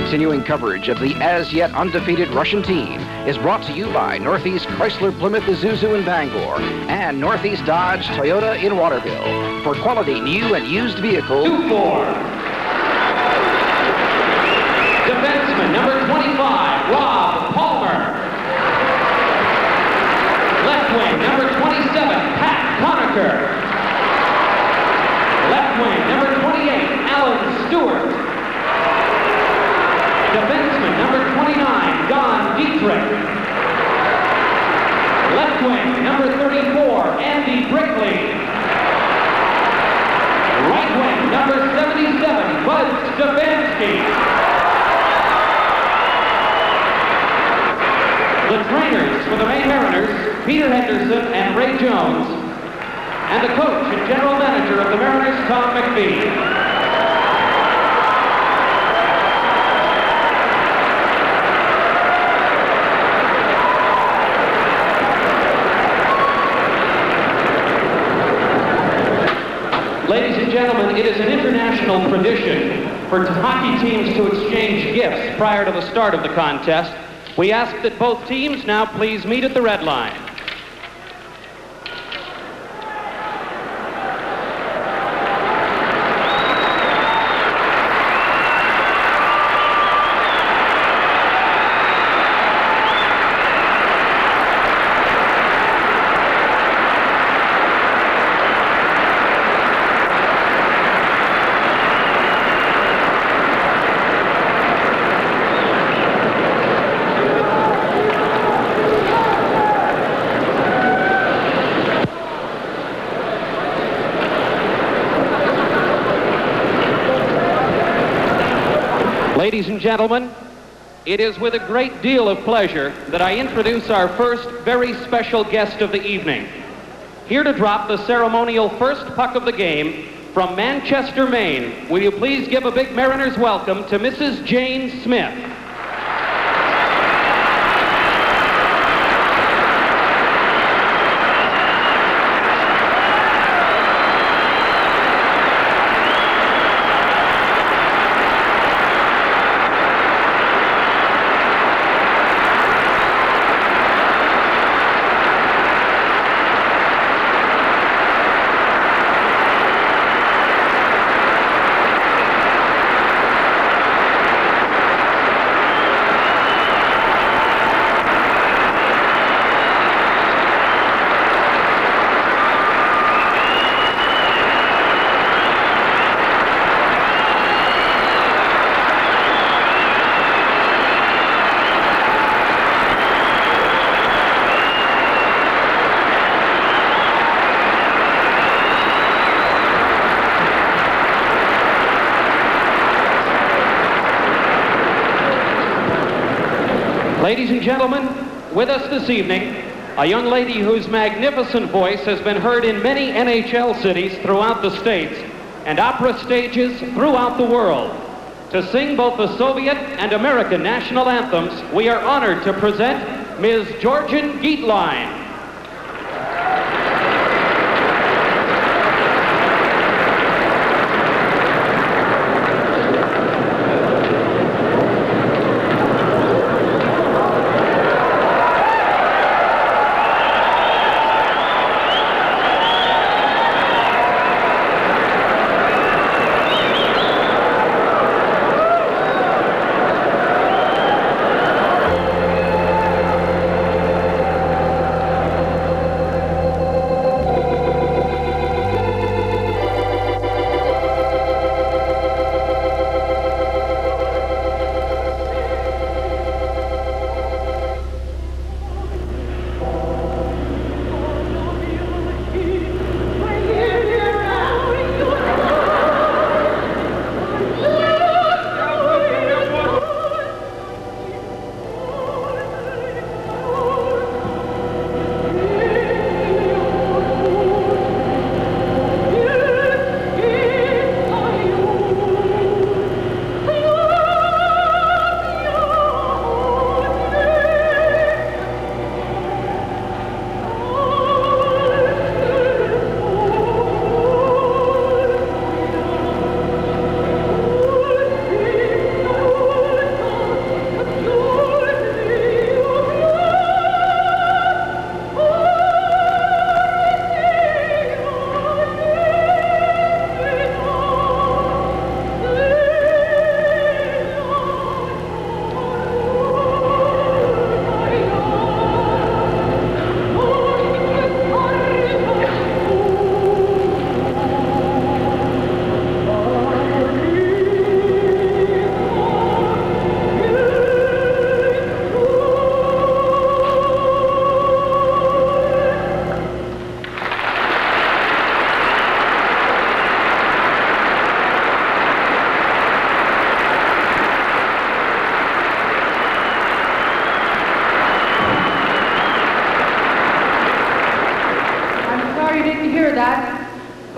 continuing coverage of the as-yet undefeated Russian team is brought to you by Northeast Chrysler Plymouth Isuzu in Bangor and Northeast Dodge Toyota in Waterville. For quality new and used vehicles. 2-4. Defenseman number 25, Rob Palmer. Left wing number 27, Pat Conacher. Left wing number 28, Alan Stewart. Defenseman number 29, Don Dietrich. Left wing number 34, Andy Brickley. Right wing number 77, Bud Stefanski. The trainers for the Maine Mariners, Peter Henderson and Ray Jones, and the coach and general manager of the Mariners, Tom McPhee. Ladies and gentlemen, it is an international tradition for hockey teams to exchange gifts prior to the start of the contest. We ask that both teams now please meet at the red line. Ladies and gentlemen, it is with a great deal of pleasure that I introduce our first very special guest of the evening. Here to drop the ceremonial first puck of the game from Manchester, Maine, will you please give a big Mariners welcome to Mrs. Jane Smith. Ladies and gentlemen, with us this evening, a young lady whose magnificent voice has been heard in many NHL cities throughout the States and opera stages throughout the world. To sing both the Soviet and American national anthems, we are honored to present Ms. Georgian Gietlein.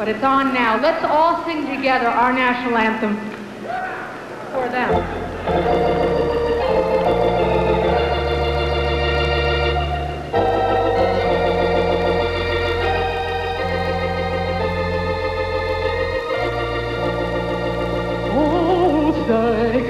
but it's on now. Let's all sing together our national anthem for them.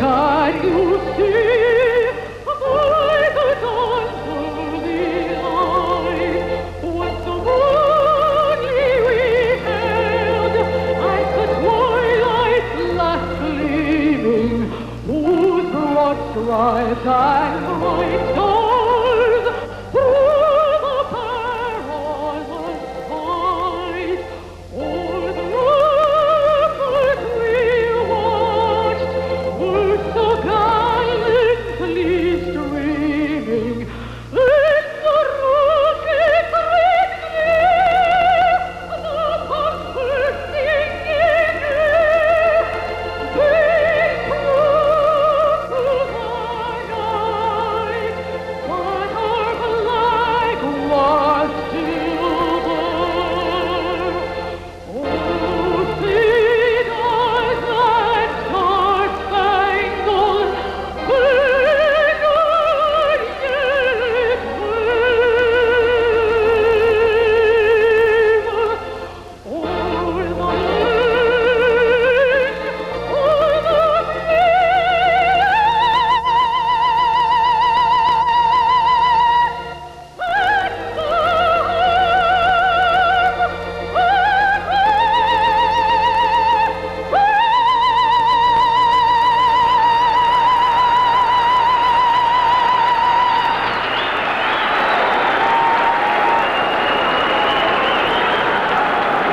Can you see by the dawn's early light what so only we held as the twilight's last gleaming, whose broad stripes and bright stars through the perilous fight o'er the ramparts we watched were so gallantly streaming in the rocket's red glare, the pumps bursting in air. They proved to the night that our flag was still there. Oh, see does that star-spangled banner yet wave o'er the land, o'er the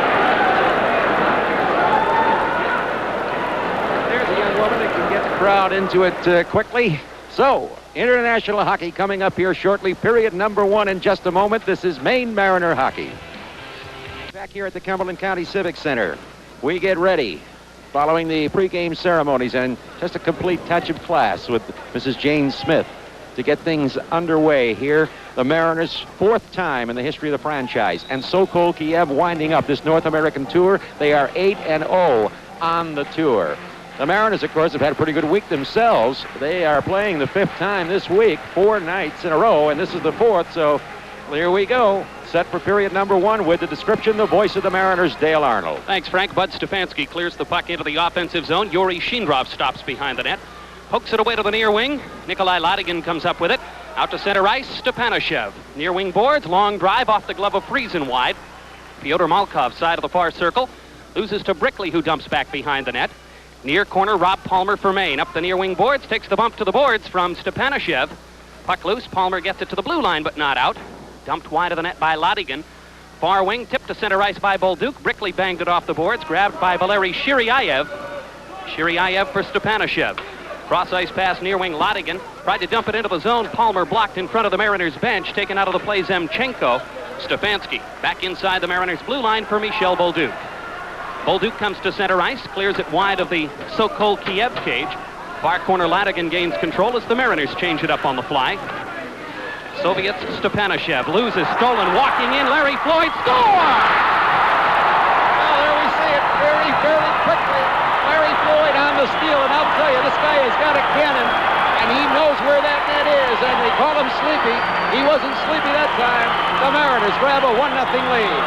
There's a young woman that can get the crowd into it quickly. So, international hockey coming up here shortly. Period number 1 in just a moment. This is Maine Mariner hockey. Back here at the Cumberland County Civic Center, we get ready following the pregame ceremonies and just a complete touch of class with Mrs. Jane Smith to get things underway here. The Mariners' 4th time in the history of the franchise, and Sokol Kiev winding up this North American tour. They are 8-0 on the tour. The Mariners, of course, have had a pretty good week themselves. They are playing the 5th time this week, 4 nights in a row, and this is the 4th, so here we go. Set for period number 1 with the description, the voice of the Mariners, Dale Arnold. Thanks, Frank. Bud Stefanski clears the puck into the offensive zone. Yuri Shindrov stops behind the net. Pokes it away to the near wing. Nikolai Ladigan comes up with it. Out to center ice, Stepanashev. Near wing boards, long drive off the glove of Friesen wide. Fyodor Malkov, side of the far circle. Loses to Brickley, who dumps back behind the net. Near corner, Rob Palmer for Maine. Up the near wing boards, takes the bump to the boards from Stepanashev. Puck loose, Palmer gets it to the blue line, but not out. Dumped wide of the net by Ladigan. Far wing, tipped to center ice by Bolduc. Brickley banged it off the boards, grabbed by Valery Shiryaev. Shiryaev for Stepanashev. Cross ice pass near wing, Ladigan. Tried to dump it into the zone. Palmer blocked in front of the Mariners bench. Taken out of the play, Zemchenko. Stefanski back inside the Mariners blue line for Michel Bolduc. Bolduc comes to center ice, clears it wide of the Sokol Kiev cage. Far corner, Ladigan gains control as the Mariners change it up on the fly. Soviets, Stepanashev loses, stolen, walking in, Larry Floyd, score! Well, there we see it very, very quickly. Larry Floyd on the steal, and I'll tell you, this guy has got a cannon, and he knows where that net is, and they call him sleepy. He wasn't sleepy that time. The Mariners grab a 1-0 lead.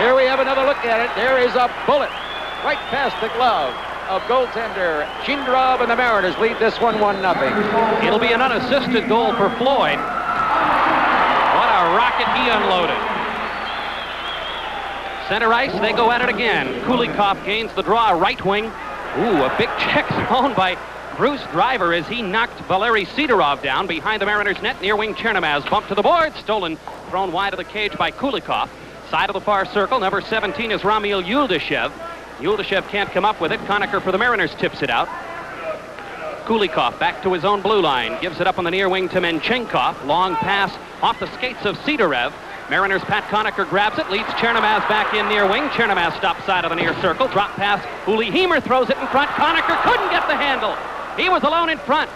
Here we have another look at it. There is a bullet right past the glove of goaltender Shindrov, and the Mariners lead this one 1-0. It'll be an unassisted goal for Floyd. What a rocket he unloaded. Center ice, they go at it again. Kulikov gains the draw, right wing. Ooh, a big check thrown by Bruce Driver as he knocked Valery Sidorov down behind the Mariners net. Near wing, Chernamaz bumped to the board, stolen, thrown wide of the cage by Kulikov. Side of the far circle, number 17 is Ramil Yuldashev. Yuldashev can't come up with it. Conacher for the Mariners tips it out. Kulikov back to his own blue line. Gives it up on the near wing to Menchenkov. Long pass off the skates of Sidorev. Mariners' Pat Conacher grabs it. Leads Chernamaz back in near wing. Chernamaz stops side of the near circle. Drop pass. Uli Hemer throws it in front. Conacher couldn't get the handle. He was alone in front.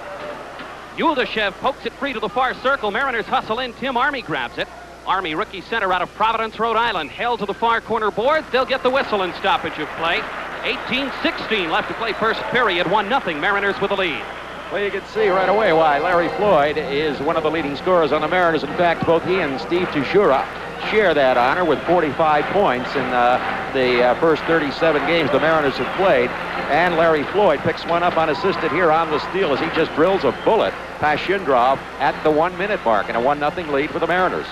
Yuldashev pokes it free to the far circle. Mariners hustle in. Tim Army grabs it. Army rookie center out of Providence, Rhode Island, held to the far corner boards. They'll get the whistle in stoppage of play. 18-16 left to play first period. 1-0 Mariners with the lead. Well, you can see right away why Larry Floyd is one of the leading scorers on the Mariners. In fact, both he and Steve Tushura share that honor with 45 points in the first 37 games the Mariners have played. And Larry Floyd picks one up unassisted here on the steal as he just drills a bullet past Shindrov at the 1-minute mark, and a 1-0 lead for the Mariners.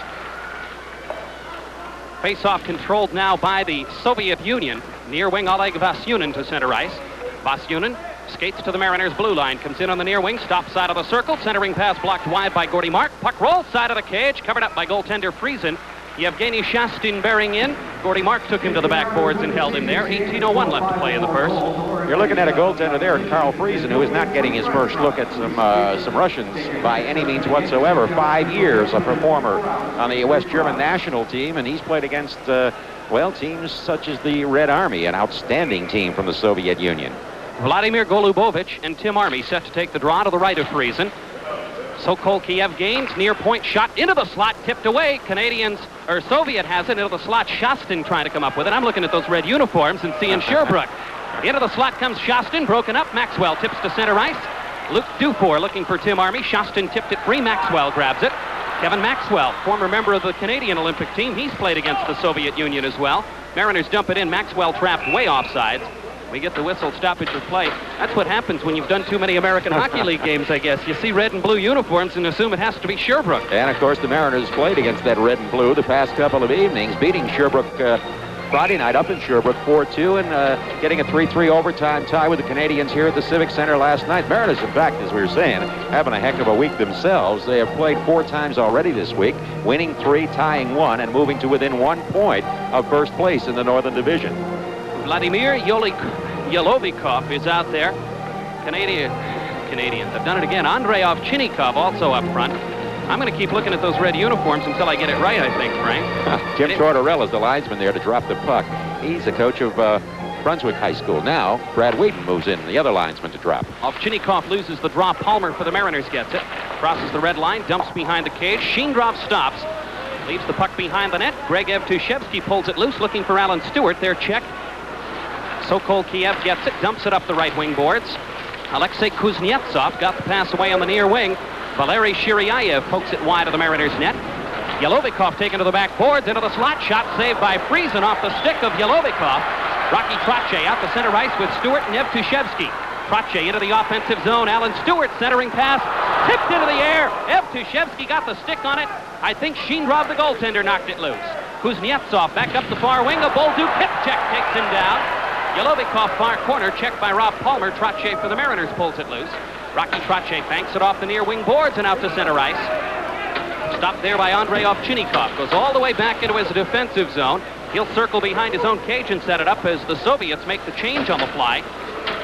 Face-off controlled now by the Soviet Union. Near wing Oleg Vasyunin to center ice. Vasyunin skates to the Mariners' blue line, comes in on the near wing, stops side of the circle, centering pass blocked wide by Gordy Mark. Puck rolls side of the cage, covered up by goaltender Friesen. Yevgeny Shastin bearing in. Gordy Mark took him to the backboards and held him there. 18:01 left to play in the first. You're looking at a goaltender there, Carl Friesen, who is not getting his first look at some Russians by any means whatsoever. 5 years a performer on the West German national team, and he's played against, teams such as the Red Army, an outstanding team from the Soviet Union. Vladimir Golubovich and Tim Army set to take the draw to the right of Friesen. Sokol Kiev gains, near point shot into the slot, tipped away. Soviet has it into the slot. Shastin trying to come up with it. I'm looking at those red uniforms and seeing Sherbrooke. Into the slot comes Shastin, broken up. Maxwell tips to center ice. Luke Dufour looking for Tim Army. Shastin tipped it free. Maxwell grabs it. Kevin Maxwell, former member of the Canadian Olympic team. He's played against the Soviet Union as well. Mariners dump it in. Maxwell trapped way offsides. We get the whistle, stoppage of play. That's what happens when you've done too many American Hockey League games, I guess. You see red and blue uniforms and assume it has to be Sherbrooke. And, of course, the Mariners played against that red and blue the past couple of evenings, beating Sherbrooke Friday night up in Sherbrooke 4-2 and getting a 3-3 overtime tie with the Canadians here at the Civic Center last night. Mariners, in fact, as we were saying, having a heck of a week themselves. They have played 4 times already this week, winning 3, tying 1, and moving to within 1 point of first place in the Northern Division. Vladimir Yelovikov is out there. Canadians have done it again. Andrei Ovchinnikov also up front. I'm going to keep looking at those red uniforms until I get it right, I think, Frank. Jim Tortorella is the linesman there to drop the puck. He's the coach of Brunswick High School. Now, Brad Wheaton moves in, the other linesman, to drop. Ovchinnikov loses the draw. Palmer for the Mariners gets it. Crosses the red line, dumps behind the cage. Shindrov stops. Leaves the puck behind the net. Greg Evtushevsky pulls it loose, looking for Alan Stewart. Their check. Sokol Kiev gets it, dumps it up the right wing boards. Alexei Kuznetsov got the pass away on the near wing. Valery Shiryayev pokes it wide of the Mariners' net. Yelovikov taken to the back boards, into the slot, shot saved by Friesen off the stick of Yelovikov. Rocky Trotche out the center ice with Stewart and Evtushevsky. Trotche into the offensive zone. Alan Stewart centering pass, tipped into the air. Evtushevsky got the stick on it. I think Shindrov, the goaltender, knocked it loose. Kuznetsov back up the far wing. A Bolduc hip check takes him down. Yelovikov far corner, checked by Rob Palmer. Trotche for the Mariners pulls it loose. Rocky Trotche banks it off the near wing boards and out to center ice. Stopped there by Andrei Ovchinnikov. Goes all the way back into his defensive zone. He'll circle behind his own cage and set it up as the Soviets make the change on the fly.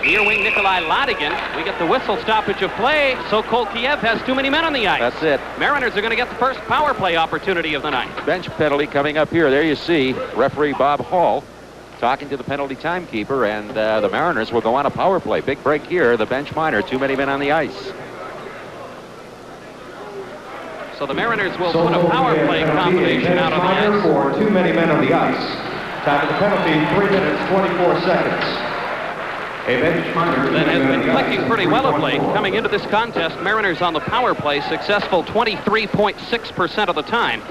Near wing Nikolai Ladigan. We get the whistle, stoppage of play. Sokol Kiev has too many men on the ice. That's it. Mariners are going to get the first power play opportunity of the night. Bench penalty coming up here. There you see referee Bob Hall talking to the penalty timekeeper, and the Mariners will go on a power play. Big break here. The bench minor, too many men on the ice. So the Mariners will put a power play combination out on the ice. For too many men on the ice. Time of the penalty, 3 minutes, 24 seconds. A bench minor. That has been clicking pretty well of late. Coming into this contest, Mariners on the power play successful 23.6% of the time.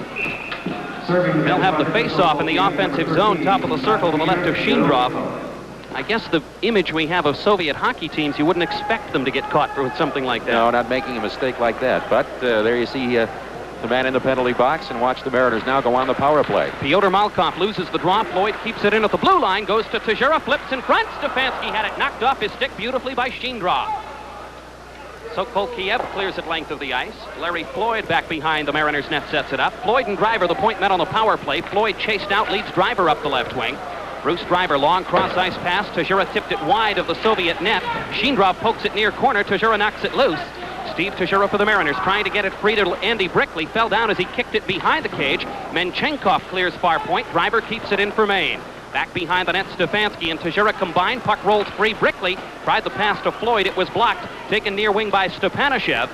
They'll have the face-off in the offensive zone, top of the circle to the left of Shindrov. I guess the image we have of Soviet hockey teams, you wouldn't expect them to get caught with something like that. No, not making a mistake like that. But there you see the man in the penalty box, and watch the Mariners now go on the power play. Pyotr Malkov loses the draw. Floyd keeps it in at the blue line, goes to Tejura, flips in front. Stefanski had it knocked off his stick beautifully by Shindrov. Sokol Kiev clears it length of the ice. Larry Floyd back behind the Mariners net sets it up. Floyd and Driver, the point men on the power play. Floyd chased out, leads Driver up the left wing. Bruce Driver, long cross-ice pass. Tejura tipped it wide of the Soviet net. Shindrov pokes it near corner. Tejura knocks it loose. Steve Tejura for the Mariners, trying to get it free to Andy Brickley. Fell down as he kicked it behind the cage. Menchenkov clears far point. Driver keeps it in for Maine. Back behind the net, Stefanski and Tejura combined. Puck rolls free. Brickley tried the pass to Floyd. It was blocked. Taken near wing by Stepanashev.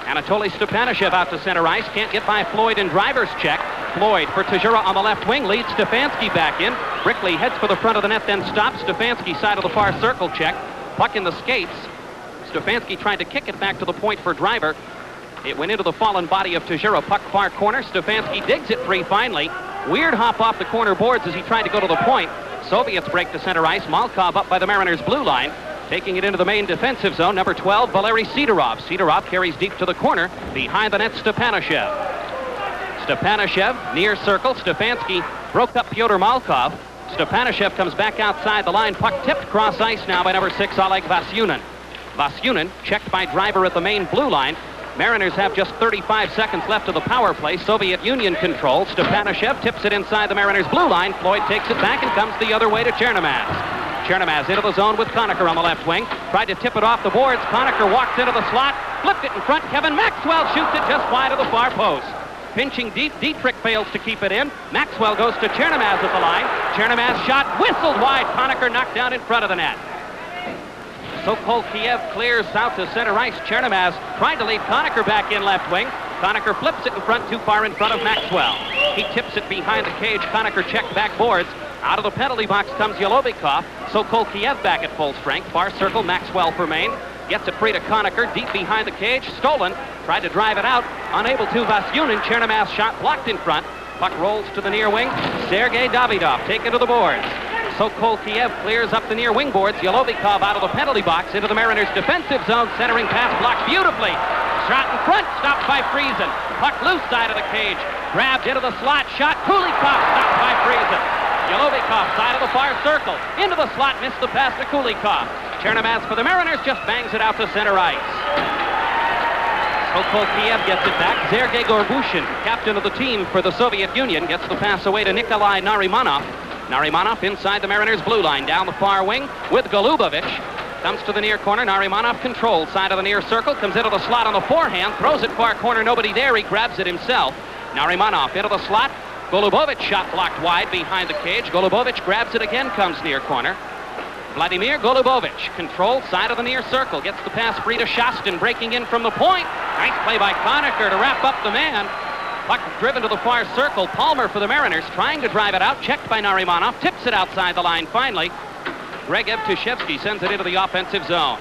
Anatoly Stepanashev out to center ice. Can't get by Floyd and Driver's check. Floyd for Teixeira on the left wing, leads Stefanski back in. Brickley heads for the front of the net, then stops. Stefanski side of the far circle check. Puck in the skates. Stefanski tried to kick it back to the point for Driver. It went into the fallen body of Teixeira. Puck far corner. Stefanski digs it free finally. Weird hop off the corner boards as he tried to go to the point. Soviets break to center ice. Malkov up by the Mariners' blue line. Taking it into the main defensive zone, number 12, Valery Sidorov. Sidorov carries deep to the corner. Behind the net, Stepanashev. Stepanashev, near circle. Stefanski broke up Pyotr Malkov. Stepanashev comes back outside the line. Puck tipped cross ice now by number 6, Oleg Vasyunin. Vasyunin checked by Driver at the main blue line. Mariners have just 35 seconds left of the power play. Soviet Union control. Stepanashev tips it inside the Mariners' blue line. Floyd takes it back and comes the other way to Chernomaz. Chernomaz into the zone with Conacher on the left wing. Tried to tip it off the boards. Conacher walks into the slot. Flipped it in front. Kevin Maxwell shoots it just wide of the far post. Pinching deep. Dietrich fails to keep it in. Maxwell goes to Chernomaz at the line. Chernomaz shot whistled wide. Conacher knocked down in front of the net. Sokol Kiev clears out to center ice. Chernomaz tried to lead Conacher back in left wing. Conacher flips it in front, too far in front of Maxwell. He tips it behind the cage. Conacher checked back boards. Out of the penalty box comes Yolovikov. Sokol Kiev back at full strength. Far circle, Maxwell for Maine. Gets it free to Conacher, deep behind the cage. Stolen. Tried to drive it out. Unable to. Vasyunin. Chernomaz shot blocked in front. Puck rolls to the near wing. Sergei Davidov taken to the boards. Sokol Kiev clears up the near wing boards. Yolovikov out of the penalty box into the Mariners' defensive zone. Centering pass blocked beautifully. Shot in front, stopped by Friesen. Puck loose side of the cage. Grabbed into the slot. Shot. Kulikov stopped by Friesen. Yolovikov side of the far circle. Into the slot, missed the pass to Kulikov. Chernomaz for the Mariners just bangs it out to center ice. Sokol Kiev gets it back. Sergei Gorbushin, captain of the team for the Soviet Union, gets the pass away to Nikolai Narimanov. Narimanov inside the Mariners' blue line, down the far wing with Golubovich. Comes to the near corner. Narimanov controlled side of the near circle. Comes into the slot on the forehand. Throws it far corner. Nobody there. He grabs it himself. Narimanov into the slot. Golubovich shot blocked wide behind the cage. Golubovich grabs it again. Comes near corner. Vladimir Golubovich controlled side of the near circle. Gets the pass free to Shostin. Breaking in from the point. Nice play by Conacher to wrap up the man. Puck driven to the far circle. Palmer for the Mariners trying to drive it out. Checked by Narimanov. Tips it outside the line finally. Greg Evtushevsky sends it into the offensive zone.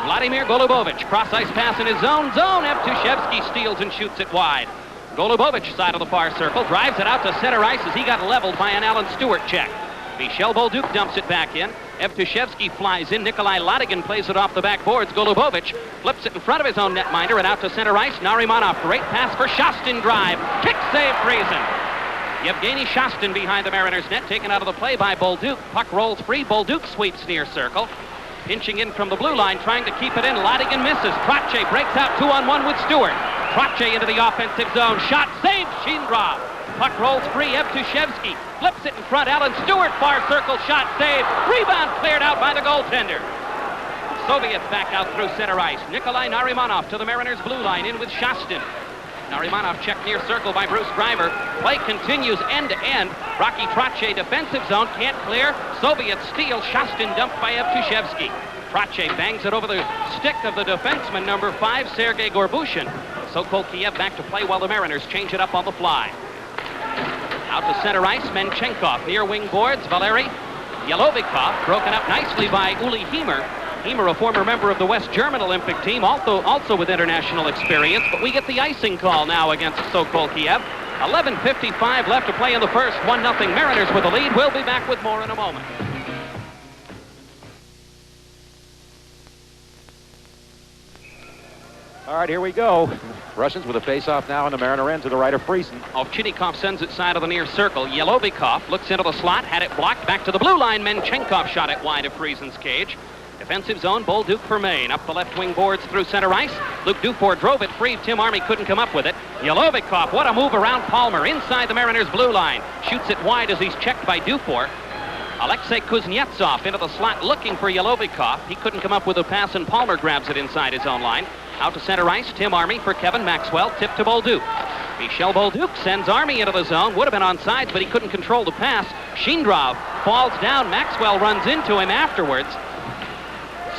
Vladimir Golubovich. Cross-ice pass in his zone. Evtushevsky steals and shoots it wide. Golubovich side of the far circle. Drives it out to center ice as he got leveled by an Alan Stewart check. Michel Bolduc dumps it back in. Evtushevsky flies in. Nikolai Latigan plays it off the backboards. Golubovich flips it in front of his own netminder and out to center ice. Narimanov, great pass for Shostin drive. Kick save Friesen. Yevgeny Shostin behind the Mariners net, taken out of the play by Bolduc. Puck rolls free. Bolduc sweeps near circle. Pinching in from the blue line, trying to keep it in. Latigan misses. Trotche breaks out 2-on-1 with Stewart. Trotche into the offensive zone. Shot saved. Shindrov. Puck rolls free. Evtushevsky flips it in front. Alan Stewart, far circle shot saved. Rebound cleared out by the goaltender. Soviets back out through center ice. Nikolai Narimanov to the Mariners' blue line, in with Shostin. Narimanov checked near circle by Bruce Driver. Play continues end to end. Rocky Trotche defensive zone, can't clear. Soviets steal. Shostin dumped by Evtushevsky. Trotche bangs it over the stick of the defenseman, number 5, Sergei Gorbushin. Sokol Kiev back to play while the Mariners change it up on the fly. Out to center ice, Menchenkov, near wing boards, Valery Yolovikov, broken up nicely by Uli Hemer. Hemer, a former member of the West German Olympic team, also with international experience, but we get the icing call now against Sokol Kiev. 11:55 left to play in the first, 1-0 Mariners with the lead. We'll be back with more in a moment. All right, here we go. Russians with a face-off now in the Mariner end to the right of Friesen. Ovchinnikov sends it side of the near circle. Yolovikov looks into the slot, had it blocked, back to the blue line. Menchenkov shot it wide of Friesen's cage. Defensive zone, Bolduc for Maine. Up the left wing boards through center ice. Luke Dufour drove it free. Tim Army couldn't come up with it. Yolovikov, what a move around Palmer. Inside the Mariners' blue line. Shoots it wide as he's checked by Dufour. Alexei Kuznetsov into the slot looking for Yolovikov. He couldn't come up with a pass, and Palmer grabs it inside his own line. Out to center ice, Tim Army for Kevin Maxwell. Tip to Bolduc. Michel Bolduc sends Army into the zone. Would have been on sides, but he couldn't control the pass. Shindrov falls down. Maxwell runs into him afterwards.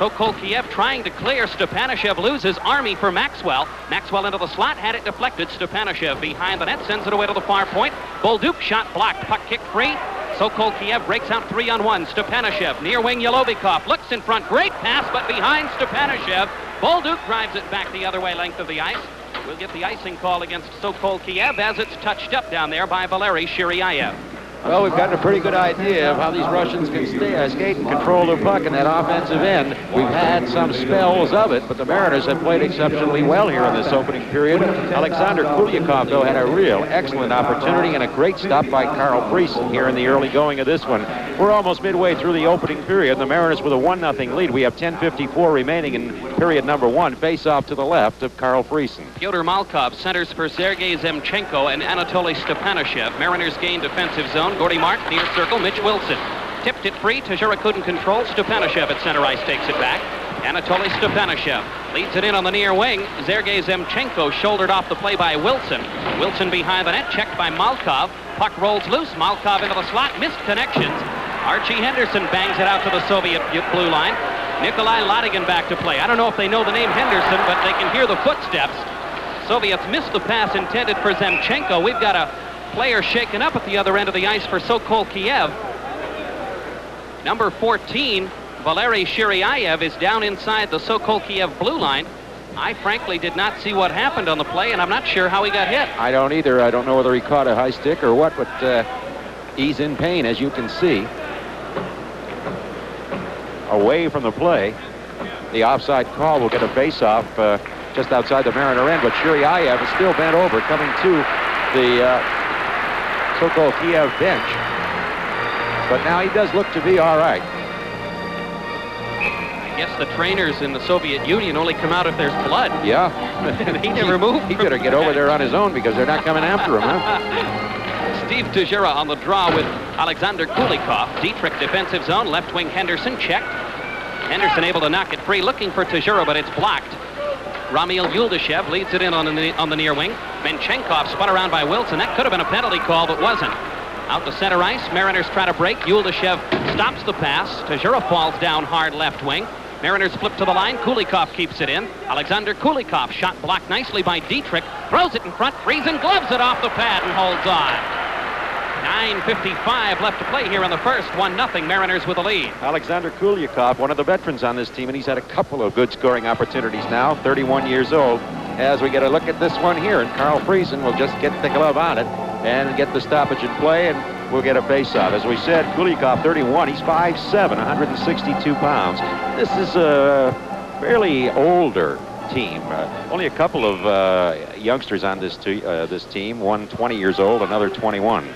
Sokol Kiev trying to clear. Stepanashev loses. Army for Maxwell. Maxwell into the slot, had it deflected. Stepanashev behind the net, sends it away to the far point. Bolduc shot blocked. Puck kicked free. Sokol Kiev breaks out 3-on-1. Stepanashev, near wing Yelovikov, looks in front. Great pass, but behind Stepanashev. Bolduc drives it back the other way, length of the ice. We'll get the icing call against Sokol Kiev as it's touched up down there by Valery Shiryayev. Well, we've gotten a pretty good idea of how these Russians can skate and control their puck in that offensive end. We've had some spells of it, but the Mariners have played exceptionally well here in this opening period. Alexander Kulyakov, though, had a real excellent opportunity and a great stop by Carl Friesen here in the early going of this one. We're almost midway through the opening period. The Mariners with a 1-0 lead. We have 10:54 remaining in period number 1. Face off to the left of Carl Friesen. Pyotr Malkov centers for Sergei Zemchenko and Anatoly Stepanashev. Mariners gain defensive zone. Gordy Mark near circle. Mitch Wilson tipped it free. Tajura couldn't control. Stepanashev at center ice takes it back. Anatoly Stepanashev leads it in on the near wing. Sergei Zemchenko shouldered off the play by Wilson. Wilson behind the net, checked by Malkov. Puck rolls loose. Malkov into the slot. Missed connections. Archie Henderson bangs it out to the Soviet blue line. Nikolai Latigan back to play. I don't know if they know the name Henderson, but they can hear the footsteps. Soviets missed the pass intended for Zemchenko. We've got a player shaken up at the other end of the ice for Sokol Kiev. Number 14, Valery Shiryayev, is down inside the Sokol Kiev blue line. I frankly did not see what happened on the play, and I'm not sure how he got hit. I don't either. I don't know whether he caught a high stick or what, but he's in pain, as you can see. Away from the play. The offside call will get a face-off just outside the Mariner end, but Shiryayev is still bent over, coming to the Sokol Kiev bench. But now he does look to be all right. I guess the trainers in the Soviet Union only come out if there's blood. Yeah. He never moved. He better get over there on his own because they're not coming after him, huh? Steve Tajura on the draw with Alexander Kulikov. Dietrich defensive zone. Left wing Henderson checked. Henderson able to knock it free. Looking for Tajura, but it's blocked. Ramil Yuldashev leads it in on the near wing. Menchenkov spun around by Wilson. That could have been a penalty call, but wasn't. Out to center ice. Mariners try to break. Yuldashev stops the pass. Tajura falls down hard left wing. Mariners flip to the line. Kulikov keeps it in. Alexander Kulikov shot blocked nicely by Dietrich. Throws it in front. Friesen gloves it off the pad and holds on. 9:55 left to play here in the first. 1-0 Mariners with a lead. Alexander Kulyakov, one of the veterans on this team, and he's had a couple of good scoring opportunities now, 31 years old. As we get a look at this one here, and Carl Friesen will just get the glove on it and get the stoppage in play, and we'll get a face-off. As we said, Kulikov, 31, he's 5'7", 162 pounds. This is a fairly older team. Only a couple of youngsters on this team, one 20 years old, another 21.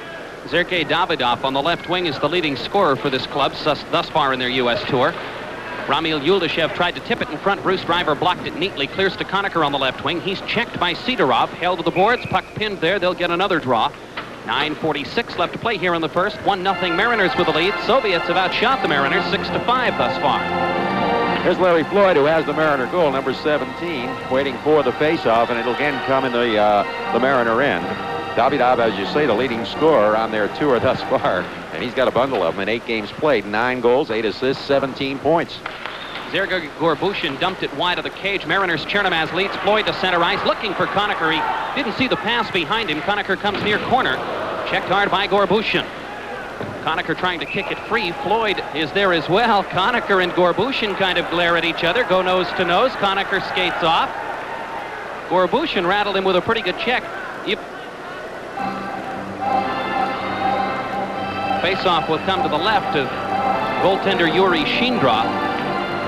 Sergei Davidov on the left wing is the leading scorer for this club thus far in their U.S. tour. Ramil Yuldashev tried to tip it in front. Bruce Driver blocked it neatly. Clears to Conacher on the left wing. He's checked by Sidorov. Held to the boards. Puck pinned there. They'll get another draw. 9:46 left to play here in the first. 1-0 Mariners with the lead. Soviets have outshot the Mariners 6-5 thus far. Here's Larry Floyd, who has the Mariner goal, number 17, waiting for the face-off, and it'll again come in the Mariner end. Davidov, as you say, the leading scorer on their tour thus far, and he's got a bundle of them in 8 games played, 9 goals, 8 assists, 17 points. Sergei Gorbushin dumped it wide of the cage. Mariners Chernomaz leads. Floyd to center ice, looking for Conacher. He didn't see the pass behind him. Conacher comes near corner. Checked hard by Gorbushin. Conacher trying to kick it free. Floyd is there as well. Conacher and Gorbushin kind of glare at each other, go nose to nose. Conacher skates off. Gorbushin rattled him with a pretty good check. Face-off will come to the left of goaltender Yuri Shindra.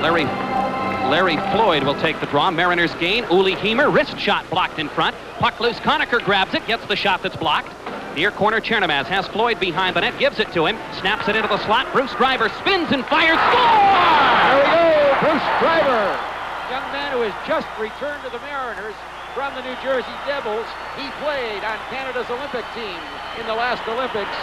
Larry Floyd will take the draw. Mariners gain. Uli Hemer, wrist shot blocked in front. Puck loose. Conacher grabs it, gets the shot that's blocked. Near corner, Chernomaz has Floyd behind the net, gives it to him, snaps it into the slot. Bruce Driver spins and fires. Score! There we go, Bruce Driver. Young man who has just returned to the Mariners from the New Jersey Devils. He played on Canada's Olympic team in the last Olympics.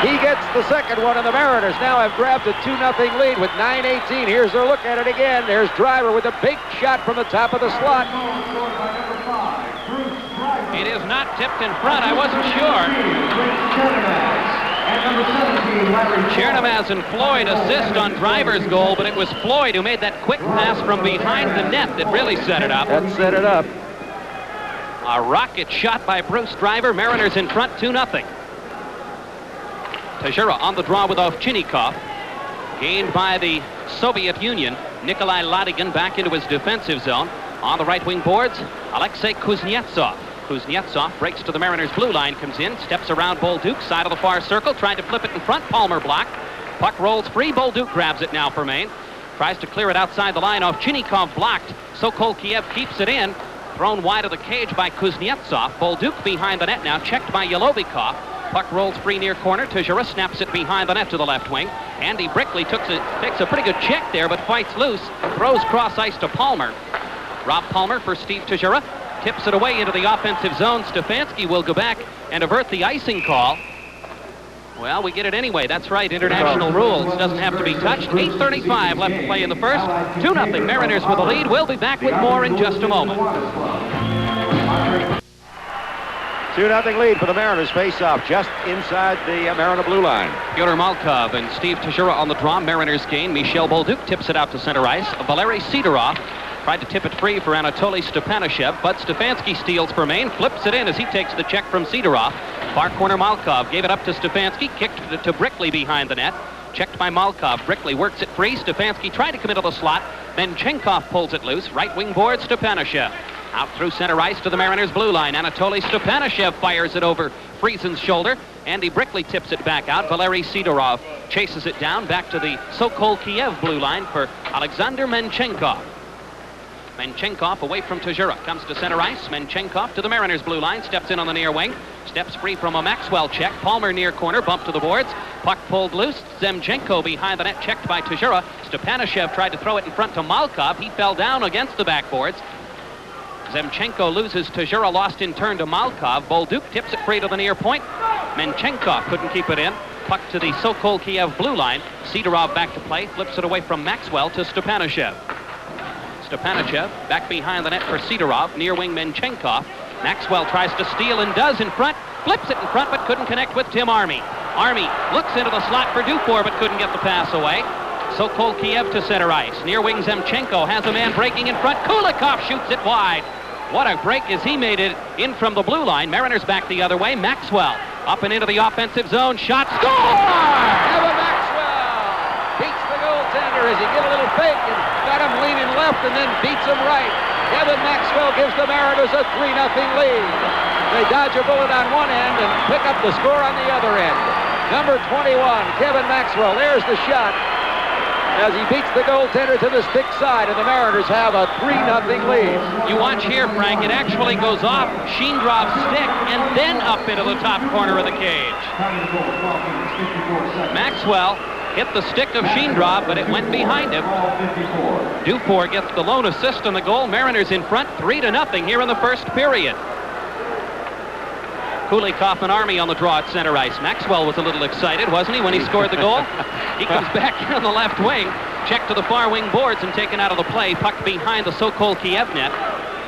He gets the second one, and the Mariners now have grabbed a 2-0 lead with 9:18. Here's a look at it again. There's Driver with a big shot from the top of the slot. It is not tipped in front. I wasn't sure. Chernomaz and Floyd assist on Driver's goal, but it was Floyd who made that quick pass from behind the net that really set it up. That set it up. A rocket shot by Bruce Driver. Mariners in front 2-0. Tajura on the draw with Ovchinnikov. Gained by the Soviet Union. Nikolai Ladigan back into his defensive zone. On the right wing boards, Alexei Kuznetsov. Kuznetsov breaks to the Mariners' blue line, comes in, steps around Bolduc, side of the far circle, trying to flip it in front. Palmer blocked. Puck rolls free. Bolduc grabs it now for Maine. Tries to clear it outside the line. Ovchinnikov blocked. Sokol Kiev keeps it in. Thrown wide of the cage by Kuznetsov. Bolduc behind the net now, checked by Yelovikov. Puck rolls free near corner. Tajura snaps it behind the net to the left wing. Andy Brickley takes a pretty good check there, but fights loose. Throws cross ice to Palmer. Rob Palmer for Steve Tajura. Tips it away into the offensive zone. Stefanski will go back and avert the icing call. Well, we get it anyway. That's right. International rules. Doesn't have to be touched. 8:35 left to play in the first. 2-0 Mariners with the lead. We'll be back with more in just a moment. 2-0 lead for the Mariners. Face-off just inside the Mariner blue line. Fyodor Malkov and Steve Tajura on the draw. Mariners gain. Michel Bolduc tips it out to center ice. Valery Sidorov tried to tip it free for Anatoly Stepanashev, but Stefanski steals for Maine, flips it in as he takes the check from Sidorov. Far corner Malkov gave it up to Stefanski, kicked it to Brickley behind the net. Checked by Malkov. Brickley works it free. Stefanski tried to come into the slot. Menchenkov pulls it loose. Right wing board, Stepanashev. Out through center ice to the Mariners' blue line. Anatoly Stepanashev fires it over Friesen's shoulder. Andy Brickley tips it back out. Valery Sidorov chases it down back to the Sokol Kiev blue line for Alexander Menchenkov. Menchenkov away from Tajura. Comes to center ice. Menchenkov to the Mariners' blue line. Steps in on the near wing. Steps free from a Maxwell check. Palmer near corner. Bump to the boards. Puck pulled loose. Zemchenko behind the net. Checked by Tajura. Stepanashev tried to throw it in front to Malkov. He fell down against the backboards. Zemchenko loses. Tajura lost in turn to Malkov. Bolduc tips it free to the near point. Menchenkov couldn't keep it in. Puck to the Sokol Kiev blue line. Sidorov back to play. Flips it away from Maxwell to Stepanashev. Stepanashev back behind the net for Sidorov. Near wing Menchenkov. Maxwell tries to steal and does in front. Flips it in front but couldn't connect with Tim Army. Army looks into the slot for Dufour but couldn't get the pass away. Sokol Kiev to center ice. Near wing Zemchenko has a man breaking in front. Kulikov shoots it wide. What a break as he made it in from the blue line. Mariners back the other way. Maxwell up and into the offensive zone. Shot. Score! Evan Maxwell beats the goaltender as he did a little fake and got him leaning left and then beats him right. Evan Maxwell gives the Mariners a 3-0 lead. They dodge a bullet on one end and pick up the score on the other end. Number 21, Kevin Maxwell. There's the shot as he beats the goaltender to the stick side, and the Mariners have a 3-0 lead. You watch here, Frank, it actually goes off Sheendrov's stick and then up into the top corner of the cage. Maxwell hit the stick of Sheendrov, but it went behind him. Dufour gets the lone assist on the goal. Mariners in front 3-0 here in the first period. Kulikov and Army on the draw at center ice. Maxwell was a little excited, wasn't he, when he scored the goal? He comes back in on the left wing, checked to the far wing boards and taken out of the play. Puck behind the Sokol Kiev net.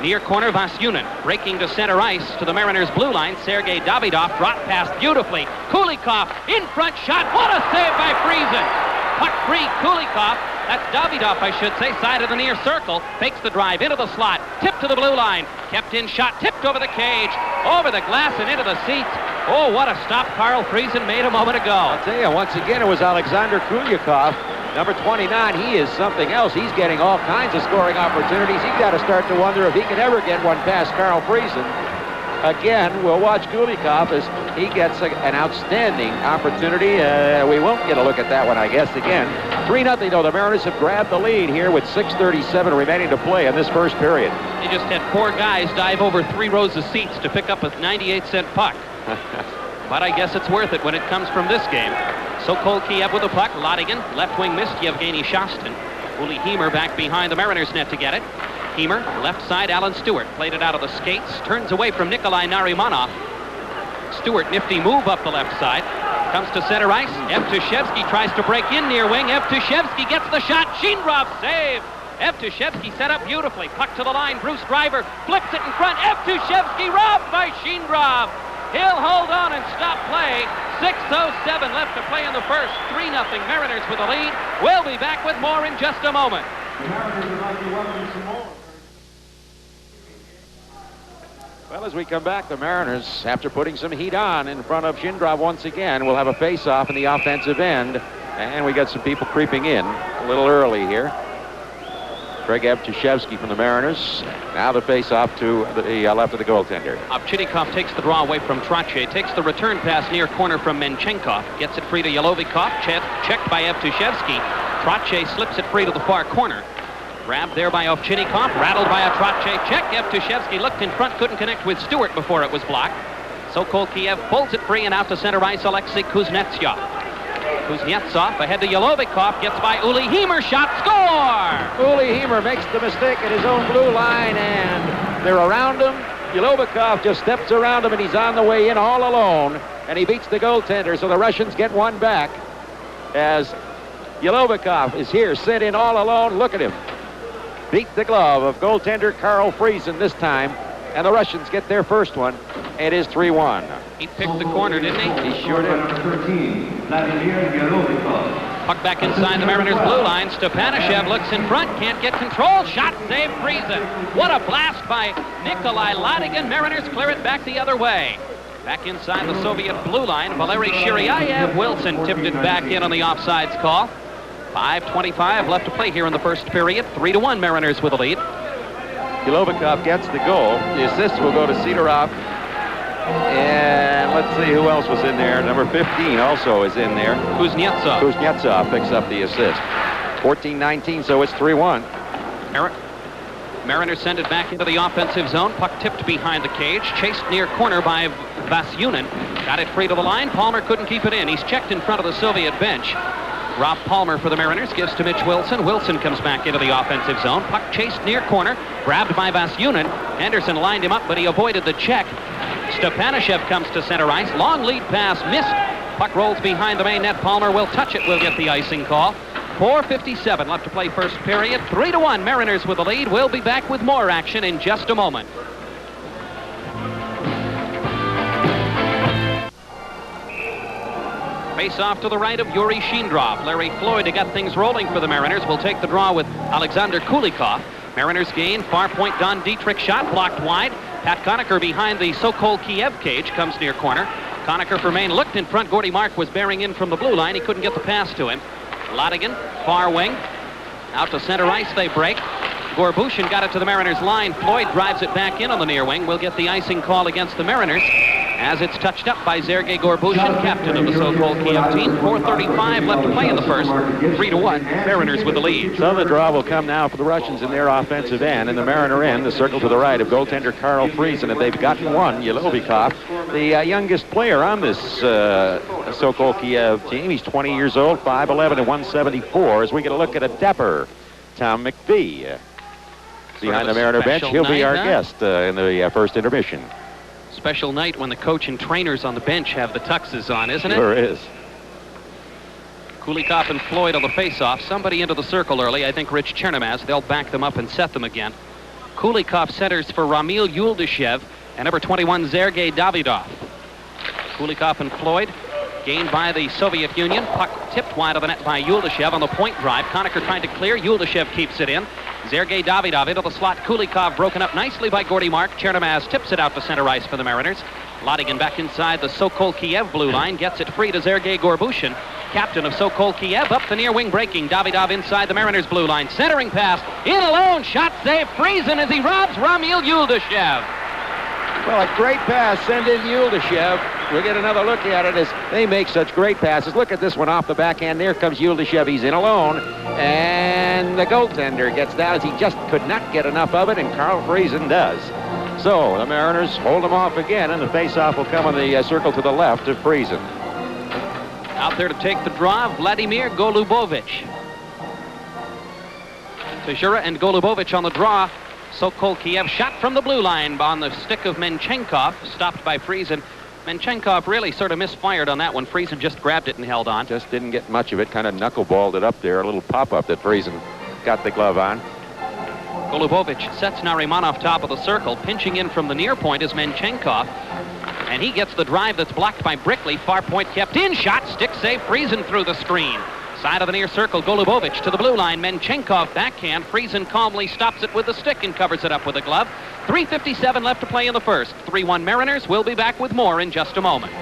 Near corner, Vasyunin breaking to center ice to the Mariners' blue line. Sergei Davidov drop pass beautifully. Kulikov in front shot. What a save by Friesen. Puck free, Kulikov. That's Davidov, I should say, side of the near circle. Fakes the drive into the slot. Tipped to the blue line. Kept in shot. Tipped over the cage. Over the glass and into the seats. Oh, what a stop Carl Friesen made a moment ago. I'll tell you, once again, it was Alexander Kulikov. Number 29, he is something else. He's getting all kinds of scoring opportunities. He's got to start to wonder if he can ever get one past Carl Friesen. Again, we'll watch Kulikov as he gets an outstanding opportunity. We won't get a look at that one, I guess, again. 3-0, though. The Mariners have grabbed the lead here with 6:37 remaining to play in this first period. They just had 4 guys dive over 3 rows of seats to pick up a 98-cent puck. But I guess it's worth it when it comes from this game. Sokol Kiev with the puck. Ladigan, left wing missed Yevgeny Shostin. Uli Hemer back behind the Mariners net to get it. Hemer, left side, Alan Stewart. Played it out of the skates. Turns away from Nikolai Narimanov. Stewart, nifty move up the left side. Comes to center ice. Evtushevsky tries to break in near wing. Evtushevsky gets the shot. Sheendrov save. Evtushevsky set up beautifully. Puck to the line. Bruce Driver flips it in front. Evtushevsky robbed by Sheendrov. He'll hold on and stop play. 6:07 left to play in the first. 3-0 Mariners with the lead. We'll be back with more in just a moment. Well, as we come back, the Mariners, after putting some heat on in front of Shindrov once again, will have a face-off in the offensive end. And we got some people creeping in a little early here. Craig Evtushevsky from the Mariners. Now the face-off to the left of the goaltender. Ovchynnikov takes the draw away from Trottier, takes the return pass near corner from Menchenkov, gets it free to Yolovikov, checked by Evtushevsky. Trottier slips it free to the far corner. Grabbed there by Ovchynnikov, rattled by a Trottier check. Evtushevsky looked in front, couldn't connect with Stewart before it was blocked. Sokol Kiev pulls it free and out to center ice, Alexei Kuznetsov. Kuznetsov ahead to Yolovikov, gets by Uli Heimer, shot, score! Uli Heimer makes the mistake at his own blue line, and they're around him. Yolovikov just steps around him, and he's on the way in all alone, and he beats the goaltender, so the Russians get one back as Yolovikov is here, sent in all alone. Look at him. Beat the glove of goaltender Carl Friesen this time, and the Russians get their first one. It is 3-1. He picked the corner, didn't he? He sure did. Puck back inside the Mariners' blue line. Stepanashev looks in front, can't get control. Shot, save, Friesen. What a blast by Nikolai Ladigan. Mariners clear it back the other way. Back inside the Soviet blue line, Valery Shiryayev. Wilson tipped it back in on the offsides call. 5:25 left to play here in the first period. 3-1 Mariners with the lead. Yolovikov gets the goal. The assist will go to Sidorov. And let's see who else was in there. Number 15 also is in there. Kuznetsov. Kuznetsov picks up the assist. 14-19, so it's 3-1. Mariners send it back into the offensive zone. Puck tipped behind the cage. Chased near corner by Vasyunin. Got it free to the line. Palmer couldn't keep it in. He's checked in front of the Soviet bench. Rob Palmer for the Mariners gives to Mitch Wilson. Wilson comes back into the offensive zone. Puck chased near corner. Grabbed by Vasyunin. Henderson lined him up, but he avoided the check. Stepanashev comes to center ice. Long lead pass missed. Puck rolls behind the Maine net. Palmer will touch it. Will get the icing call. 4:57 left to play first period. 3-1 Mariners with the lead. We'll be back with more action in just a moment. Face off to the right of Yuri Shindrov. Larry Floyd to get things rolling for the Mariners will take the draw with Alexander Kulikov. Mariners gain. Far point Don Dietrich shot blocked wide. Pat Conacher behind the Sokol Kiev cage comes near corner. Conacher for Maine looked in front. Gordy Mark was bearing in from the blue line. He couldn't get the pass to him. Ladigan, far wing. Out to center ice they break. Gorbushin got it to the Mariners line. Floyd drives it back in on the near wing. We'll get the icing call against the Mariners as it's touched up by Sergei Gorbushin, captain of the Sokol Kiev team. 4:35 left to play in the first. 3-1, Mariners with the lead. So the draw will come now for the Russians in their offensive end. In the Mariner end, the circle to the right of goaltender Carl Friesen. And they've gotten one, Yolovikov, the youngest player on this Sokol Kiev team. He's 20 years old, 5'11" and 174. As we get a look at a dapper Tom McPhee. Behind the Mariner bench, he'll be our guest in the first intermission. Special night when the coach and trainers on the bench have the tuxes on, isn't it? Sure is. Kulikov and Floyd on the face-off. Somebody into the circle early. I think Rich Chernomaz. They'll back them up and set them again. Kulikov centers for Ramil Yuldashev and number 21, Sergei Davidov. Kulikov and Floyd gained by the Soviet Union. Puck tipped wide of the net by Yuldashev on the point drive. Conacher trying to clear. Yuldashev keeps it in. Sergei Davidov into the slot. Kulikov broken up nicely by Gordy Mark. Chernomaz tips it out to center ice for the Mariners. Ladigan back inside the Sokol Kiev blue line. Gets it free to Sergei Gorbushin, captain of Sokol Kiev. Up the near wing breaking. Davidov inside the Mariners blue line. Centering pass. In alone. Shot save. Friesen as he robs Ramil Yuldashev. Well, a great pass. Send in Yuldashev. We'll get another look at it as they make such great passes. Look at this one off the backhand. There comes Yuldashev. He's in alone. And the goaltender gets that as he just could not get enough of it, and Carl Friesen does. So the Mariners hold him off again, and the face-off will come on the circle to the left of Friesen. Out there to take the draw, Vladimir Golubovich. Tejura and Golubovich on the draw. Sokol Kiev shot from the blue line on the stick of Menchenkov, stopped by Friesen. Menchenkov really sort of misfired on that one. Friesen just grabbed it and held on. Just didn't get much of it, kind of knuckleballed it up there, a little pop-up that Friesen got the glove on. Golubovich sets Narimanov top of the circle. Pinching in from the near point is Menchenkov. And he gets the drive that's blocked by Brickley. Far point kept in. Shot, stick save, Friesen through the screen. Side of the near circle, Golubovich to the blue line. Menchenkov backhand. Friesen calmly stops it with the stick and covers it up with a glove. 3:57 left to play in the first. 3-1 Mariners. We'll be back with more in just a moment.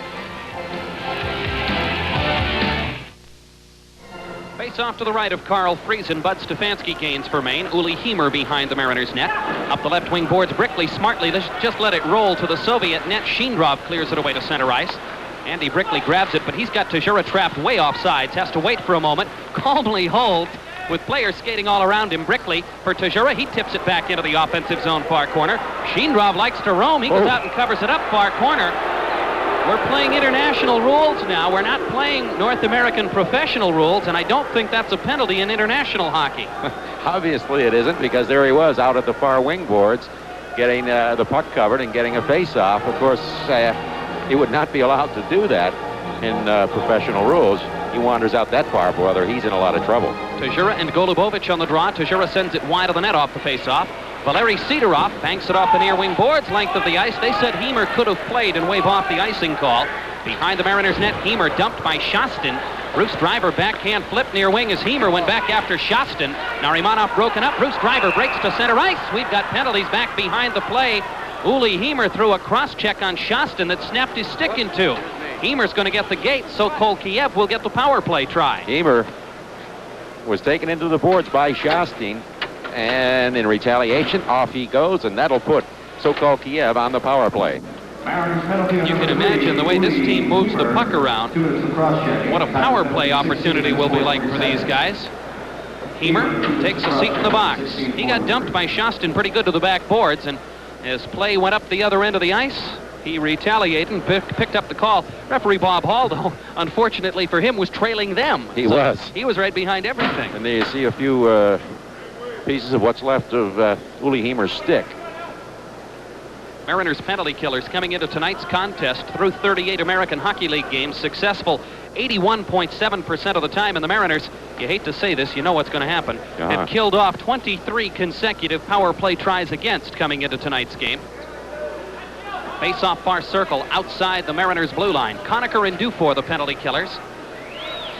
Face off to the right of Carl Friesen. Bud Stefanski gains for Maine. Uli Heimer behind the Mariners net. Up the left wing boards, Brickley smartly just let it roll to the Soviet net. Shindrov clears it away to center ice. Andy Brickley grabs it, but he's got Tejura trapped way offsides. Has to wait for a moment. Calmly holds with players skating all around him. Brickley for Tejura. He tips it back into the offensive zone far corner. Shindrov likes to roam. He goes out and covers it up far corner. We're playing international rules now. We're not playing North American professional rules, and I don't think that's a penalty in international hockey. Obviously it isn't, because there he was out at the far wing boards getting the puck covered and getting a face-off. Of course, he would not be allowed to do that in professional rules. He wanders out that far, brother. He's in a lot of trouble. Tejura and Golubovich on the draw. Tejura sends it wide of the net off the face-off. Valeri Sidorov banks it off the near wing boards, length of the ice. They said Heimer could have played and wave off the icing call. Behind the Mariners net, Heimer dumped by Shostin. Bruce Driver backhand flip near wing as Heimer went back after Shostin. Narimanov broken up. Bruce Driver breaks to center ice. We've got penalties back behind the play. Uli Heimer threw a cross-check on Shostin that snapped his stick in two. Heimer's going to get the gate. Sokol Kiev will get the power play try. Heimer was taken into the boards by Shostin, and in retaliation, off he goes, and that'll put Sokol Kiev on the power play. You can imagine the way this team moves the puck around. What a power play opportunity will be like for these guys. Heimer takes a seat in the box. He got dumped by Shostin pretty good to the back boards, and as play went up the other end of the ice, he retaliated and picked up the call. Referee Bob Hall, though, unfortunately for him, was trailing them. He was. He was right behind everything. And there you see a few pieces of what's left of Uli Heimer's stick. Mariners penalty killers coming into tonight's contest through 38 American Hockey League games, successful 81.7% of the time, and the Mariners, you hate to say this, you know what's going to happen, have killed off 23 consecutive power play tries against coming into tonight's game. Face-off far circle outside the Mariners blue line. Conacher and Dufour, the penalty killers.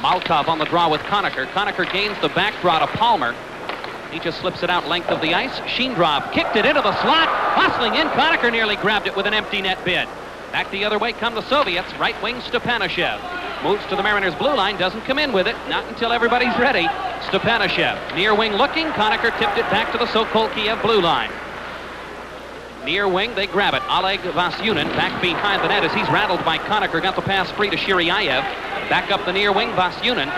Malkov on the draw with Conacher. Conacher gains the back draw to Palmer. He just slips it out length of the ice. Shindrov kicked it into the slot. Hustling in. Conacher nearly grabbed it with an empty net bid. Back the other way come the Soviets. Right wing Stepanashev. Moves to the Mariners blue line. Doesn't come in with it. Not until everybody's ready. Stepanashev. Near wing looking. Conacher tipped it back to the Sokol Kiev blue line. Near wing, they grab it. Oleg Vasyunin back behind the net as he's rattled by Conacher. Got the pass free to Shiryayev. Back up the near wing, Vasyunin.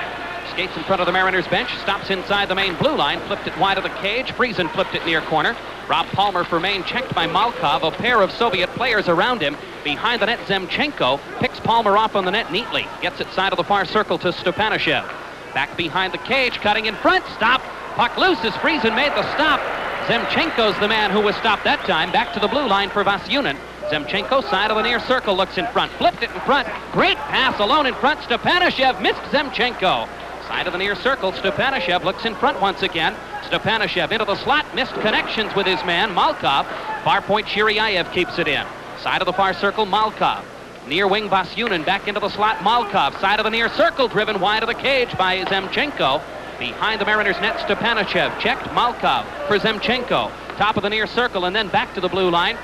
Skates in front of the Mariners bench. Stops inside the Maine blue line. Flipped it wide of the cage. Friesen flipped it near corner. Rob Palmer for Maine, checked by Malkov. A pair of Soviet players around him. Behind the net, Zemchenko picks Palmer off on the net neatly. Gets it side of the far circle to Stepanashev. Back behind the cage, cutting in front. Stop. Puck loose as Friesen made the stop. Zemchenko's the man who was stopped that time. Back to the blue line for Vasyunin. Zemchenko, side of the near circle, looks in front. Flipped it in front. Great pass alone in front. Stepanashev missed Zemchenko. Side of the near circle, Stepanashev looks in front once again. Stepanashev into the slot. Missed connections with his man, Malkov. Far point, Shiryayev keeps it in. Side of the far circle, Malkov. Near wing, Vasyunin back into the slot, Malkov. Side of the near circle, driven wide of the cage by Zemchenko. Behind the Mariners net, Stepanashev checked. Malkov for Zemchenko. Top of the near circle and then back to the blue line.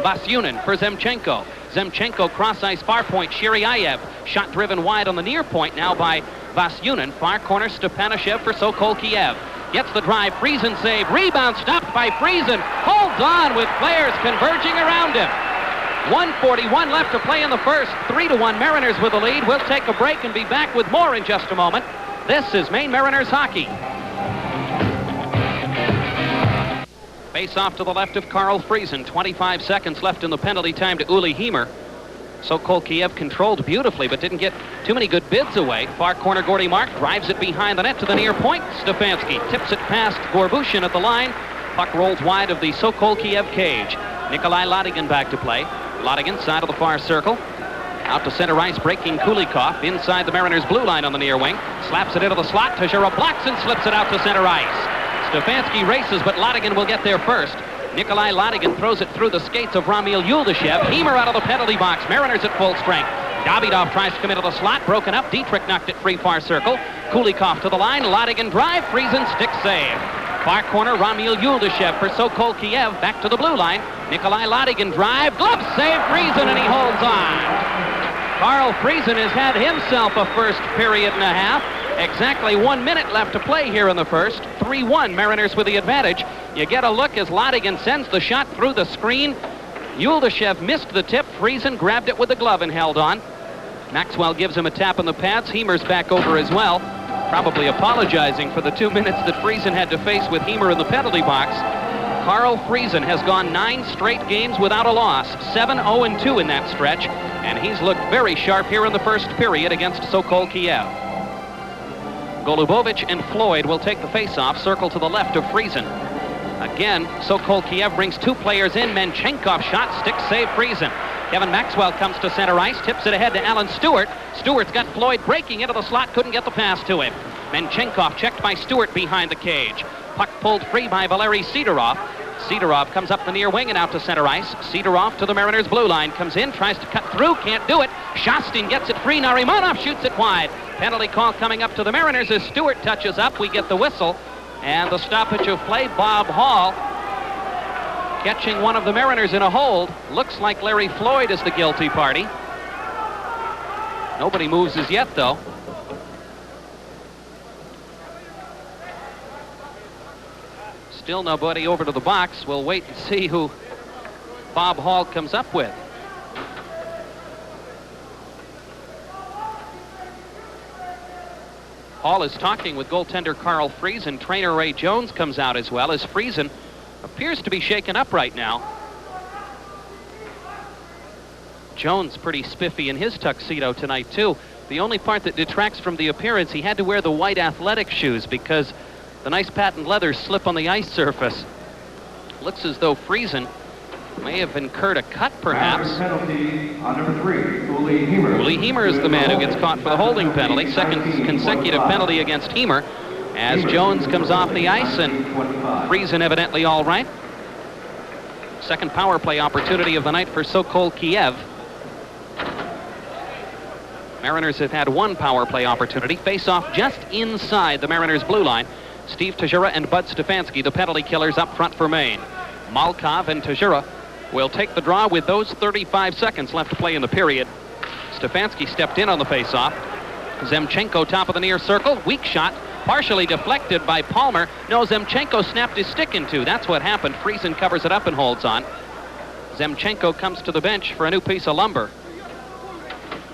Vasyunin for Zemchenko. Zemchenko cross ice far point. Shiryayev shot driven wide on the near point now by Vasyunin. Far corner Stepanashev for Sokol Kiev. Gets the drive. Friesen save. Rebound stopped by Friesen. Holds on with players converging around him. 1:41 left to play in the first. 3-1 Mariners with the lead. We'll take a break and be back with more in just a moment. This is Maine Mariners hockey. Face off to the left of Carl Friesen. 25 seconds left in the penalty time to Uli Heimer. Sokol Kiev controlled beautifully, but didn't get too many good bids away. Far corner, Gordy Mark drives it behind the net to the near point. Stefanski tips it past Gorbushin at the line. Puck rolls wide of the Sokol Kiev cage. Nikolai Ladigan back to play. Ladigan, side of the far circle. Out to center ice, breaking Kulikov. Inside the Mariners blue line on the near wing. Slaps it into the slot. Tejura blocks and slips it out to center ice. Stefanski races, but Ladigan will get there first. Nikolai Latigan throws it through the skates of Ramil Yuldashev. Heimer out of the penalty box. Mariners at full strength. Davidov tries to come into the slot. Broken up. Dietrich knocked it free far circle. Kulikov to the line. Latigan drive. Friesen stick save. Far corner, Ramil Yuldashev for Sokol Kiev. Back to the blue line. Nikolai Latigan drive. Glove save. Friesen, and he holds on. Carl Friesen has had himself a first period and a half. Exactly 1 minute left to play here in the first. 3-1, Mariners with the advantage. You get a look as Latigan sends the shot through the screen. Yuldashev missed the tip. Friesen grabbed it with the glove and held on. Maxwell gives him a tap on the pads. Heimer's back over as well. Probably apologizing for the 2 minutes that Friesen had to face with Heimer in the penalty box. Carl Friesen has gone 9 straight games without a loss. 7-0-2 in that stretch. And he's looked very sharp here in the first period against Sokol Kiev. Golubovich and Floyd will take the face-off. Circle to the left of Friesen. Again, Sokol Kiev brings 2 players in. Menchenkov shot, stick save Friesen. Kevin Maxwell comes to center ice, tips it ahead to Alan Stewart. Stewart's got Floyd breaking into the slot, couldn't get the pass to him. Menchenkov checked by Stewart behind the cage. Puck pulled free by Valeri Sidorov. Sidorov comes up the near wing and out to center ice. Sidorov to the Mariners' blue line. Comes in, tries to cut through, can't do it. Shostin gets it free. Narimanov shoots it wide. Penalty call coming up to the Mariners as Stewart touches up. We get the whistle. And the stoppage of play, Bob Hall catching one of the Mariners in a hold. Looks like Larry Floyd is the guilty party. Nobody moves as yet, though. Still nobody over to the box. We'll wait and see who Bob Hall comes up with. Hall is talking with goaltender Carl Friesen. Trainer Ray Jones comes out as well as Friesen appears to be shaken up right now. Jones pretty spiffy in his tuxedo tonight too. The only part that detracts from the appearance, he had to wear the white athletic shoes because the nice patent leather slip on the ice surface. Looks as though Friesen may have incurred a cut, perhaps. Penalty on number 3, Uli Heimer. Uli Heimer is the man who gets caught for the holding penalty. Second consecutive penalty against Heimer as Jones comes off the ice, and Friesen evidently all right. Second power play opportunity of the night for Sokol Kiev. Mariners have had 1 power play opportunity. Face off just inside the Mariners' blue line. Steve Tajura and Bud Stefanski, the penalty killers up front for Maine. Malkov and Tajura will take the draw with those 35 seconds left to play in the period. Stefanski stepped in on the face-off. Zemchenko top of the near circle. Weak shot, partially deflected by Palmer. No, Zemchenko snapped his stick in two. That's what happened. Friesen covers it up and holds on. Zemchenko comes to the bench for a new piece of lumber.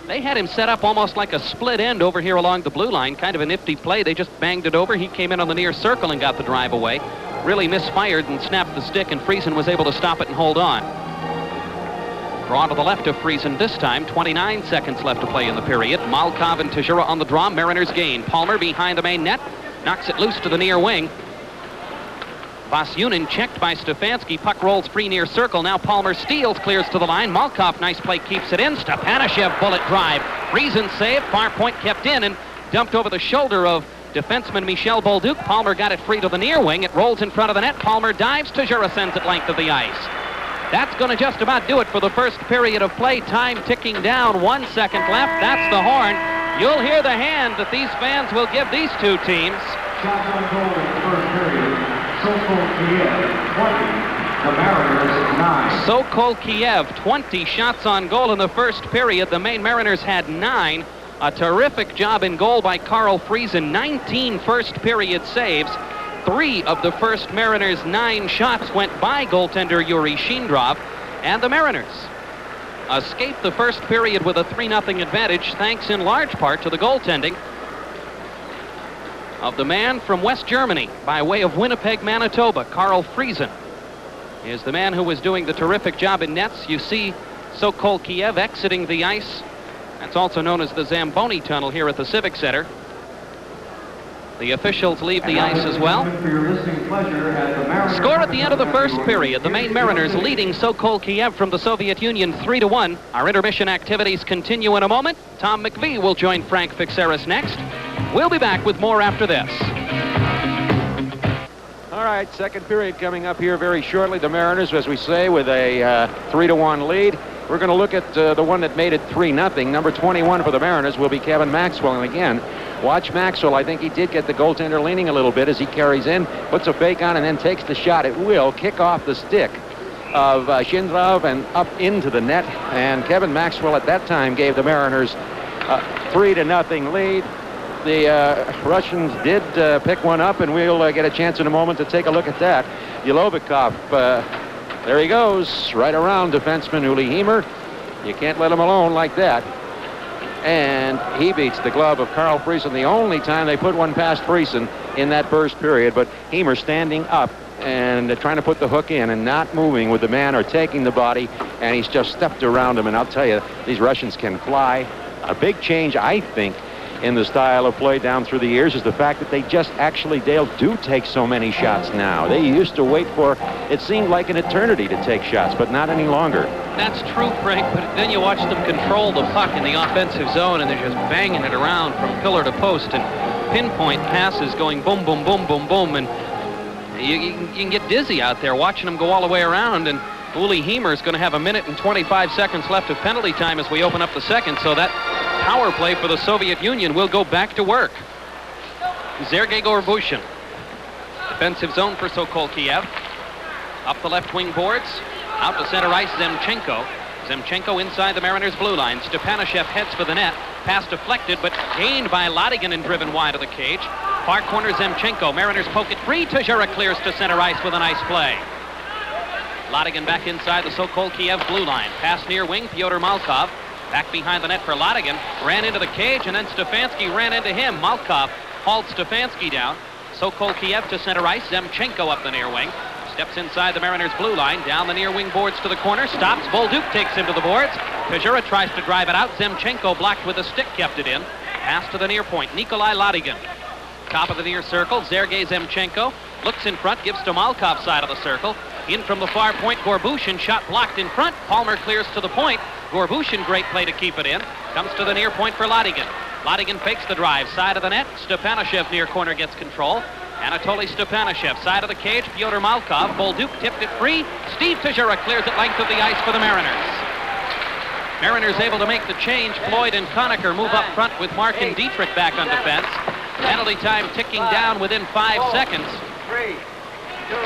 They had him set up almost like a split end over here along the blue line. Kind of a nifty play. They just banged it over. He came in on the near circle and got the drive away. Really misfired and snapped the stick, and Friesen was able to stop it and hold on. Draw to the left of Friesen this time. 29 seconds left to play in the period. Malkov and Tajura on the draw. Mariners gain. Palmer behind the main net. Knocks it loose to the near wing. Vasunin checked by Stefanski. Puck rolls free near circle. Now Palmer steals, clears to the line. Malkov, nice play, keeps it in. Stepanashev, bullet drive. Friesen save. Far point kept in and dumped over the shoulder of defenseman Michel Bolduc. Palmer got it free to the near wing. It rolls in front of the net. Palmer dives. Tajura sends it length of the ice. That's going to just about do it for the first period of play. Time ticking down. 1 second left. That's the horn. You'll hear the hand that these fans will give these two teams. Shots on goal in the first period. Sokol Kiev, 20. The Mariners, 9. Sokol Kiev, 20 shots on goal in the first period. The Maine Mariners had 9. A terrific job in goal by Carl Friesen. 19 first period saves. 3 of the first Mariners' 9 shots went by goaltender Yuri Shindrov. And the Mariners escaped the first period with a 3-0 advantage, thanks in large part to the goaltending of the man from West Germany by way of Winnipeg, Manitoba. Carl Friesen is the man who was doing the terrific job in nets. You see Sokol Kiev exiting the ice. That's also known as the Zamboni Tunnel here at the Civic Center. The officials leave the ice as well. Score at the end of the first period. The Maine Mariners leading Sokol Kiev from the Soviet Union 3-1. Our intermission activities continue in a moment. Tom McVie will join Frank Fixeris next. We'll be back with more after this. All All right, second period coming up here very shortly. The Mariners, as we say, with a 3-1 lead. We're going to look at the one that made it 3-0. Number 21 for the Mariners will be Kevin Maxwell. And again, watch Maxwell. I think he did get the goaltender leaning a little bit as he carries in, puts a fake on, and then takes the shot. It will kick off the stick of Shindrov and up into the net. And Kevin Maxwell at that time gave the Mariners a 3-0 lead. The Russians did pick one up, and we'll get a chance in a moment to take a look at that. Yelovikov, there he goes, right around defenseman Uli Heimer. You can't let him alone like that. And he beats the glove of Carl Friesen. The only time they put one past Friesen in that first period, but Heimer standing up and trying to put the hook in and not moving with the man or taking the body, and he's just stepped around him. And I'll tell you, these Russians can fly. A big change, I think, in the style of play down through the years is the fact that they just actually, Dale, do take so many shots now. They used to wait for, it seemed like an eternity to take shots, but not any longer. That's true, Frank, but then you watch them control the puck in the offensive zone, and they're just banging it around from pillar to post, and pinpoint passes going boom, boom, boom, boom, boom, and you can get dizzy out there watching them go all the way around. And Uli Heimer is going to have 1 minute and 25 seconds left of penalty time as we open up the second, so that power play for the Soviet Union will go back to work. Sergei Gorbushin. Defensive zone for Sokol Kiev. Up the left wing boards. Out to center ice, Zemchenko. Zemchenko inside the Mariners' blue line. Stepanashev heads for the net. Pass deflected, but gained by Ladigan and driven wide of the cage. Far corner, Zemchenko. Mariners poke it free. Tejura clears to center ice with a nice play. Ladigan back inside the Sokol Kiev blue line. Pass near wing, Fyodor Malkov. Back behind the net for Ladigan. Ran into the cage, and then Stefanski ran into him. Malkov hauled Stefanski down. Sokol Kiev to center ice. Zemchenko up the near wing. Steps inside the Mariners' blue line. Down the near wing boards to the corner. Stops. Bolduc takes him to the boards. Tejura tries to drive it out. Zemchenko blocked with a stick, kept it in. Pass to the near point. Nikolai Ladigan. Top of the near circle. Sergei Zemchenko looks in front, gives to Malkov's side of the circle. In from the far point, Gorbushin, shot blocked in front. Palmer clears to the point. Gorbushin, great play to keep it in. Comes to the near point for Ladigan. Ladigan fakes the drive, side of the net. Stepanashev near corner gets control. Anatoly Stepanashev, side of the cage. Fyodor Malkov. Bolduc tipped it free. Steve Tejura clears it length of the ice for the Mariners. Mariners able to make the change. Floyd and Conacher move up front with Mark and Dietrich back on defense. Penalty time ticking down within 5 seconds.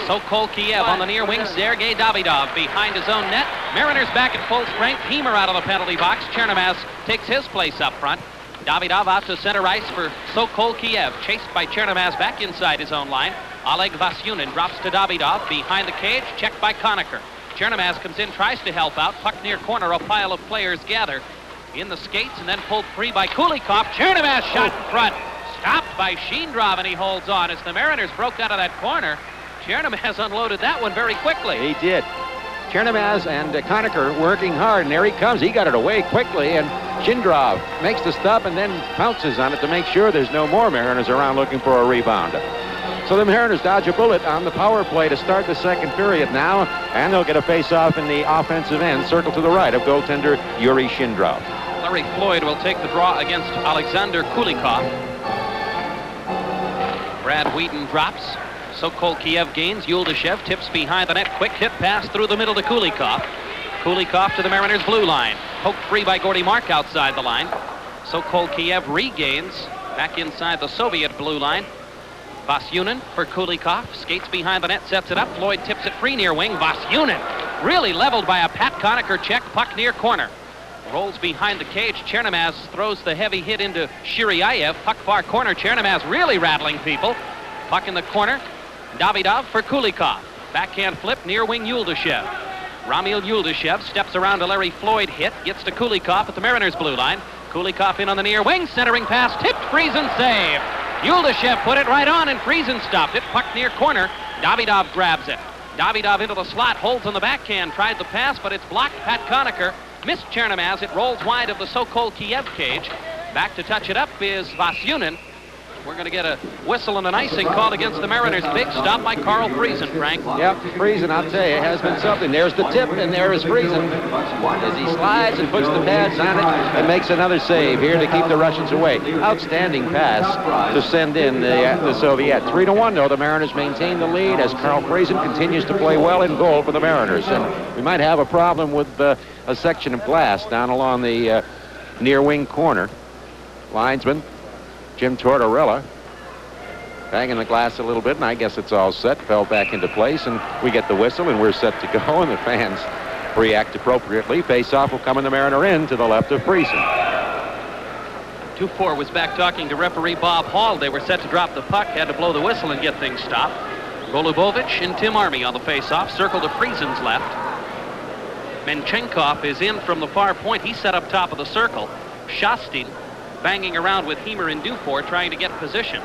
Sokol Kiev on the near wing. Sergei Davidov behind his own net. Mariners back at full strength. Heimer out of the penalty box. Chernomaz takes his place up front. Davidov out to center ice for Sokol Kiev. Chased by Chernomaz back inside his own line. Oleg Vasyunin drops to Davidov behind the cage. Checked by Conacher. Chernomaz comes in, tries to help out. Puck near corner. A pile of players gather in the skates and then pulled free by Kulikov. Chernomaz shot in front. Stopped by Shindrov, and he holds on as the Mariners broke out of that corner. Chernomaz unloaded that one very quickly. He did. Chernomaz and Conacher working hard, and there he comes. He got it away quickly, and Shindrov makes the stop and then pounces on it to make sure there's no more Mariners around looking for a rebound. So the Mariners dodge a bullet on the power play to start the second period now, and they'll get a face-off in the offensive end, circle to the right of goaltender Yuri Shindrov. Larry Floyd will take the draw against Alexander Kulikov. Brad Wheaton drops. Sokol Kiev gains. Yuldashev tips behind the net. Quick hit pass through the middle to Kulikov. Kulikov to the Mariners' blue line. Poked free by Gordy Mark outside the line. Sokol Kiev regains back inside the Soviet blue line. Vasyunin for Kulikov. Skates behind the net, sets it up. Floyd tips it free near wing. Vasyunin really leveled by a Pat Conacher check. Puck near corner. Rolls behind the cage. Chernomaz throws the heavy hit into Shiryayev. Puck far corner. Chernomaz really rattling people. Puck in the corner. Davidov for Kulikov. Backhand flip near wing Yuldashev. Ramil Yuldashev steps around a Larry Floyd hit. Gets to Kulikov at the Mariners blue line. Kulikov in on the near wing. Centering pass. Tipped. Friesen save. Yuldashev put it right on and Friesen stopped it. Puck near corner. Davidov grabs it. Davidov into the slot. Holds on the backhand. Tried the pass, but it's blocked. Pat Conacher missed Chernomaz. It rolls wide of the Sokol Kiev cage. Back to touch it up is Vasyunin. We're going to get a whistle and an icing called against the Mariners. Big stop by Carl Friesen, Frank. Yep, Friesen, I'll tell you, it has been something. There's the tip, and there is Friesen as he slides and puts the pads on it and makes another save here to keep the Russians away. Outstanding pass to send in the Soviet. 3-1, though. The Mariners maintain the lead as Carl Friesen continues to play well in goal for the Mariners. And we might have a problem with a section of glass down along the near wing corner. Linesman Jim Tortorella banging the glass a little bit, and I guess it's all set. Fell back into place, and we get the whistle, and we're set to go, and the fans react appropriately. Face-off will come in the Mariner end to the left of Friesen. Dufour was back talking to referee Bob Hall. They were set to drop the puck, had to blow the whistle and get things stopped. Golubovich and Tim Army on the face-off, circle to Friesen's left. Menchenkov is in from the far point. He's set up top of the circle. Shostin banging around with Heimer and Dufour trying to get position.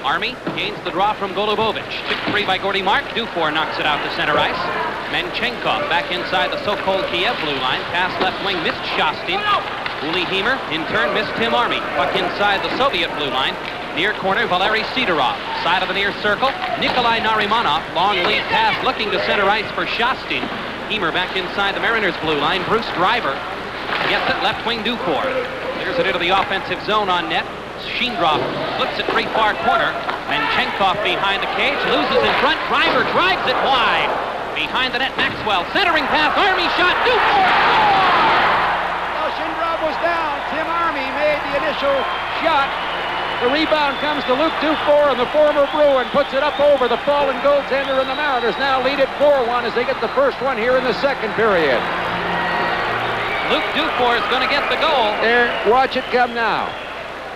Army gains the draw from Golubovich. Tipped free by Gordy Mark. Dufour knocks it out to center ice. Menchenkov back inside the Sokol Kiev blue line. Pass left wing, missed Shostin. Uli Heimer in turn missed Tim Army. Puck inside the Soviet blue line. Near corner, Valery Sidorov. Side of the near circle, Nikolai Narimanov. Long lead pass looking to center ice for Shostin. Heimer back inside the Mariners blue line. Bruce Driver gets it left wing Dufour. Clears it into the offensive zone on net. Sheendroff flips it free far corner. Menchenkov behind the cage, loses in front. Driver drives it wide. Behind the net, Maxwell. Centering pass, Army shot, Dufour! Well, Sheendroff was down. Tim Army made the initial shot. The rebound comes to Luke Dufour, and the former Bruin puts it up over the fallen goaltender, and the Mariners now lead it 4-1 as they get the first one here in the second period. Luke Dufour is going to get the goal. There, watch it come now.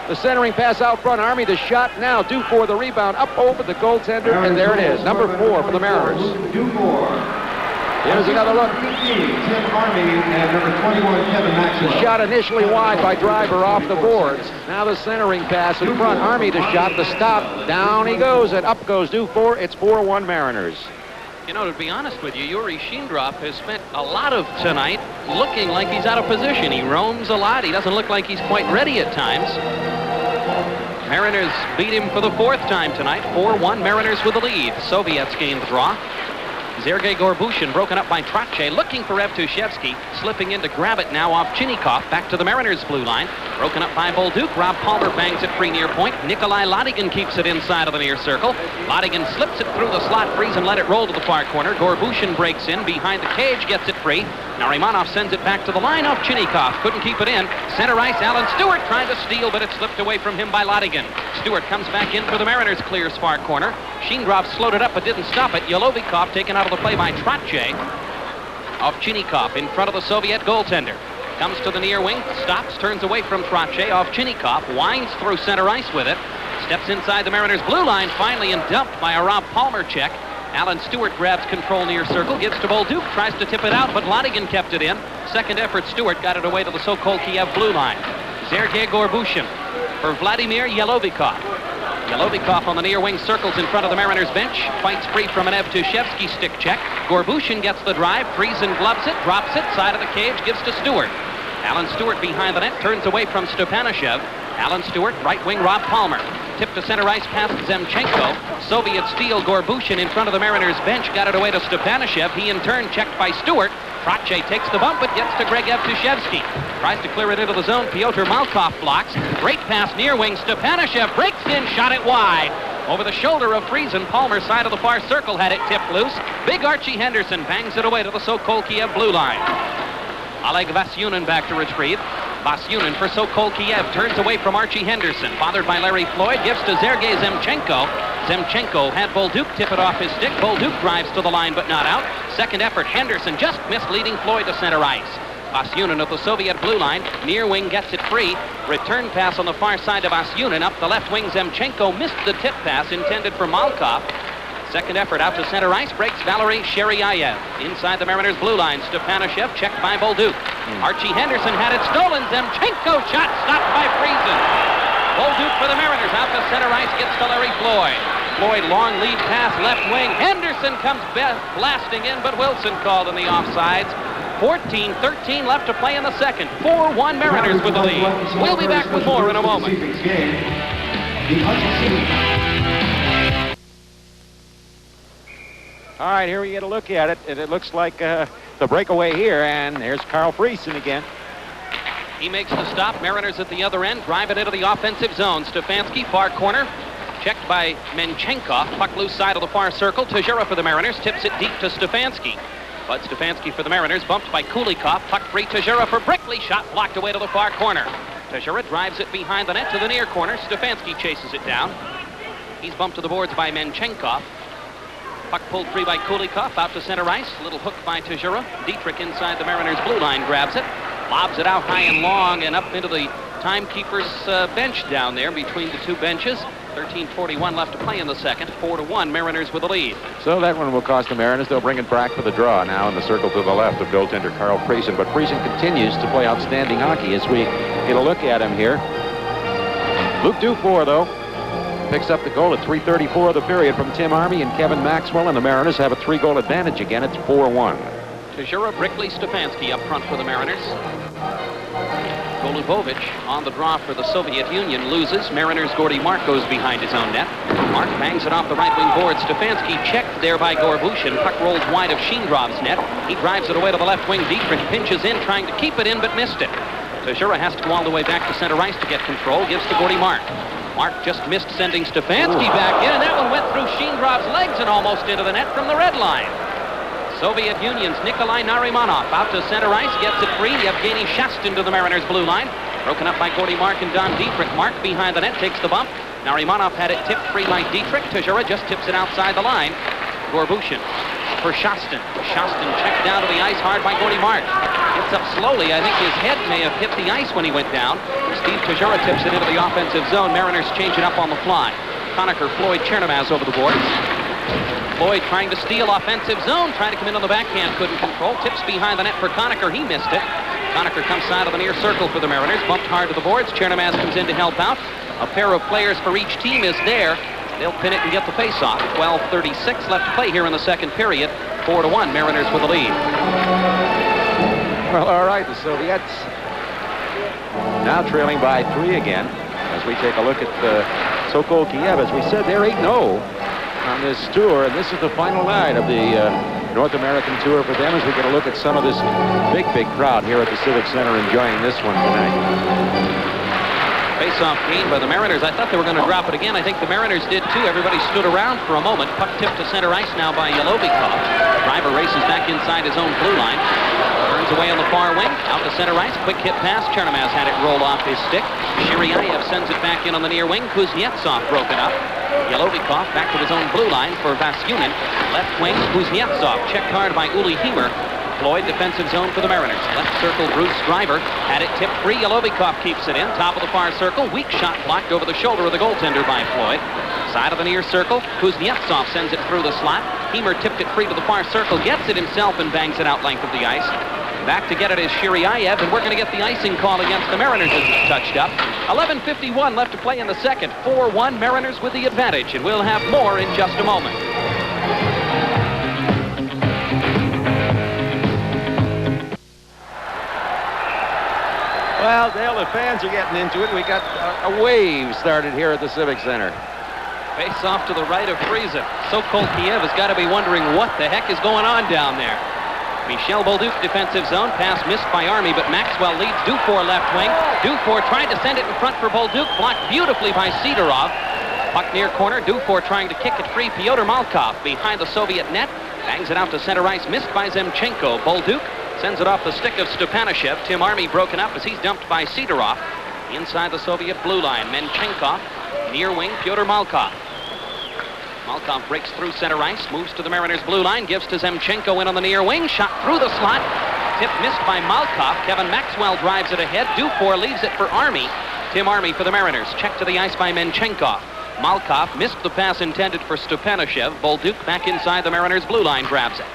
The centering pass out front. Army the shot now. Dufour the rebound up over the goaltender, and there it is. Number 4 for the Mariners. Here's another look. Tim Army and number 21, Kevin Maxwell. The shot initially wide by Driver off the boards. Now the centering pass in front. Army the shot, the stop. Down he goes, and up goes Dufour. It's 4-1 Mariners. You know, to be honest with you, Yuri Sheendroff has spent a lot of tonight looking like he's out of position. He roams a lot. He doesn't look like he's quite ready at times. Mariners beat him for the 4th time tonight. 4-1, Mariners with the lead. Soviets gain the draw. Sergei Gorbushin broken up by Trache, looking for Evtushevsky, slipping in to grab it now off Chinnikov, back to the Mariners blue line, broken up by Bolduc. Rob Palmer bangs it free near point. Nikolai Ladigan keeps it inside of the near circle. Ladigan slips it through the slot, frees and let it roll to the far corner. Gorbushin breaks in behind the cage, gets it free. Narimanov sends it back to the line off Chinnikov, couldn't keep it in. Center ice, Alan Stewart trying to steal, but it slipped away from him by Ladigan. Stewart comes back in for the Mariners, clears far corner. Sheendroff slowed it up but didn't stop it. Yolovikov taken out of the play by Trache. Off Chinnikov in front of the Soviet goaltender. Comes to the near wing, stops, turns away from Trache off Chinnikov, winds through center ice with it. Steps inside the Mariners blue line, finally and dumped by a Rob Palmer check. Alan Stewart grabs control near circle, gives to Bolduc, tries to tip it out, but Ladigan kept it in. Second effort, Stewart got it away to the Sokol Kiev blue line. Sergei Gorbushin for Vladimir Yolovikov. Yolovikov on the near wing circles in front of the Mariners bench, fights free from an Evtushevsky stick check. Gorbushin gets the drive, Friesen gloves it, drops it, side of the cage, gives to Stewart. Alan Stewart behind the net, turns away from Stepanashev. Alan Stewart, right wing, Rob Palmer. Tip to center ice past Zemchenko. Soviet steal, Gorbushin in front of the Mariners bench, got it away to Stepanashev. He in turn checked by Stewart. Trache takes the bump, but gets to Greg Evtushevsky. Tries to clear it into the zone. Pyotr Malkov blocks. Great pass near wing. Stepanashev breaks in, shot it wide. Over the shoulder of Friesen, Palmer side of the far circle had it tipped loose. Big Archie Henderson bangs it away to the Sokol Kiev blue line. Oleg Vasyunin back to retrieve. Vasyunin for Sokol Kiev turns away from Archie Henderson. Bothered by Larry Floyd, gives to Sergei Zemchenko. Zemchenko had Bolduc tip it off his stick. Bolduc drives to the line but not out. Second effort, Henderson just missed, leading Floyd to center ice. Vasyunin of the Soviet blue line. Near wing gets it free. Return pass on the far side of Vasyunin. Up the left wing, Zemchenko missed the tip pass intended for Malkov. Second effort out to center ice, breaks Valery Sheryayev. Inside the Mariners blue line, Stepanashev checked by Bolduc. Archie Henderson had it stolen. Zemchenko shot stopped by Friesen. Bolduc for the Mariners out to center ice, gets to Larry Floyd. Floyd long lead pass left wing. Henderson comes blasting in, but Wilson called in the offsides. 14-13 left to play in the second. 4-1 Mariners with the lead. We'll be back with more in a moment. the undefeated. All right, here we get a look at it, and it looks like the breakaway here, and there's Carl Friesen again. He makes the stop. Mariners at the other end, drive it into the offensive zone. Stefanski, far corner, checked by Menchenkov. Puck loose side of the far circle. Tajura for the Mariners, tips it deep to Stefanski. But Stefanski for the Mariners, bumped by Kulikov. Puck free, Tajura for Brickley. Shot blocked away to the far corner. Tajura drives it behind the net to the near corner. Stefanski chases it down. He's bumped to the boards by Menchenkov. Puck pulled free by Kulikov, out to center ice. Little hook by Tajura. Dietrich inside the Mariners' blue line grabs it. Lobs it out high and long and up into the timekeeper's bench down there between the two benches. 13:41 left to play in the second. 4-1, Mariners with the lead. So that one will cost the Mariners. They'll bring it back for the draw now in the circle to the left of goaltender Carl Friesen. But Friesen continues to play outstanding hockey as we get a look at him here. Luke Dufour, though, picks up the goal at 3:34 of the period from Tim Army and Kevin Maxwell, and the Mariners have a 3-goal advantage again. It's 4-1. Tajura, Brickley, Stefanski up front for the Mariners. Golubovich on the draw for the Soviet Union loses. Mariners' Gordy Mark goes behind his own net. Mark bangs it off the right wing board. Stefanski checked there by Gorbushin. Puck rolls wide of Sheendrov's net. He drives it away to the left wing. Dietrich pinches in, trying to keep it in, but missed it. Tajura has to go all the way back to center ice to get control. Gives to Gordy Mark. Mark just missed sending Stefanski back in, and that one went through Sheendrov's legs and almost into the net from the red line. Soviet Union's Nikolai Narimanov out to center ice, gets it free. Yevgeny Shastin to the Mariners' blue line. Broken up by Gordy Mark and Don Dietrich. Mark behind the net takes the bump. Narimanov had it tipped free by Dietrich. Tajura just tips it outside the line. Gorbushin for Shastin. Shastin checked down to the ice hard by Gordy Mark. Gets up slowly. I think his head may have hit the ice when he went down. Steve Tajura tips it into the offensive zone. Mariners change it up on the fly. Conacher, Floyd, Chernomaz over the boards. Floyd trying to steal offensive zone, trying to come in on the backhand, couldn't control. Tips behind the net for Conacher, he missed it. Conacher comes side of the near circle for the Mariners, bumped hard to the boards. Chernomaz comes in to help out. A pair of players for each team is there. They'll pin it and get the face-off. 12:36 left to play here in the second period. 4-1, Mariners with the lead. Well, all right, the Soviets now trailing by 3 again as we take a look at Sokol Kiev. As we said, they're 8-0 on this tour, and this is the final night of the North American tour for them as we get a look at some of this big crowd here at the Civic Center enjoying this one tonight. Face-off gain by the Mariners. I thought they were going to drop it again. I think the Mariners did too. Everybody stood around for a moment. Puck tipped to center ice now by Yelovikov. Driver races back inside his own blue line. Turns away on the far wing. Out to center ice. Quick hit pass. Chernomaz had it roll off his stick. Shiryayev sends it back in on the near wing. Kuznetsov broken up. Yelovikov back to his own blue line for Vasyunin. Left wing, Kuznetsov checked hard by Uli Heimer. Floyd defensive zone for the Mariners. Left circle, Bruce Driver had it tipped free. Yelovikov keeps it in. Top of the far circle. Weak shot blocked over the shoulder of the goaltender by Floyd. Side of the near circle. Kuznetsov sends it through the slot. Heimer tipped it free to the far circle. Gets it himself and bangs it out length of the ice. Back to get it is Shiryayev, and we're going to get the icing call against the Mariners as it's touched up. 11:51 left to play in the second. 4-1, Mariners with the advantage, and we'll have more in just a moment. Well, Dale, the fans are getting into it. We got a wave started here at the Civic Center. Face off to the right of Friesen. Sokol Kiev has got to be wondering what the heck is going on down there. Michel Bolduc defensive zone. Pass missed by Army, but Maxwell leads Dufour left wing. Dufour tried to send it in front for Bolduc. Blocked beautifully by Sidorov. Puck near corner. Dufour trying to kick it free. Pyotr Malkov behind the Soviet net. Bangs it out to center ice. Missed by Zemchenko. Bolduc sends it off the stick of Stepanashev. Tim Army broken up as he's dumped by Sidorov. Inside the Soviet blue line. Menchenkov. Near wing. Pyotr Malkov. Malkov breaks through center ice, moves to the Mariners' blue line, gives to Zemchenko in on the near wing, shot through the slot, tip missed by Malkov. Kevin Maxwell drives it ahead. Dufour leaves it for Army. Tim Army for the Mariners. Check to the ice by Menchenkov. Malkov missed the pass intended for Stepanashev. Bolduc back inside the Mariners' blue line grabs it.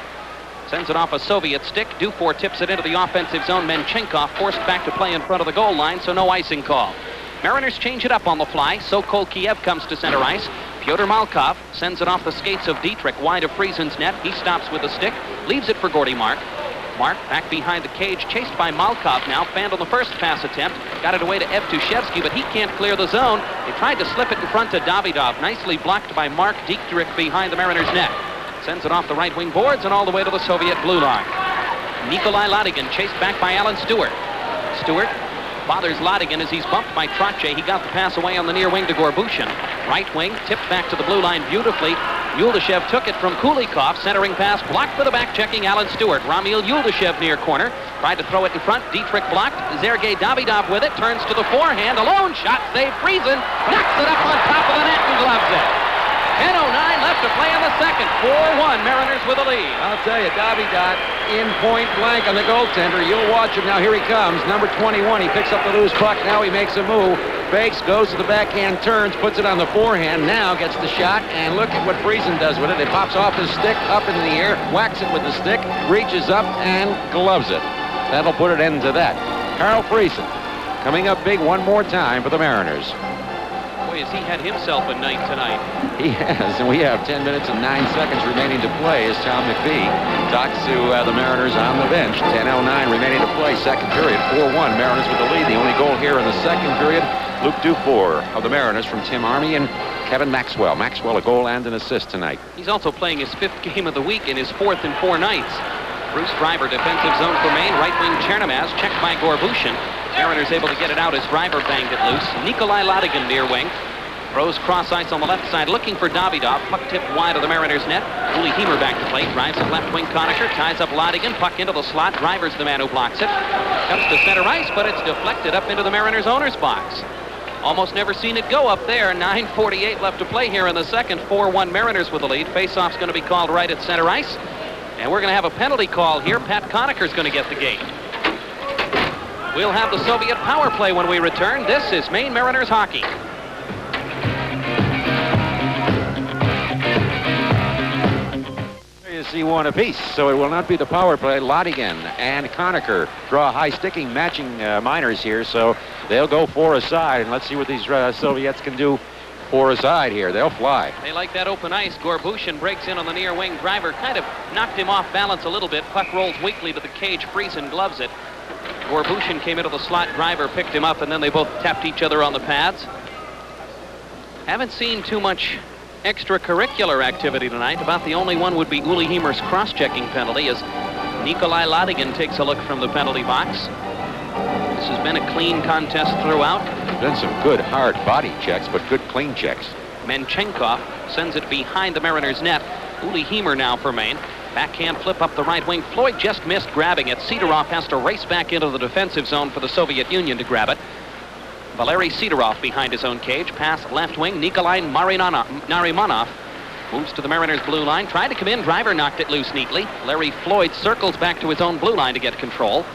Sends it off a Soviet stick. Dufour tips it into the offensive zone. Menchenkov forced back to play in front of the goal line, so no icing call. Mariners change it up on the fly. Sokol Kiev comes to center ice. Pyotr Malkov sends it off the skates of Dietrich, wide of Friesen's net. He stops with the stick, leaves it for Gordy Mark. Mark back behind the cage, chased by Malkov now. Fanned on the first pass attempt. Got it away to Evtushevsky, but he can't clear the zone. They tried to slip it in front to Davidov. Nicely blocked by Mark Dietrich behind the Mariners' net. Sends it off the right wing boards and all the way to the Soviet blue line. Nikolai Ladigan chased back by Alan Stewart. Stewart bothers Ladigan as he's bumped by Trotche. He got the pass away on the near wing to Gorbushin. Right wing, tipped back to the blue line beautifully. Yuldashev took it from Kulikov. Centering pass blocked for the back-checking Alan Stewart. Ramil Yuldashev near corner. Tried to throw it in front. Dietrich blocked. Sergei Davidov with it. Turns to the forehand. A lone shot. Save Friesen. Knocks it up on top of the net and gloves it. 10:09 left to play in the second. 4-1, Mariners with a lead. I'll tell you, Davidov in point blank on the goaltender. You'll watch him now. Here he comes. Number 21. He picks up the loose puck. Now he makes a move. Fakes, goes to the backhand, turns, puts it on the forehand. Now gets the shot, and look at what Friesen does with it. It pops off his stick, up in the air, whacks it with the stick, reaches up, and gloves it. That'll put an end to that. Carl Friesen coming up big one more time for the Mariners. Boy, has he had himself a night tonight. He has, and we have 10 minutes and 9 seconds remaining to play as Tom McPhee talks to the Mariners on the bench. 10:09 remaining to play, second period, 4-1. Mariners with the lead. The only goal here in the second period, Luke Dufour of the Mariners from Tim Army and Kevin Maxwell. Maxwell a goal and an assist tonight. He's also playing his 5th game of the week in his 4th in 4 nights. Bruce Driver, defensive zone for Maine. Right wing Chernomaz, checked by Gorbushin. Mariners able to get it out as Driver banged it loose. Nikolai Ladigan near wing. Throws cross ice on the left side, looking for Davidov. Puck tipped wide of the Mariners' net. Uli Hemer back to plate. Drives at left wing Conacher. Ties up Ladigan. Puck into the slot. Driver's the man who blocks it. Comes to center ice, but it's deflected up into the Mariners' owner's box. Almost never seen it go up there. 9:48 left to play here in the second. 4-1 Mariners with the lead. Faceoff's going to be called right at center ice. And we're going to have a penalty call here. Pat Conacher's going to get the game. We'll have the Soviet power play when we return. This is Maine Mariners hockey. You see one apiece, so it will not be the power play. Ladigan and Conacher draw high sticking, matching minors here, so they'll go 4 aside, and let's see what these Soviets can do 4 aside here. They'll fly. They like that open ice. Gorbushin breaks in on the near wing. Driver kind of knocked him off balance a little bit. Puck rolls weakly to the cage. Friesen gloves it. Gorbushin came into the slot. Driver picked him up, and then they both tapped each other on the pads. Haven't seen too much extracurricular activity tonight. About the only one would be Uli Hemer's cross-checking penalty as Nikolai Ladigan takes a look from the penalty box. This has been a clean contest throughout. Done some good hard body checks, but good clean checks. Menchenkov sends it behind the Mariners' net. Uli Hemer now for Maine. Backhand flip up the right wing. Floyd just missed grabbing it. Sidorov has to race back into the defensive zone for the Soviet Union to grab it. Valery Sidorov behind his own cage. Pass left wing. Nikolai Narimanov moves to the Mariners' blue line. Tried to come in. Driver knocked it loose neatly. Larry Floyd circles back to his own blue line to get control.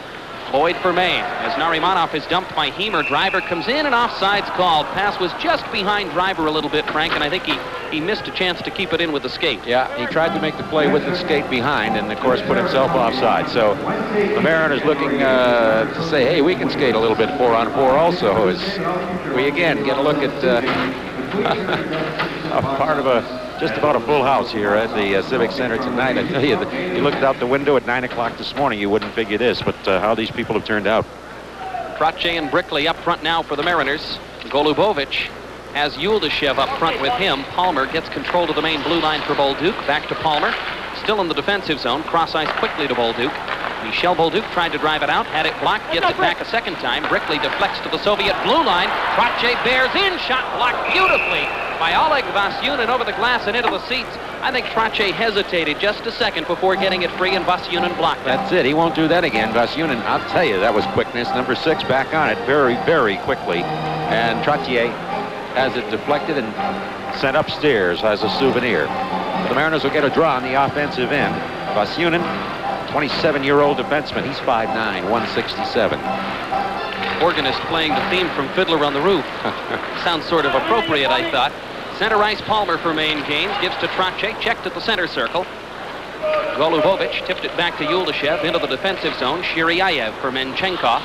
Floyd for Maine. As Narimanov is dumped by Hemer, Driver comes in and offside's called. Pass was just behind Driver a little bit, Frank, and I think he missed a chance to keep it in with the skate. Yeah, he tried to make the play with the skate behind and, of course, put himself offside. So the Mariners looking to say, hey, we can skate a little bit 4-on-4 also, as we again get a look at a part of just about a full house here at the Civic Center tonight. I tell you, you looked out the window at 9 o'clock this morning, you wouldn't figure this, but how these people have turned out. Trotche and Brickley up front now for the Mariners. Golubovich has Yuldashev up front with him. Palmer gets control of the main blue line for Bolduc. Back to Palmer. Still in the defensive zone. Cross ice quickly to Bolduc. Michel Bolduc tried to drive it out. Had it blocked. Gets it back a second time. Brickley deflects to the Soviet blue line. Trotche bears in. Shot blocked beautifully by Oleg Vasyunin over the glass and into the seats. I think Trotche hesitated just a second before getting it free, and Vasyunin blocked it. That's it. He won't do that again. Vasyunin, I'll tell you, that was quickness. Number 6 back on it very, very quickly. And Trottier has it deflected and sent upstairs as a souvenir. The Mariners will get a draw on the offensive end. Vasyunin, 27-year-old defenseman. He's 5'9", 167. Organist playing the theme from Fiddler on the Roof. Sounds sort of appropriate, I thought. Center ice Palmer for Maine gains. Gives to Trotche. Checked at the center circle. Golubovich tipped it back to Yuldashev into the defensive zone. Shiryayev for Menchenkov.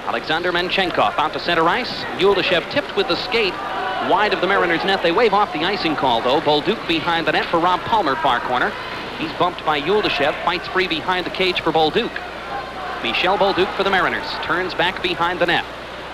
Alexander Menchenkov out to center ice. Yuldashev tipped with the skate wide of the Mariners' net. They wave off the icing call, though. Bolduc behind the net for Rob Palmer, far corner. He's bumped by Yuldashev, fights free behind the cage for Bolduc. Michel Bolduc for the Mariners, turns back behind the net.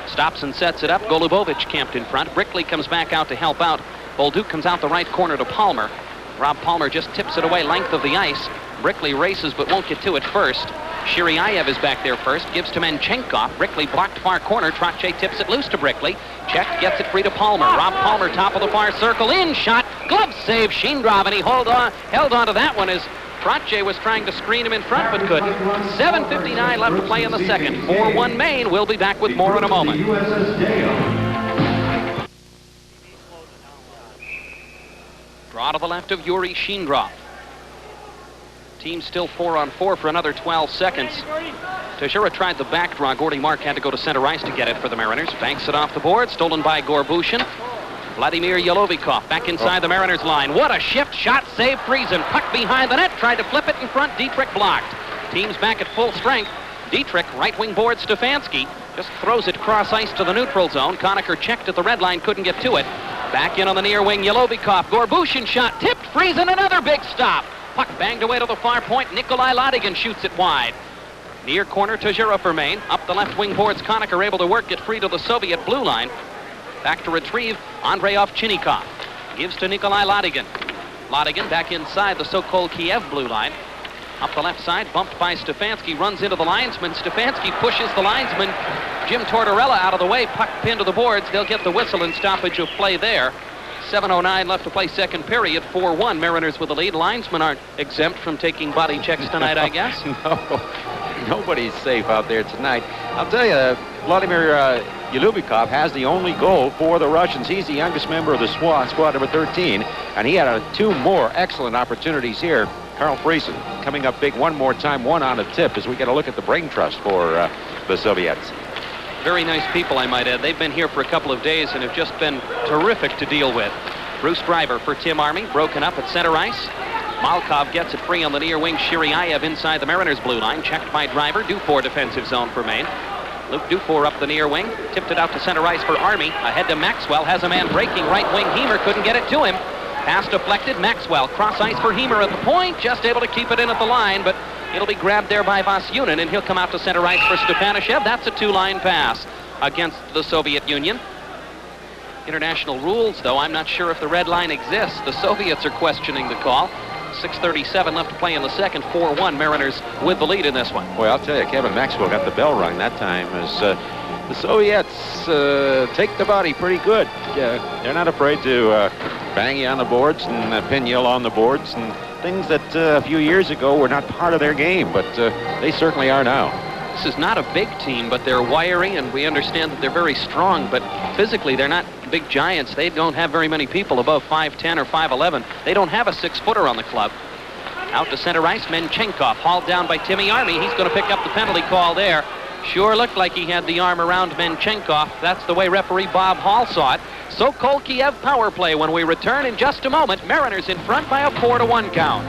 Stops and sets it up. Golubovic camped in front. Brickley comes back out to help out. Bolduc comes out the right corner to Palmer. Rob Palmer just tips it away length of the ice. Brickley races but won't get to it first. Shiryaev is back there first. Gives to Menchenkov. Brickley blocked far corner. Trottier tips it loose to Brickley. Checked, gets it free to Palmer. Rob Palmer, top of the far circle. In shot. Glove save. Sheendrav, and he held on to that one as Trottier was trying to screen him in front but couldn't. 7:59 left to play in the second. 4-1 Maine. We'll be back with more in a moment. Draw to the left of Yuri Sheendrav. Team still 4-on-4 for another 12 seconds. Tajura tried the back draw. Gordy Mark had to go to center ice to get it for the Mariners. Banks it off the board. Stolen by Gorbushin. Vladimir Yelovikov back inside the Mariners line. What a shift. Shot, save, Friesen. Puck behind the net. Tried to flip it in front. Dietrich blocked. Team's back at full strength. Dietrich, right wing board Stefanski. Just throws it cross ice to the neutral zone. Conacher checked at the red line. Couldn't get to it. Back in on the near wing. Yelovikov. Gorbushin shot. Tipped. Friesen. Another big stop. Puck banged away to the far point. Nikolai Ladigan shoots it wide. Near corner, Tajura for Maine. Up the left wing boards, Conacher able to work it free to the Soviet blue line. Back to retrieve, Andrei Ovchinnikov. Gives to Nikolai Ladigan. Ladigan back inside the Sokol Kiev blue line. Up the left side, bumped by Stefanski, runs into the linesman. Stefanski pushes the linesman. Jim Tortorella out of the way, puck pinned to the boards. They'll get the whistle and stoppage of play there. 7:09 left to play second period. 4-1 Mariners with the lead. Linesmen aren't exempt from taking body checks tonight, I guess. No, nobody's safe out there tonight. I'll tell you, Vladimir Yelovikov has the only goal for the Russians. He's the youngest member of the squad number 13, and he had two more excellent opportunities here. Carl Friesen coming up big one more time, one on a tip as we get a look at the brain trust for the Soviets. Very nice people, I might add. They've been here for a couple of days and have just been terrific to deal with. Bruce Driver for Tim Army, broken up at center ice. Malkov gets it free on the near wing. Shiryaev inside the Mariners blue line. Checked by Driver. Dufour defensive zone for Maine. Luke Dufour up the near wing. Tipped it out to center ice for Army. Ahead to Maxwell. Has a man breaking right wing. Hemer couldn't get it to him. Pass deflected. Maxwell cross ice for Hemer at the point. Just able to keep it in at the line, but it'll be grabbed there by Vasyunin, and he'll come out to center ice for Stepanashev. That's a two-line pass against the Soviet Union. International rules, though, I'm not sure if the red line exists. The Soviets are questioning the call. 6:37 left to play in the second. 4-1 Mariners with the lead in this one. Boy, I'll tell you, Kevin Maxwell got the bell rung that time as the Soviets take the body pretty good. They're not afraid to bang you on the boards and pin you along the boards and things that a few years ago were not part of their game, but they certainly are now. This is not a big team, but they're wiry, and we understand that they're very strong, but physically they're not big giants. They don't have very many people above 5'10 or 5'11. They don't have a 6-footer on the club. Out to center ice, Menchenkov hauled down by Timmy Army. He's going to pick up the penalty call there. Sure looked like he had the arm around Menchenkov. That's the way referee Bob Hall saw it. Sokol Kiev power play when we return in just a moment. Mariners in front by a 4-1 count.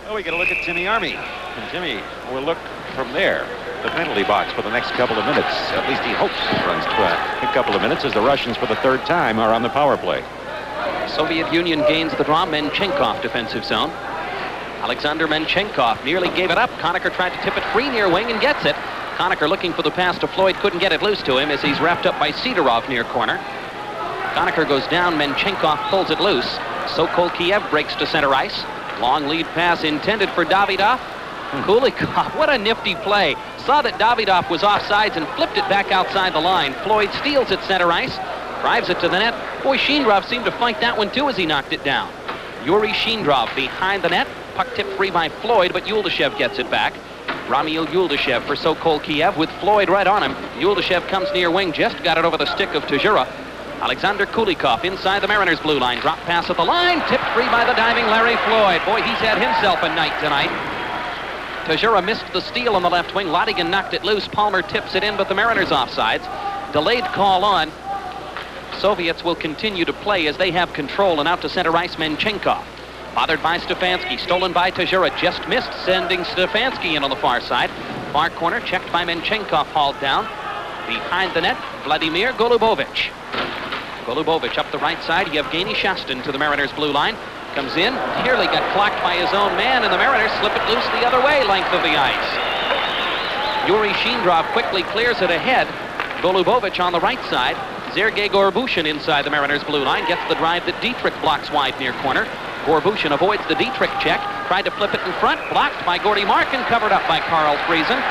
Well, we get a look at Timmy Army, and Timmy will look from there, the penalty box, for the next couple of minutes. At least he hopes it runs to a couple of minutes as the Russians for the third time are on the power play. Soviet Union gains the draw. Menchenkov defensive zone. Alexander Menchenkov nearly gave it up. Conacher tried to tip it free near wing and gets it. Conacher looking for the pass to Floyd, couldn't get it loose to him as he's wrapped up by Sidorov near corner. Conacher goes down. Menchenkov pulls it loose. Sokol Kiev breaks to center ice. Long lead pass intended for Davidov. Kulikov, what a nifty play. Saw that Davidov was offsides and flipped it back outside the line. Floyd steals at center ice, drives it to the net. Boy, Sheendrav seemed to fight that one too as he knocked it down. Yuri Sheendrav behind the net. Puck tipped free by Floyd, but Yuldashev gets it back. Ramil Yuldashev for Sokol Kiev with Floyd right on him. Yuldashev comes near wing, just got it over the stick of Tajura. Alexander Kulikov inside the Mariners blue line. Drop pass at the line, tipped free by the diving Larry Floyd. Boy, he's had himself a night tonight. Tajura missed the steal on the left wing. Ladigan knocked it loose. Palmer tips it in, but the Mariners offsides. Delayed call on. Soviets will continue to play as they have control, and out to center ice, Menchenkov. Bothered by Stefanski, stolen by Tajura, just missed, sending Stefanski in on the far side. Far corner, checked by Menchenkov, hauled down. Behind the net, Vladimir Golubovic. Golubovich up the right side. Yevgeny Shastin to the Mariners' blue line. Comes in, nearly got clocked by his own man, and the Mariners slip it loose the other way, length of the ice. Yuri Shindrov quickly clears it ahead. Golubovich on the right side. Sergei Gorbushin inside the Mariners' blue line. Gets the drive that Dietrich blocks wide near corner. Gorbushin avoids the Dietrich check. Tried to flip it in front. Blocked by Gordy Mark and covered up by Carl Friesen.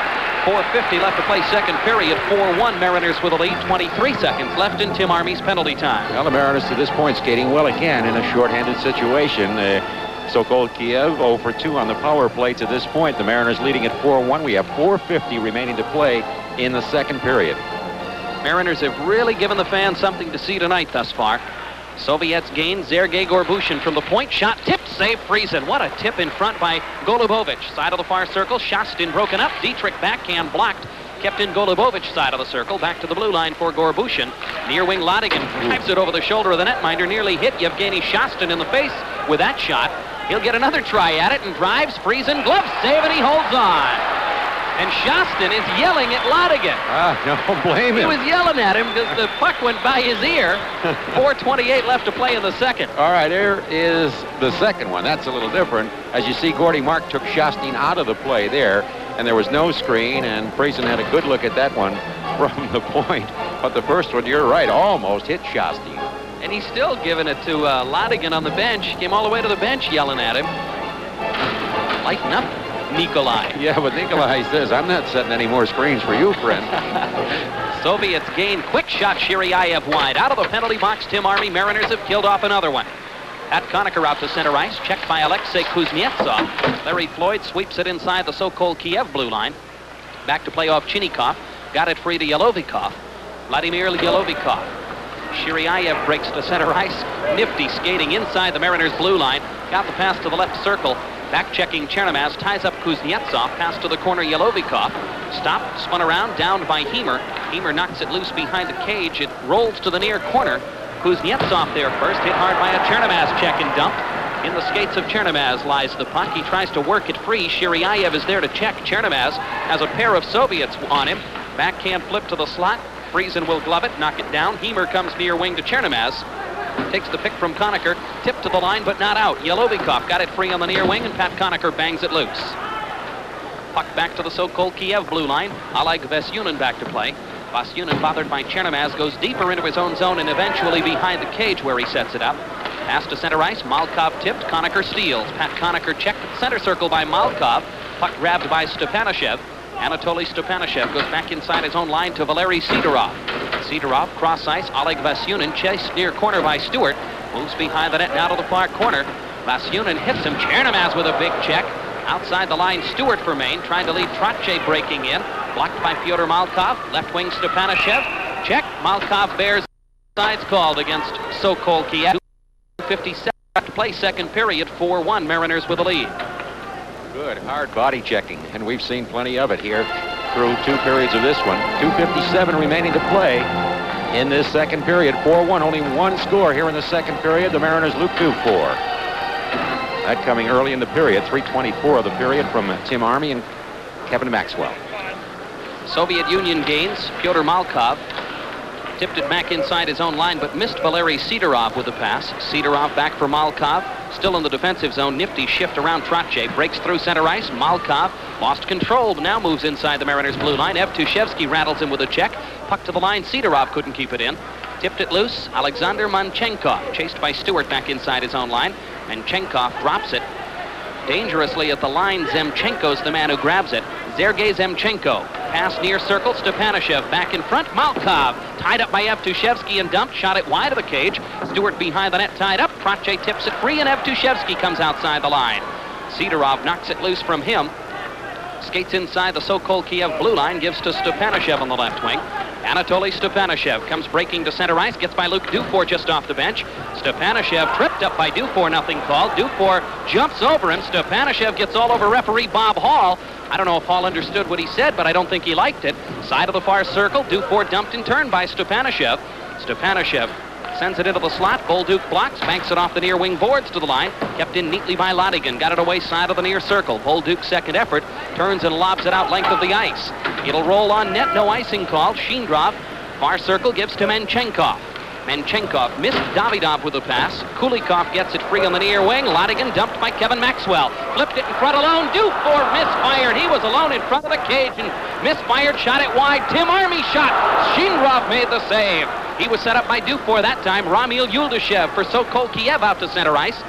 4:50 left to play second period. 4-1 Mariners with a lead. 23 seconds left in Tim Armey's penalty time. Well, the Mariners to this point skating well again in a shorthanded situation. Sokol Kiev 0 for 2 on the power play to this point. The Mariners leading at 4-1. We have 4:50 remaining to play in the second period. Mariners have really given the fans something to see tonight thus far. Soviets gain. Sergei Gorbushin from the point. Shot tipped. Save Friesen. What a tip in front by Golubovich. Side of the far circle. Shastin broken up. Dietrich backhand blocked. Kept in Golubovich side of the circle. Back to the blue line for Gorbushin. Near wing Ladigan drives it over the shoulder of the netminder. Nearly hit Yevgeny Shastin in the face with that shot. He'll get another try at it and drives. Friesen glove save and he holds on. And Shastin is yelling at Ladigan. Don't blame him. He was yelling at him because the puck went by his ear. 4:28 left to play in the second. All right, there is the second one. That's a little different. As you see, Gordy Mark took Shastin out of the play there, and there was no screen, and Friesen had a good look at that one from the point. But the first one, you're right, almost hit Shastin. And he's still giving it to Ladigan on the bench. He came all the way to the bench yelling at him. Lighten up, Nikolai. Yeah, but Nikolai says, I'm not setting any more screens for you, friend. Soviets gain. Quick shot, Shiryaev wide. Out of the penalty box, Tim Armey. Mariners have killed off another one. Pat Conacher out to center ice. Checked by Alexei Kuznetsov. Larry Floyd sweeps it inside the Sokol Kiev blue line. Back to play off Chinnikov. Got it free to Yelovikov. Vladimir Yelovikov. Shiryaev breaks to center ice. Nifty skating inside the Mariners blue line. Got the pass to the left circle. Back checking Chernomaz, ties up Kuznetsov, pass to the corner Yelovikov. Stopped, spun around, downed by Hemer. Hemer knocks it loose behind the cage. It rolls to the near corner. Kuznetsov there first, hit hard by a Chernomaz check and dumped. In the skates of Chernomaz lies the puck. He tries to work it free. Shiryaev is there to check. Chernomaz has a pair of Soviets on him. Backhand flip to the slot. Friesen will glove it, knock it down. Hemer comes near wing to Chernomaz. Takes the pick from Conacher, tipped to the line but not out. Yelovikov got it free on the near wing and Pat Conacher bangs it loose. Puck back to the Sokol Kiev blue line. Oleg Vasyunin back to play. Vasyunin, bothered by Chernomaz, goes deeper into his own zone and eventually behind the cage where he sets it up. Pass to center ice. Malkov tipped. Conacher steals. Pat Conacher checked at center circle by Malkov. Puck grabbed by Stepanashev. Anatoly Stepanashev goes back inside his own line to Valery Sidorov. Sidorov, cross ice. Oleg Vasyunin chased near corner by Stewart. Moves behind the net now to the far corner. Vasyunin hits him. Chernomaz with a big check. Outside the line, Stewart for Maine. Trying to lead Trotche breaking in. Blocked by Fyodor Malkov. Left wing Stepanashev. Check. Malkov bears. Sides called against Sokol Kiev. 57 left to play second period. 4-1 Mariners with the lead. Good, hard body checking, and we've seen plenty of it here through 2 periods of this one. 2:57 remaining to play in this second period. 4-1, only one score here in the second period. The Mariners loop 2-4. That coming early in the period. 3:24 of the period from Tim Armey and Kevin Maxwell. Soviet Union gains. Fyodor Malkov tipped it back inside his own line, but missed Valery Sidorov with the pass. Sidorov back for Malkov. Still in the defensive zone. Nifty shift around Trotche. Breaks through center ice. Malkov lost control, but now moves inside the Mariners blue line. Evtushevsky rattles him with a check. Puck to the line. Sidorov couldn't keep it in. Tipped it loose. Alexander Manchenkov chased by Stewart back inside his own line. And Chenkov drops it. Dangerously at the line, Zemchenko's the man who grabs it. Sergei Zemchenko. Pass near circle. Stepanashev back in front. Malkov tied up by Evtushevsky and dumped. Shot it wide of the cage. Stewart behind the net tied up. Trotche tips it free and Evtushevsky comes outside the line. Sidorov knocks it loose from him. Skates inside the Sokol Kiev blue line. Gives to Stepanashev on the left wing. Anatoly Stepanashev comes breaking to center ice. Gets by Luke Dufour just off the bench. Stepanashev tripped up by Dufour. Nothing called. Dufour jumps over him. Stepanashev gets all over referee Bob Hall. I don't know if Hall understood what he said, but I don't think he liked it. Side of the far circle. Dufour dumped in turn by Stepanashev. Stepanashev sends it into the slot. Bolduc blocks. Banks it off the near wing boards to the line. Kept in neatly by Ladigan. Got it away side of the near circle. Bolduc's second effort. Turns and lobs it out length of the ice. It'll roll on net. No icing called. Shindrov. Far circle gives to Manchenkov. Menchenkov missed Davidov with a pass. Kulikov gets it free on the near wing. Lodigan dumped by Kevin Maxwell. Flipped it in front alone. Dufour misfired. He was alone in front of the cage and misfired. Shot it wide. Tim Army shot. Shindrov made the save. He was set up by Dufour that time. Ramil Yuldashev for Sokol Kiev out to center ice.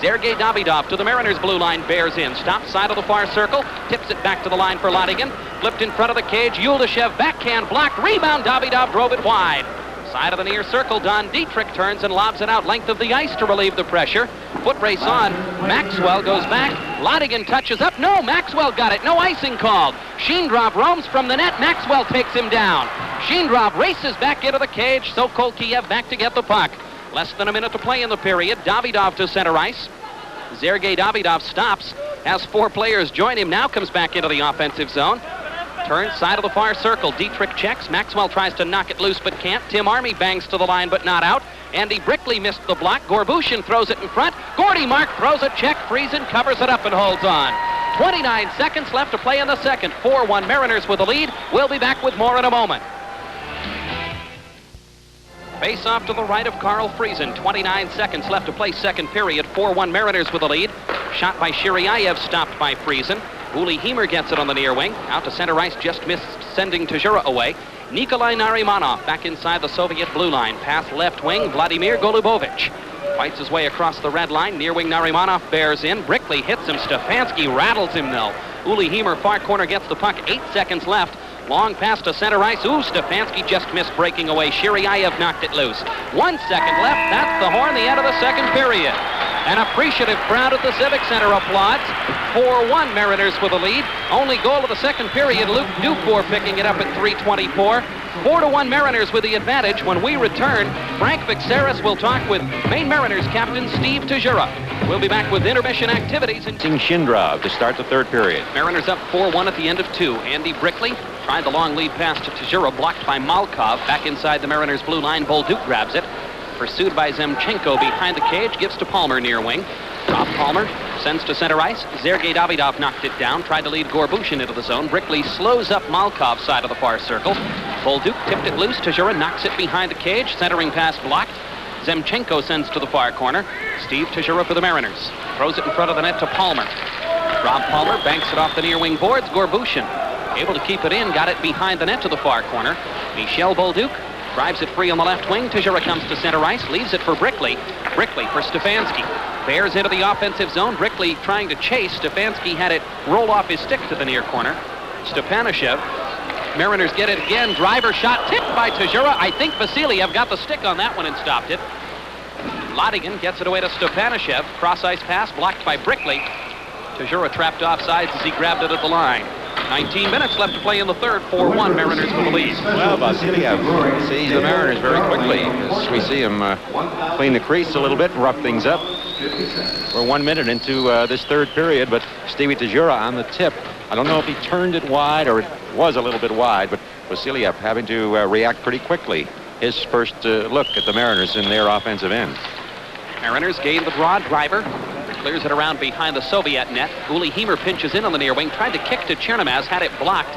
Sergei Davidov to the Mariners' blue line, bears in. Stops side of the far circle, tips it back to the line for Lodigan. Flipped in front of the cage, Yuldashev backhand block, rebound, Davidov drove it wide. Side of the near circle, Don Dietrich turns and lobs it out length of the ice to relieve the pressure. Foot race on, Maxwell goes back, Lodigan touches up, no, Maxwell got it, no icing called. Shindrov roams from the net, Maxwell takes him down. Shindrov races back into the cage, Sokol Kiev back to get the puck. Less than a minute to play in the period. Davidov to center ice. Sergei Davidov stops, has 4 players join him, now comes back into the offensive zone. Turns side of the far circle. Dietrich checks. Maxwell tries to knock it loose but can't. Tim Army bangs to the line but not out. Andy Brickley missed the block. Gorbushin throws it in front. Gordy Mark throws a check. Friesen covers it up and holds on. 29 seconds left to play in the second. 4-1 Mariners with the lead. We'll be back with more in a moment. Face off to the right of Carl Friesen. 29 seconds left to play second period. 4-1 Mariners with the lead. Shot by Shiryaev, stopped by Friesen. Uli Hemer gets it on the near wing. Out to center ice, just missed sending Tajura away. Nikolai Narimanov back inside the Soviet blue line. Pass left wing, Vladimir Golubovich. Fights his way across the red line. Near wing Narimanov bears in. Brickley hits him. Stefanski rattles him though. Uli Hemer far corner gets the puck. 8 seconds left. Long pass to center ice. Ooh, Stefanski just missed breaking away. Shiryaev knocked it loose. 1 second left. That's the horn, the end of the second period. An appreciative crowd at the Civic Center applauds. 4-1 Mariners with the lead. Only goal of the second period, Luke Dufour picking it up at 3:24. 4-1 Mariners with the advantage. When we return, Frank Vixeris will talk with Maine Mariners captain Steve Tajura. We'll be back with intermission activities. Shindrov to start the third period. Mariners up 4-1 at the end of 2. Andy Brickley tried the long lead pass to Tajura, blocked by Malkov. Back inside the Mariners blue line, Bolduc grabs it. Pursued by Zemchenko behind the cage, gives to Palmer near wing. Rob Palmer sends to center ice. Sergei Davidov knocked it down, tried to lead Gorbushin into the zone. Brickley slows up Malkov's side of the far circle. Bolduc tipped it loose. Tajura knocks it behind the cage. Centering pass blocked. Zemchenko sends to the far corner. Steve Tajura for the Mariners. Throws it in front of the net to Palmer. Rob Palmer banks it off the near wing boards. Gorbushin able to keep it in, got it behind the net to the far corner. Michel Bolduc drives it free on the left wing. Tajura comes to center ice, leaves it for Brickley. Brickley for Stefanski. Bears into the offensive zone. Brickley trying to chase. Stefanski had it roll off his stick to the near corner. Stepanishev. Mariners get it again. Driver shot tipped by Tajura. I think Vasiliev got the stick on that one and stopped it. Lodigan gets it away to Stepanishev. Cross ice pass blocked by Brickley. Tajura trapped offsides as he grabbed it at the line. 19 minutes left to play in the third. 4-1 Mariners with the lead. Well, Vasiliev sees the Mariners very quickly as we see him clean the crease a little bit and rough things up. We're 1 minute into this third period, but Stevie Tajura on the tip. I don't know if he turned it wide or it was a little bit wide, but Vasiliev having to react pretty quickly. His first look at the Mariners in their offensive end. Mariners gain the draw. Driver clears it around behind the Soviet net. Uli Hemer pinches in on the near wing. Tried to kick to Chernamaz. Had it blocked.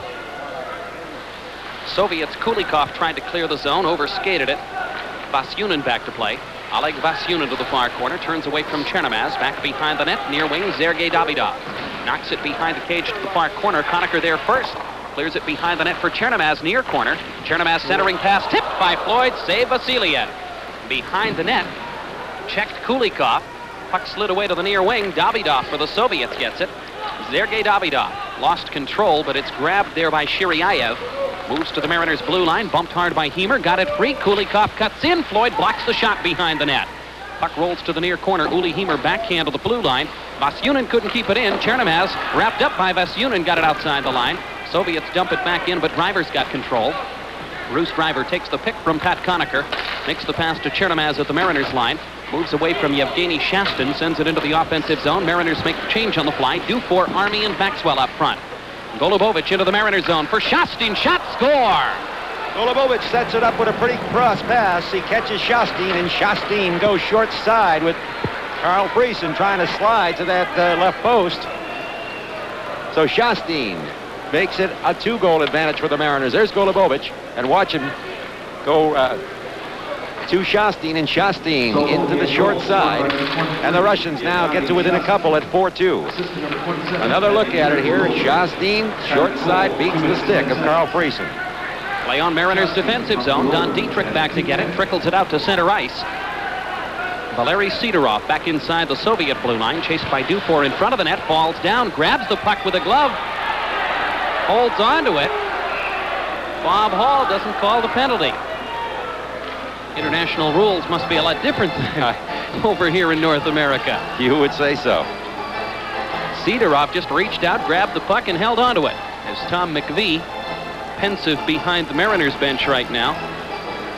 Soviets Kulikov tried to clear the zone. Overskated it. Vasyunin back to play. Oleg Vasyunin to the far corner. Turns away from Chernamaz. Back behind the net. Near wing Sergei Davidov. Knocks it behind the cage to the far corner. Conacher there first. Clears it behind the net for Chernamaz near corner. Chernamaz centering pass tipped by Floyd. Save Vasiliev. Behind the net. Checked Kulikov. Puck slid away to the near wing. Davidov for the Soviets gets it. Sergei Davidov lost control, but it's grabbed there by Shiryaev. Moves to the Mariners blue line. Bumped hard by Hemer. Got it free. Kulikov cuts in. Floyd blocks the shot behind the net. Puck rolls to the near corner. Uli Hemer backhand to the blue line. Vasyunin couldn't keep it in. Chernamaz wrapped up by Vasyunin. Got it outside the line. Soviets dump it back in, but Driver's got control. Bruce Driver takes the pick from Pat Conacher. Makes the pass to Chernamaz at the Mariners line. Moves away from Yevgeny Shastin. Sends it into the offensive zone. Mariners make the change on the fly. Dufour, Army, and Maxwell up front. Golubovich into the Mariners zone for Shastin. Shot, score! Golubovich sets it up with a pretty cross pass. He catches Shastin, and Shastin goes short side with Carl Friesen trying to slide to that left post. So Shastin makes it a 2-goal advantage for the Mariners. There's Golubovich, and watch him go to Shostin, and Shostin into the short side. And the Russians now get to within a couple at 4-2. Another look at it here. Shostin, short side, beats the stick of Carl Friesen. Play on Mariners' defensive zone. Don Dietrich back to get it. Trickles it out to center ice. Valery Sidorov back inside the Soviet blue line. Chased by Dufour in front of the net. Falls down. Grabs the puck with a glove. Holds on to it. Bob Hall doesn't call the penalty. International rules must be a lot different over here in North America. You would say so. Sidorov just reached out, grabbed the puck, and held onto it. As Tom McVie, pensive behind the Mariners bench right now.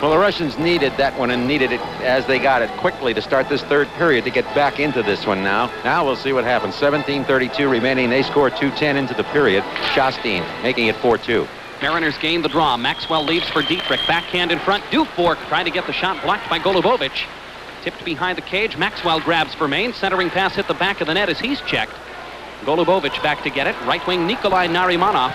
Well, the Russians needed that one and needed it as they got it quickly to start this third period to get back into this one now. Now we'll see what happens. 17:32 remaining. They score 2:10 into the period. Shostin making it 4-2. Mariners gain the draw. Maxwell leads for Dietrich. Backhand in front. Dufour trying to get the shot blocked by Golubovich. Tipped behind the cage. Maxwell grabs for Maine. Centering pass hit the back of the net as he's checked. Golubovich back to get it. Right wing Nikolai Narimanov.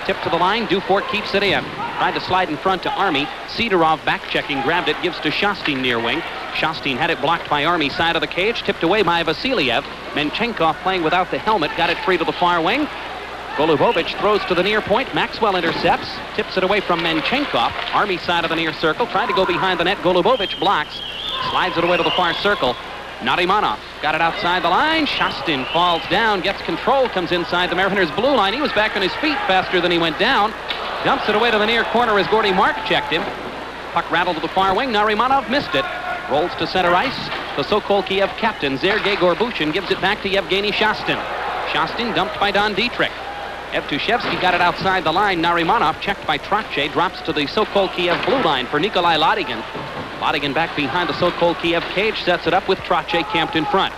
Tipped to the line. Dufour keeps it in. Tried to slide in front to Army. Sidorov back checking. Grabbed it. Gives to Shostin near wing. Shostin had it blocked by Army. Side of the cage. Tipped away by Vasiliev. Menchenkov playing without the helmet. Got it free to the far wing. Golubovich throws to the near point. Maxwell intercepts. Tips it away from Menchenkov. Army side of the near circle. Tried to go behind the net. Golubovich blocks. Slides it away to the far circle. Narimanov got it outside the line. Shostin falls down. Gets control. Comes inside the Mariners blue line. He was back on his feet faster than he went down. Dumps it away to the near corner as Gordy Mark checked him. Puck rattled to the far wing. Narimanov missed it. Rolls to center ice. The Sokol Kiev captain, Sergei Gorbushin, gives it back to Yevgeny Shostin. Shostin dumped by Don Dietrich. Evtushevsky got it outside the line. Narimanov, checked by Trotche, drops to the Sokol Kiev blue line for Nikolai Lodigan. Lodigan back behind the Sokol Kiev cage, sets it up with Trotche camped in front.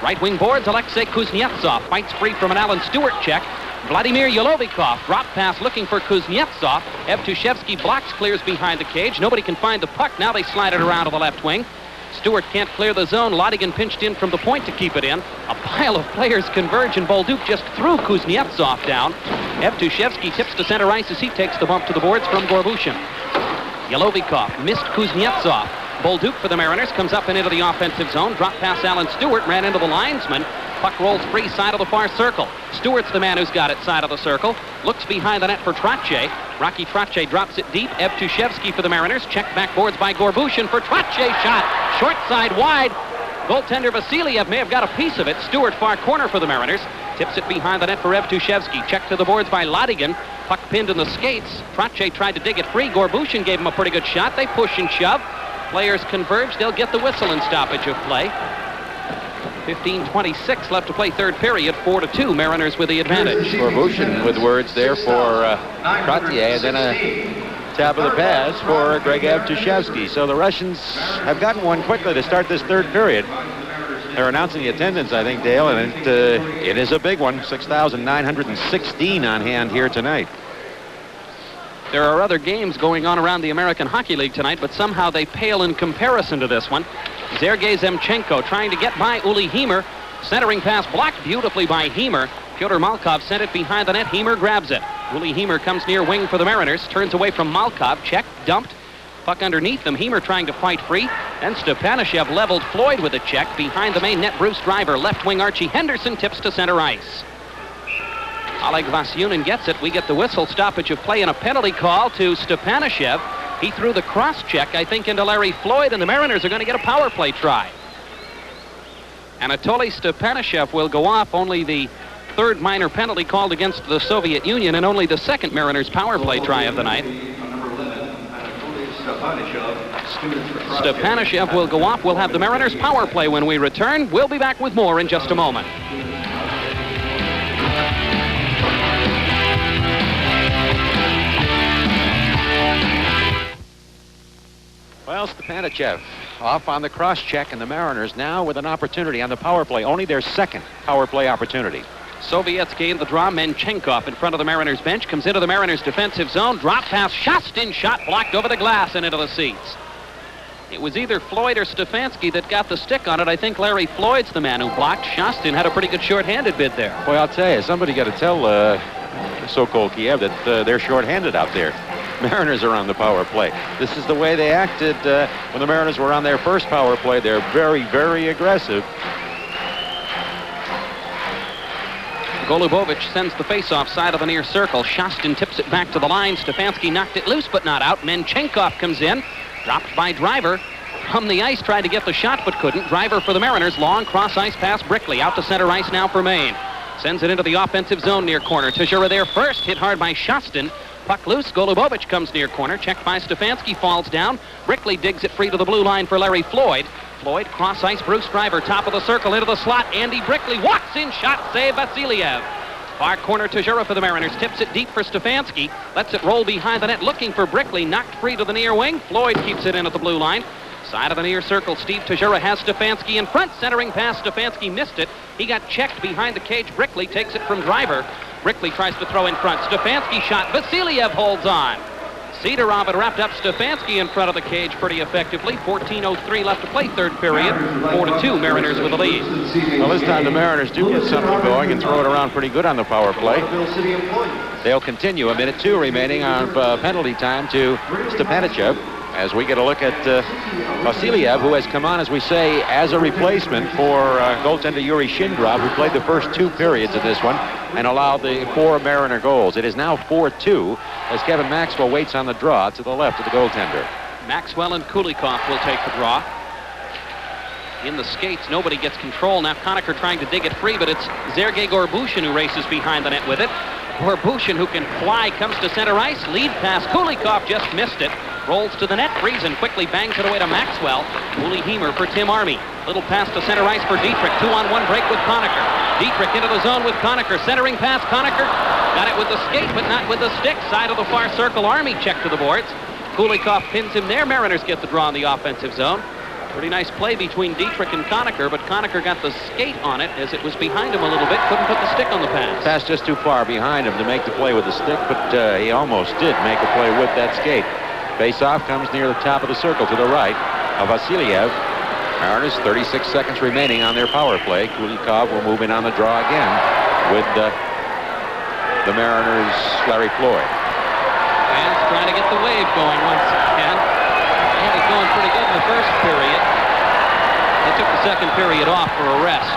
Right wing boards, Alexei Kuznetsov fights free from an Alan Stewart check. Vladimir Yolovikov, drop pass looking for Kuznetsov. Evtushevsky blocks, clears behind the cage. Nobody can find the puck. Now they slide it around to the left wing. Stewart can't clear the zone. Lodigan pinched in from the point to keep it in. A pile of players converge, and Bolduc just threw Kuznetsov down. Evtushevsky tips to center ice as he takes the bump to the boards from Gorbushin. Yolovikov missed Kuznetsov. Bolduc for the Mariners comes up and into the offensive zone. Drop pass Alan Stewart, ran into the linesman. Puck rolls free side of the far circle. Stewart's the man who's got it side of the circle. Looks behind the net for Trotche. Rocky Trotche drops it deep. Evtushevsky for the Mariners. Checked back boards by Gorbushin for Trotche. Shot. Short side wide. Goaltender Vasiliev may have got a piece of it. Stewart far corner for the Mariners. Tips it behind the net for Evtushevsky. Checked to the boards by Lodigan. Puck pinned in the skates. Trotche tried to dig it free. Gorbushin gave him a pretty good shot. They push and shove. Players converge. They'll get the whistle in stoppage of play. 15:26 left to play third period. 4-2. Mariners with the advantage. Gorbushin with words there for Trottier, and then a tap of the pass for Greg Evtushevsky. So the Russians have gotten one quickly to start this third period. They're announcing the attendance, I think, Dale, and it is a big one. 6,916 on hand here tonight. There are other games going on around the American Hockey League tonight, but somehow they pale in comparison to this one. Sergei Zemchenko trying to get by Uli Hemer. Centering pass blocked beautifully by Hemer. Fyodor Malkov sent it behind the net. Hemer grabs it. Uli Hemer comes near wing for the Mariners. Turns away from Malkov. Checked, dumped. Puck underneath them. Hemer trying to fight free. And Stepanashev leveled Floyd with a check. Behind the main net, Bruce Driver. Left wing Archie Henderson tips to center ice. Oleg Vasyunin gets it. We get the whistle, stoppage of play, and a penalty call to Stepanashev. He threw the cross check, I think, into Larry Floyd, and the Mariners are going to get a power play try. Anatoly Stepanashev will go off. Only the third minor penalty called against the Soviet Union, and only the second Mariners power play try of the night. Stepanashev will go off. We'll have the Mariners power play when we return. We'll be back with more in just a moment. Well, Stepanashev off on the cross check, and the Mariners now with an opportunity on the power play. Only their second power play opportunity. Soviets gain the draw. Menchenkov in front of the Mariners bench comes into the Mariners defensive zone. Drop pass. Shostin shot blocked over the glass and into the seats. It was either Floyd or Stefanski that got the stick on it. I think Larry Floyd's the man who blocked. Shostin had a pretty good short-handed bid there. Boy, I'll tell you, somebody got to tell Sokol Kiev that they're short-handed out there. Mariners are on the power play. This is the way they acted when the Mariners were on their first power play. They're very, very aggressive. Golubovich sends the face-off side of the near circle. Shostin tips it back to the line. Stefanski knocked it loose, but not out. Menchenkov comes in, dropped by Driver. From the ice, tried to get the shot, but couldn't. Driver for the Mariners. Long cross-ice pass. Brickley out to center ice now for Maine. Sends it into the offensive zone near corner. Tejura there first, hit hard by Shostin. Puck loose. Golubovich comes near corner. Checked by Stefanski, falls down. Brickley digs it free to the blue line for Larry Floyd. Floyd, cross ice, Bruce Driver, top of the circle, into the slot. Andy Brickley walks in, shot, save, Vasiliev. Far corner, Tejura for the Mariners. Tips it deep for Stefanski. Lets it roll behind the net, looking for Brickley. Knocked free to the near wing. Floyd keeps it in at the blue line. Side of the near circle, Steve Tejura has Stefanski in front. Centering pass, Stefanski missed it. He got checked behind the cage. Brickley takes it from Driver. Brickley tries to throw in front. Stefanski shot. Vasiliev holds on. Sidorov had wrapped up Stefanski in front of the cage pretty effectively. 14:03 left to play third period. 4-2, Mariners with the lead. Well, this time the Mariners do get something going and throw it around pretty good on the power play. They'll continue. 1:02 remaining on penalty time to Stepanichev. As we get a look at Vasiliev, who has come on, as we say, as a replacement for goaltender Yuri Shindrov, who played the first 2 periods of this one and allowed the 4 Mariner goals. It is now 4-2 as Kevin Maxwell waits on the draw to the left of the goaltender. Maxwell and Kulikov will take the draw. In the skates, nobody gets control. Now Conacher trying to dig it free, but it's Sergei Gorbushin who races behind the net with it. Gorbushin, who can fly, comes to center ice. Lead pass. Kulikov just missed it. Rolls to the net. Friesen quickly bangs it away to Maxwell. Uli Hemer for Tim Army. Little pass to center ice for Dietrich. 2-on-1 break with Conacher. Dietrich into the zone with Conacher. Centering pass. Conacher got it with the skate, but not with the stick. Side of the far circle. Army checked to the boards. Kulikov pins him there. Mariners get the draw in the offensive zone. Pretty nice play between Dietrich and Conacher, but Conacher got the skate on it as it was behind him a little bit. Couldn't put the stick on the pass. Pass just too far behind him to make the play with the stick, but he almost did make a play with that skate. Face-off comes near the top of the circle to the right of Vasiliev. Mariners 36 seconds remaining on their power play. Kulikov will move in on the draw again with the Mariners' Larry Floyd. Fans trying to get the wave going once again. It was going pretty good in the first period. They took the second period off for a rest.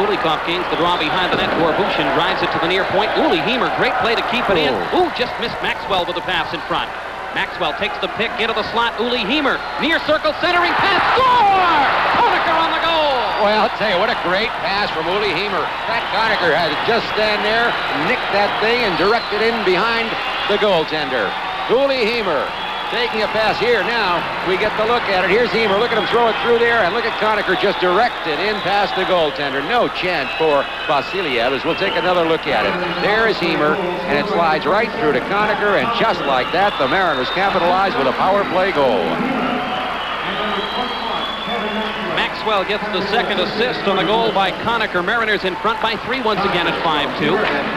Kulikov gains the draw behind the net. Gorbushin drives it to the near point. Uli Hemer, great play to keep it in. Ooh, just missed Maxwell with the pass in front. Maxwell takes the pick into the slot. Uli Hemer, near circle, centering pass. Score! Conacher on the goal! Well, I'll tell you, what a great pass from Uli Hemer. Pat Conacher had to just stand there, nick that thing, and direct it in behind the goaltender. Uli Hemer taking a pass here. Now we get the look at it. Here's Hemer. Look at him throw it through there, and look at Conacher just direct it in past the goaltender. No chance for Vasiliev, as we'll take another look at it. There is Hemer, and it slides right through to Conacher, and just like that, the Mariners capitalize with a power play goal. Maxwell gets the second assist on the goal by Conacher. Mariners in front by 3 once again at 5-2.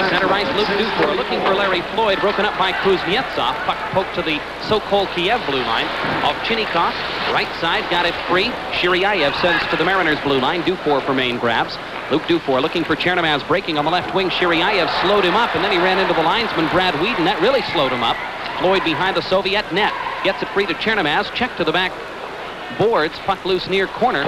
Center ice, Luke Dufour looking for Larry Floyd. Broken up by Kuznetsov. Puck poked to the Sokol Kiev blue line. Ovchinnikov, right side, got it free. Shiryayev sends to the Mariners blue line. Dufour for Maine grabs. Luke Dufour looking for Chernomaz, breaking on the left wing. Shiryayev slowed him up, and then he ran into the linesman, Brad Whedon. That really slowed him up. Floyd behind the Soviet net. Gets it free to Chernomaz. Check to the back boards. Puck loose near corner.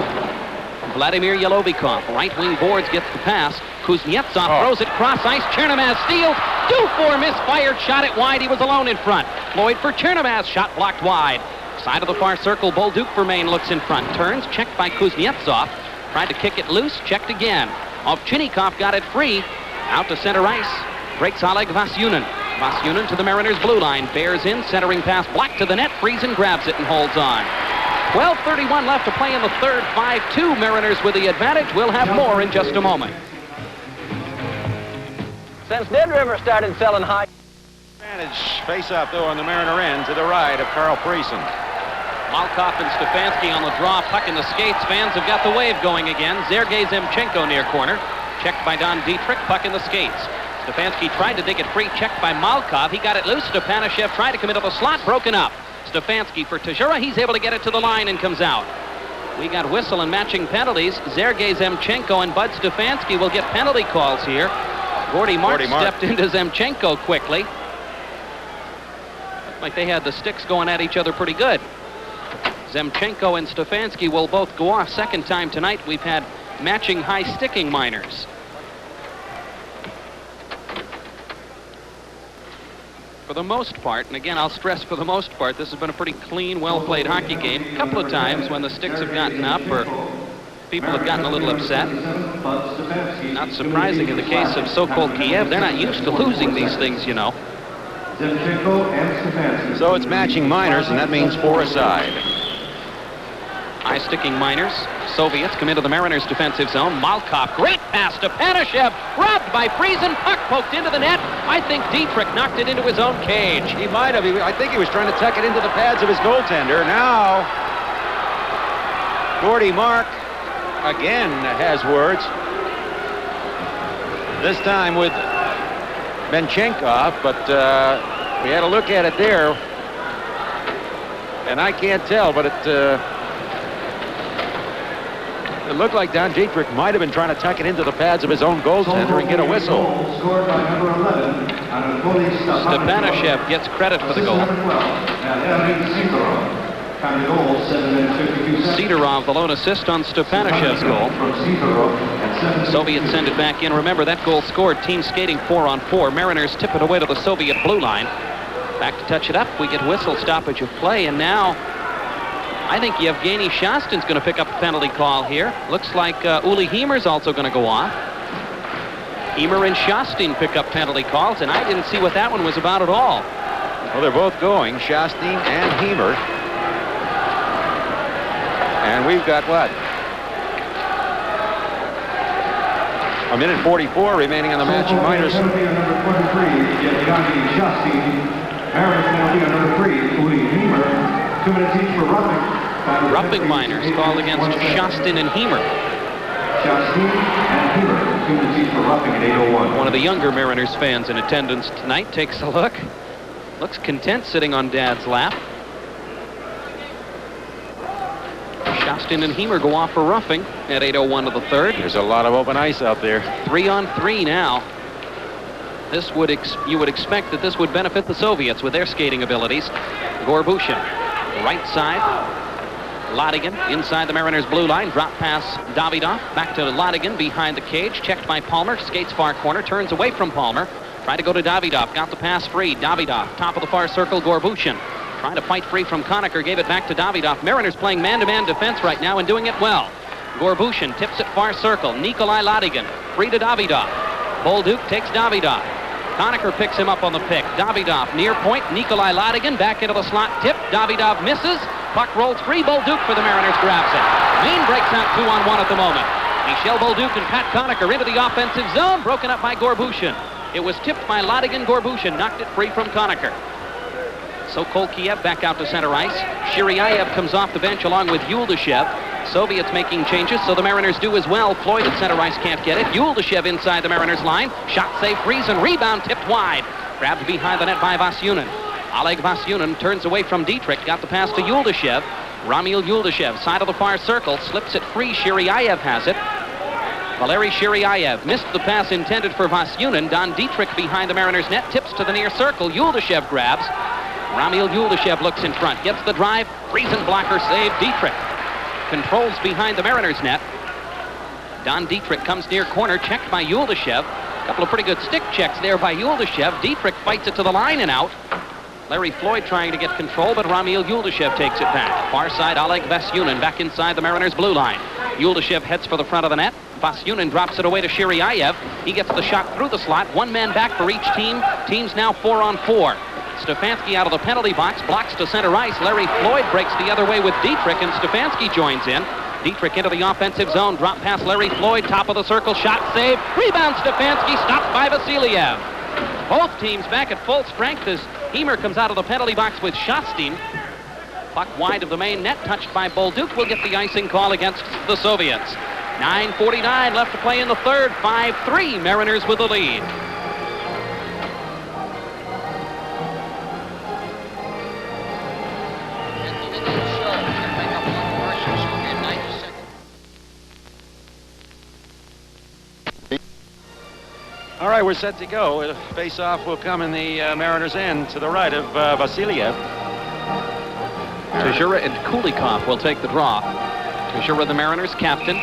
Vladimir Yelovikov, right wing boards, gets the pass. Kuznetsov throws it cross ice. Chernomaz steals. Dufour misfired, shot it wide. He was alone in front. Floyd for Chernomaz, shot blocked wide. Side of the far circle, Bolduc for Maine looks in front. Turns, checked by Kuznetsov. Tried to kick it loose, checked again. Ovchinnikov got it free. Out to center ice. Breaks Oleg Vasyunin. Vasyunin to the Mariners blue line. Bears in, centering pass, black to the net. Friesen grabs it and holds on. 12:31 left to play in the third. 5-2, Mariners with the advantage. We'll have more in just a moment. Since Dead River started selling high Advantage face-off, though, on the Mariner end to the right of Carl Friesen. Malkov and Stefanski on the draw. Puck in the skates. Fans have got the wave going again. Sergei Zemchenko near corner. Checked by Don Dietrich. Puck in the skates. Stefanski tried to dig it free. Checked by Malkov. He got it loose. Stepanichev tried to come into the slot. Broken up. Stefanski for Tejura. He's able to get it to the line and comes out. We got whistle and matching penalties. Sergei Zemchenko and Bud Stefanski will get penalty calls here. Gordy Mark stepped into Zemchenko quickly. Like they had the sticks going at each other pretty good. Zemchenko and Stefanski will both go off. Second time tonight we've had matching high sticking minors. For the most part, and again I'll stress for the most part, this has been a pretty clean, well-played hockey game. A couple of times when the sticks have gotten up or people have gotten a little upset. Not surprising in the case of Sokol Kiev. They're not used to losing these things, you know. So it's matching minors, and that means 4 aside. High sticking minors. Soviets come into the Mariners' defensive zone. Malkov, great pass to Panashev. Robbed by Friesen. Puck poked into the net. I think Dietrich knocked it into his own cage. He might have. I think he was trying to tuck it into the pads of his goaltender. Now, Gordy Mark again has words. This time with Benchenkov, but we had a look at it there. And I can't tell, but it looked like Don Dietrich might have been trying to tuck it into the pads of his own goaltender and get a whistle. Stepanashev gets credit for the goal. Sidorov, the lone assist on Stepanashev's goal. Soviets send it back in. Remember, that goal scored team skating 4-on-4. Mariners tip it away to the Soviet blue line. Back to touch it up. We get whistle stoppage of play, and now I think Yevgeny Shastin's going to pick up a penalty call here. Looks like Uli Heimer's also going to go off. Heimer and Shastin pick up penalty calls, and I didn't see what that one was about at all. Well, they're both going, Shastin and Heimer. And we've got what? A minute 44 remaining on the matching minors. Penalty on number 23, Yevgeny Shastin. Mariners penalty on number 3, Uli Heimer. 2 minutes each for roughing. Roughing minors called against Shastin and Heimer. Shastin and Heimer, 2 minutes each for roughing at 8:01. One of the younger Mariners fans in attendance tonight takes a look. Looks content sitting on Dad's lap. Shastin and Heimer go off for roughing at 8:01 of the third. There's a lot of open ice out there. 3-on-3 now. This would you would expect that this would benefit the Soviets with their skating abilities. Gorbushin, right side. Ladigan inside the Mariners' blue line. Drop pass Davidov. Back to Ladigan behind the cage. Checked by Palmer. Skates far corner. Turns away from Palmer. Tried to go to Davidov. Got the pass free. Davidov. Top of the far circle. Gorbushin. Trying to fight free from Conacher. Gave it back to Davidov. Mariners playing man-to-man defense right now and doing it well. Gorbushin tips it far circle. Nikolai Ladigan. Free to Davidov. Bolduc takes Davidov. Conacher picks him up on the pick. Davidov near point. Nikolai Ladigan back into the slot. Tip. Davidov misses. Puck rolls free. Bolduc for the Mariners grabs it. Maine breaks out 2-on-1 at the moment. Michel Bolduc and Pat Conacher into the offensive zone. Broken up by Gorbushin. It was tipped by Ladigan. Gorbushin knocked it free from Conacher. Sokol Kiev back out to center ice. Shiryaev comes off the bench along with Yuldashev. Soviets making changes, so the Mariners do as well. Floyd at center ice can't get it. Yuldashev inside the Mariners line. Shot save, Friesen, rebound tipped wide. Grabbed behind the net by Vasyunin. Oleg Vasyunin turns away from Dietrich. Got the pass to Yuldashev. Ramil Yuldashev, side of the far circle, slips it free. Shiryaev has it. Valery Shiryaev missed the pass intended for Vasyunin. Don Dietrich behind the Mariners net, tips to the near circle. Yuldashev grabs. Ramil Yuldashev looks in front, gets the drive. Friesen blocker save. Dietrich controls behind the Mariners net. Don Dietrich comes near corner, checked by Yuldashev. A couple of pretty good stick checks there by Yuldashev. Dietrich fights it to the line and out. Larry Floyd trying to get control, but Ramil Yuldashev takes it back. Far side, Oleg Vasyunin back inside the Mariners' blue line. Yuldashev heads for the front of the net. Vasyunin drops it away to Shiryaev. He gets the shot through the slot. One man back for each team. Team's now 4-on-4. Stefanski out of the penalty box, blocks to center ice. Larry Floyd breaks the other way with Dietrich, and Stefanski joins in. Dietrich into the offensive zone, drop past Larry Floyd, top of the circle, shot save. Rebound Stefanski, stopped by Vasiliev. Both teams back at full strength as Heimer comes out of the penalty box with Shastin. Puck wide of the main net, touched by Bolduc. Will get the icing call against the Soviets. 9:49 left to play in the third. 5-3, Mariners with the lead. All right, we're set to go. Face-off will come in the Mariners' end to the right of Vasiliev. Tajura and Kulikov will take the draw. Tajura, the Mariners' captain,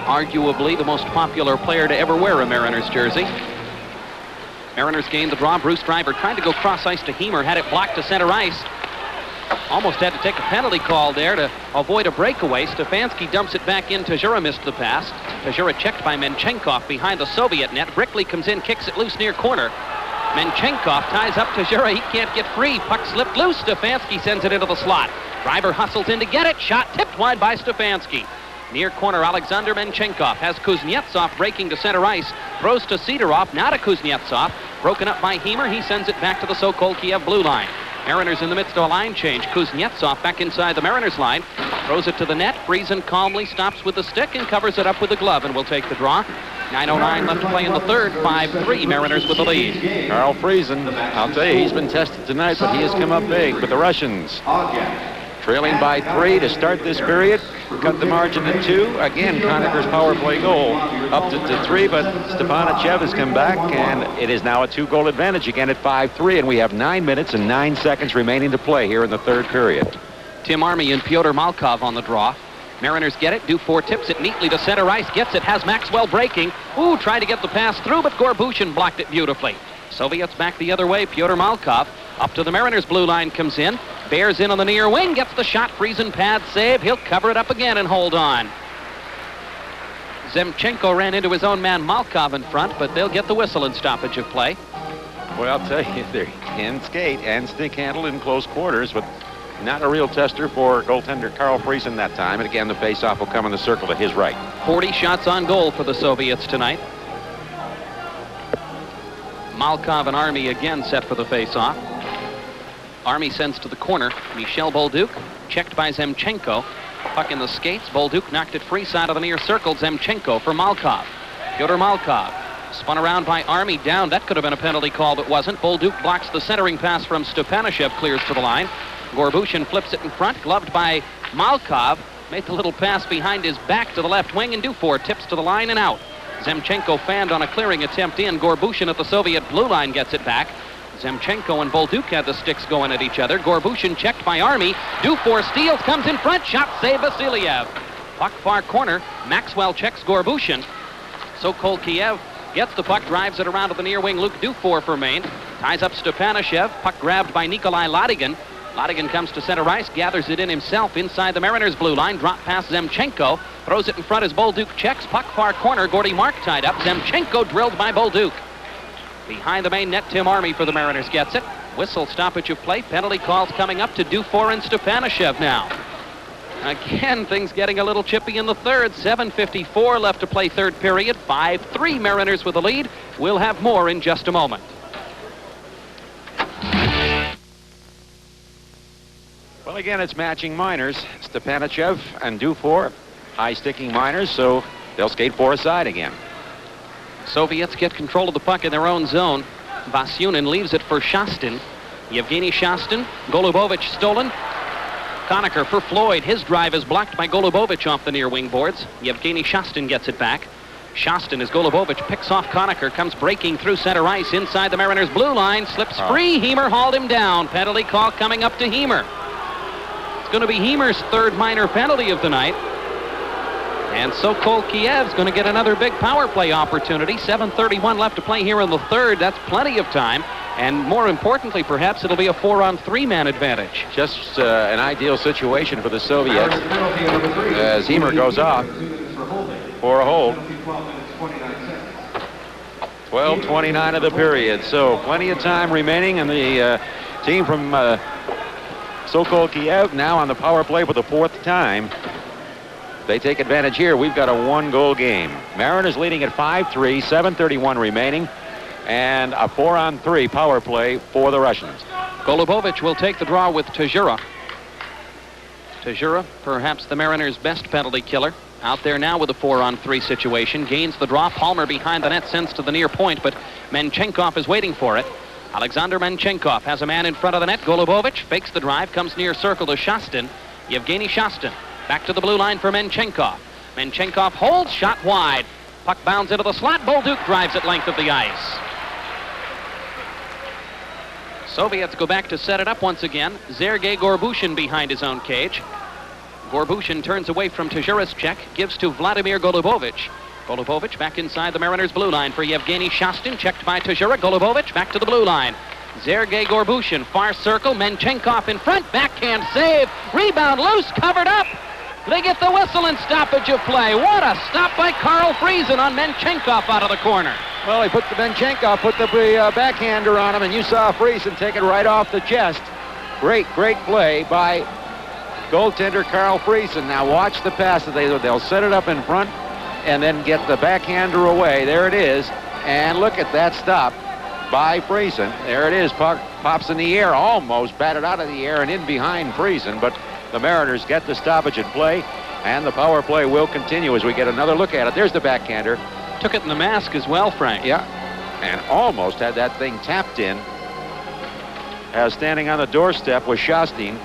arguably the most popular player to ever wear a Mariners jersey. Mariners gained the draw. Bruce Driver tried to go cross ice to Hemer, had it blocked to center ice. Almost had to take a penalty call there to avoid a breakaway. Stefanski dumps it back in. Tajura missed the pass. Tajura checked by Menchenkov behind the Soviet net. Brickley comes in, kicks it loose near corner. Menchenkov ties up Tajura. He can't get free. Puck slipped loose. Stefanski sends it into the slot. Driver hustles in to get it. Shot tipped wide by Stefanski. Near corner, Alexander Menchenkov has Kuznetsov breaking to center ice. Throws to Sidorov, now to Kuznetsov. Broken up by Hemer. He sends it back to the Sokol Kiev blue line. Mariners in the midst of a line change. Kuznetsov back inside the Mariners line. Throws it to the net. Friesen calmly stops with the stick and covers it up with the glove and will take the draw. 9:09 left to play in the third. 5-3 Mariners with the lead. Carl Friesen, I'll tell you, he's been tested tonight, but he has come up big for the Russians. Trailing by 3 to start this period. Cut the margin to 2. Again, Conacher's power play goal up to 3, but Stepanachev has come back, and it is now a 2-goal advantage again at 5-3, and we have 9 minutes and 9 seconds remaining to play here in the third period. Tim Army and Pyotr Malkov on the draw. Mariners get it. Dufour tips it neatly to center ice. Gets it. Has Maxwell breaking. Ooh, tried to get the pass through, but Gorbushin blocked it beautifully. Soviets back the other way. Pyotr Malkov up to the Mariners blue line comes in. Bears in on the near wing. Gets the shot. Friesen pad save. He'll cover it up again and hold on. Zemchenko ran into his own man Malkov in front, but they'll get the whistle in stoppage of play. Well, I'll tell you, they can skate and stick handle in close quarters, but not a real tester for goaltender Carl Friesen that time. And again, the faceoff will come in the circle to his right. 40 shots on goal for the Soviets tonight. Malkov and Army again set for the faceoff. Army sends to the corner. Michel Bolduc, checked by Zemchenko. Puck in the skates. Bolduc knocked it free side of the near circle. Zemchenko for Malkov. Fyodor Malkov spun around by Army, down. That could have been a penalty call, but wasn't. Bolduc blocks the centering pass from Stepanashev, clears to the line. Gorbushin flips it in front, gloved by Malkov. Made the little pass behind his back to the left wing, and Dufour tips to the line and out. Zemchenko fanned on a clearing attempt in. Gorbushin at the Soviet blue line gets it back. Zemchenko and Bolduc had the sticks going at each other. Gorbushin checked by Army. Dufour steals, comes in front, shot save Vasiliev. Puck far corner. Maxwell checks Gorbushin. Sokol Kiev gets the puck, drives it around to the near wing. Luke Dufour for Maine. Ties up Stepanashev. Puck grabbed by Nikolai Ladigan. Ladigan comes to center ice, gathers it in himself inside the Mariners blue line. Drop past Zemchenko. Throws it in front as Bolduc checks. Puck far corner. Gordy Mark tied up. Zemchenko drilled by Bolduc. Behind the main net, Tim Army for the Mariners gets it. Whistle, stoppage of play. Penalty calls coming up to Dufour and Stepanashev now. Again, things getting a little chippy in the third. 7:54 left to play third period. 5-3 Mariners with the lead. We'll have more in just a moment. Well, again, it's matching minors. Stepanachev and Dufour, high-sticking minors, so they'll skate for a side again. Soviets get control of the puck in their own zone. Vasyunin leaves it for Shastin. Yevgeny Shastin. Golubovich stolen. Conacher for Floyd. His drive is blocked by Golubovich off the near wing boards. Yevgeny Shastin gets it back. Shastin, as Golubovich picks off Conacher, comes breaking through center ice inside the Mariners blue line. Slips free. Hemer hauled him down. Penalty call coming up to Hemer. It's going to be Hemer's third minor penalty of the night. And Sokol Kiev's going to get another big power play opportunity. 7:31 left to play here in the third. That's plenty of time. And more importantly, perhaps it'll be a 4-on-3-man advantage. Just an ideal situation for the Soviets as Hemer goes off for a hold. 12:29 of the period. So plenty of time remaining, and the team from Sokol Kiev now on the power play for the fourth time. They take advantage here. We've got a 1-goal game. Mariners leading at 5-3, 7:31 remaining, and a 4-on-3 power play for the Russians. Golubovich will take the draw with Tajura. Tajura, perhaps the Mariners' best penalty killer. Out there now with a 4-on-3 situation. Gains the draw. Palmer behind the net sends to the near point, but Menchenkov is waiting for it. Alexander Menchenkov has a man in front of the net. Golubovich fakes the drive, comes near circle to Shastin. Yevgeny Shastin. Back to the blue line for Menchenkov. Menchenkov holds, shot wide. Puck bounds into the slot. Bolduc drives it length of the ice. Soviets go back to set it up once again. Sergei Gorbushin behind his own cage. Gorbushin turns away from Tejura's check, gives to Vladimir Golubovich. Golubovich back inside the Mariners' blue line for Yevgeny Shastin, checked by Tejura. Golubovich back to the blue line. Sergei Gorbushin, far circle, Menchenkov in front, backhand save, rebound loose, covered up. They get the whistle and stoppage of play. What a stop by Carl Friesen on Menchenkov out of the corner. Well, he put the backhander on him, and you saw Friesen take it right off the chest. Great play by goaltender Carl Friesen. Now watch the pass. They'll set it up in front and then get the backhander away. There it is. And look at that stop by Friesen. There it is. Puck pops in the air, almost batted out of the air and in behind Friesen. But the Mariners get the stoppage in play, and the power play will continue as we get another look at it. There's the backhander. Took it in the mask as well, Frank. Yeah, and almost had that thing tapped in. As standing on the doorstep was Shastin.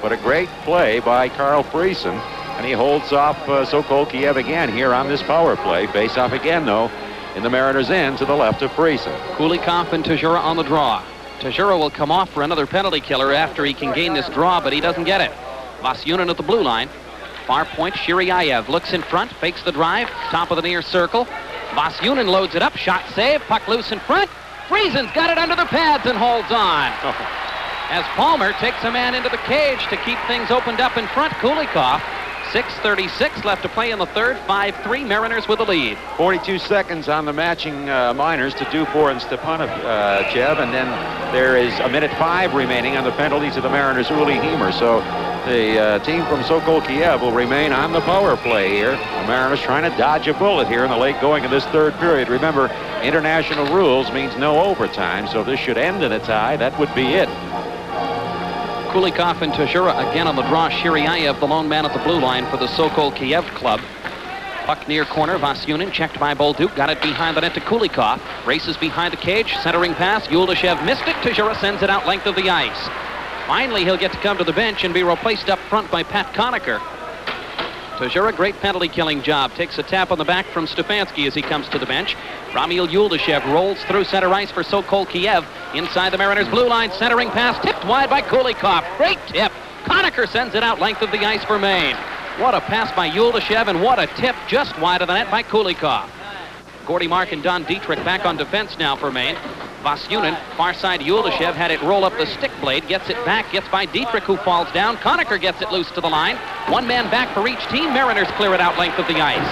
But a great play by Carl Friesen, and he holds off Sokol Kiev again here on this power play. Face off again, though, in the Mariners' end to the left of Friesen. Kulikov and Tejura on the draw. Tejura will come off for another penalty killer after he can gain this draw, but he doesn't get it. Vasyunin at the blue line. Far point, Shiryayev looks in front, fakes the drive, top of the near circle. Vasyunin loads it up, shot save, puck loose in front. Friesen's got it under the pads and holds on. As Palmer takes a man into the cage to keep things opened up in front. Kulikov, 6:36 left to play in the third. 5-3, Mariners with the lead. 42 seconds on the matching minors to Dufour and Stepanovchev, and then there is 1:05 remaining on the penalties of the Mariners' Uli Heimer. So the team from Sokol Kiev will remain on the power play here. The Mariners trying to dodge a bullet here in the late going of this third period. Remember, international rules means no overtime, so this should end in a tie. That would be it. Kulikov and Tejura again on the draw. Shiryayev, the lone man at the blue line for the Sokol Kiev club. Puck near corner. Vasyunin checked by Bolduc. Got it behind the net to Kulikov. Races behind the cage. Centering pass. Yuldashev missed it. Tejura sends it out length of the ice. Finally, he'll get to come to the bench and be replaced up front by Pat Conacher. Tejura, great penalty killing job. Takes a tap on the back from Stefanski as he comes to the bench. Ramil Yuldashev rolls through center ice for Sokol Kiev. Inside the Mariners' blue line, centering pass, tipped wide by Kulikov. Great tip. Conacher sends it out length of the ice for Maine. What a pass by Yuldashev, and what a tip just wide of the net by Kulikov. Gordy Mark and Don Dietrich back on defense now for Maine. Vasyunin, far side Yuldashev, had it roll up the stick blade, gets it back, gets by Dietrich, who falls down. Conacher gets it loose to the line. One man back for each team. Mariners clear it out length of the ice.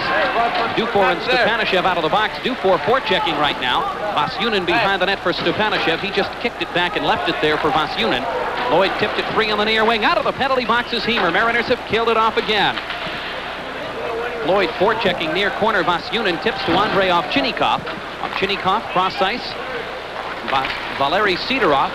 Dufour and Stepanovchev out of the box. Dufour forechecking right now. Vasyunin behind the net for Stepanovchev. He just kicked it back and left it there for Vasyunin. Lloyd tipped it free on the near wing. Out of the penalty box is Heimer. Mariners have killed it off again. Lloyd forechecking near corner. Vasyunin tips to Andrei Ovchinnikov. Ovchinnikov cross ice. Valery Sidorov.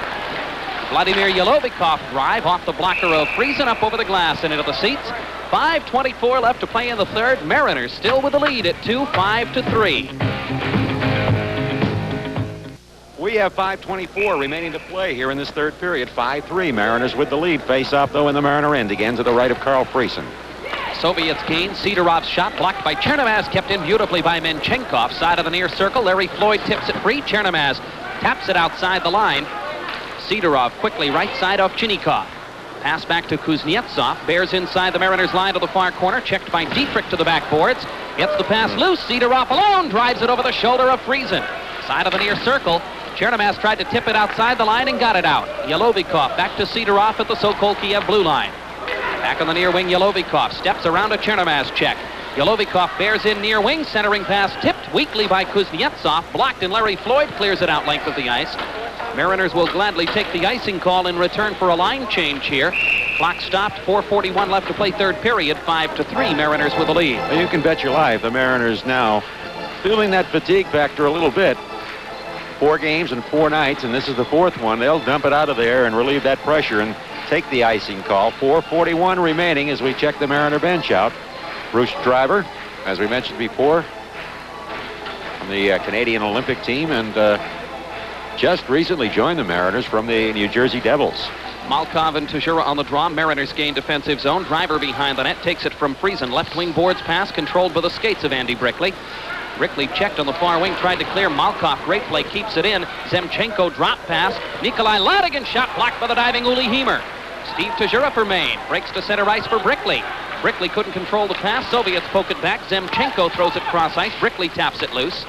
Vladimir Yelovikov drive off the blocker of Friesen up over the glass and into the seats. 5:24 left to play in the third. Mariners still with the lead at 2, 5-3. We have 5:24 remaining to play here in this third period. 5-3, Mariners with the lead. Face off, though, in the Mariner end. Again to the right of Carl Friesen. Soviets gain. Sidorov's shot blocked by Chernomaz, kept in beautifully by Menchenkov. Side of the near circle. Larry Floyd tips it free. Chernomaz taps it outside the line. Sidorov quickly right side off Ovchinnikov. Pass back to Kuznetsov. Bears inside the Mariners line to the far corner. Checked by Dietrich to the backboards. Gets the pass loose. Sidorov alone drives it over the shoulder of Friesen. Side of the near circle. Chernomaz tried to tip it outside the line and got it out. Yelovikov back to Sidorov at the Sokol Kiev blue line. Back on the near wing, Yelovikov steps around a Chernomaz check. Yelovikov bears in near wing, centering pass tipped weakly by Kuznetsov. Blocked, and Larry Floyd clears it out length of the ice. Mariners will gladly take the icing call in return for a line change here. Clock stopped, 4:41 left to play third period, 5-3, Mariners with the lead. Well, you can bet your life the Mariners now feeling that fatigue factor a little bit. 4 games and 4 nights, and this is the 4th one. They'll dump it out of there and relieve that pressure and take the icing call. 4:41 remaining as we check the Mariner bench out. Bruce Driver, as we mentioned before, from the Canadian Olympic team, and just recently joined the Mariners from the New Jersey Devils. Malkov and Tejura on the draw. Mariners gain defensive zone. Driver behind the net takes it from Friesen. Left wing boards pass controlled by the skates of Andy Brickley. Brickley checked on the far wing, tried to clear. Malkoff, great play, keeps it in. Zemchenko drop pass. Nikolai Ladigan shot blocked by the diving Uli Heimer. Steve Tajura for Maine. Breaks to center ice for Brickley. Brickley couldn't control the pass. Soviets poke it back. Zemchenko throws it cross ice. Brickley taps it loose.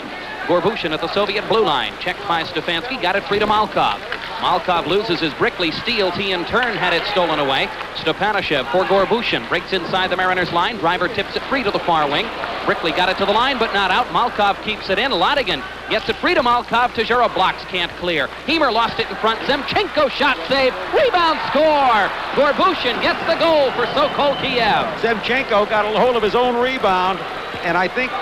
Gorbushin at the Soviet blue line. Checked by Stefanski. Got it free to Malkov. Malkov loses his Brickley steals. He in turn had it stolen away. Stepanashev for Gorbushin. Breaks inside the Mariners line. Driver tips it free to the far wing. Brickley got it to the line, but not out. Malkov keeps it in. Ladigan gets it free to Malkov. Tajura blocks, can't clear. Heimer lost it in front. Zemchenko shot save. Rebound score. Gorbushin gets the goal for Sokol Kiev. Zemchenko got a hold of his own rebound, and I think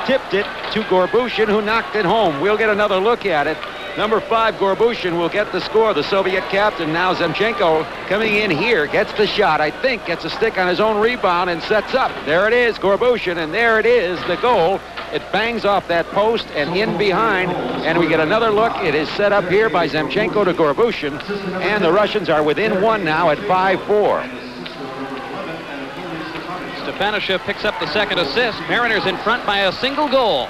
tipped it to Gorbushin, who knocked it home. We'll get another look at it. Number 5, Gorbushin, will get the score. The Soviet captain. Now Zemchenko coming in here, gets the shot. I think gets a stick on his own rebound and sets up. There it is, Gorbushin, and there it is, the goal. It bangs off that post and in behind, and we get another look. It is set up here by Zemchenko to Gorbushin, and the Russians are within 1 now at 5-4. Stepanashev picks up the second assist. Mariners in front by a single goal.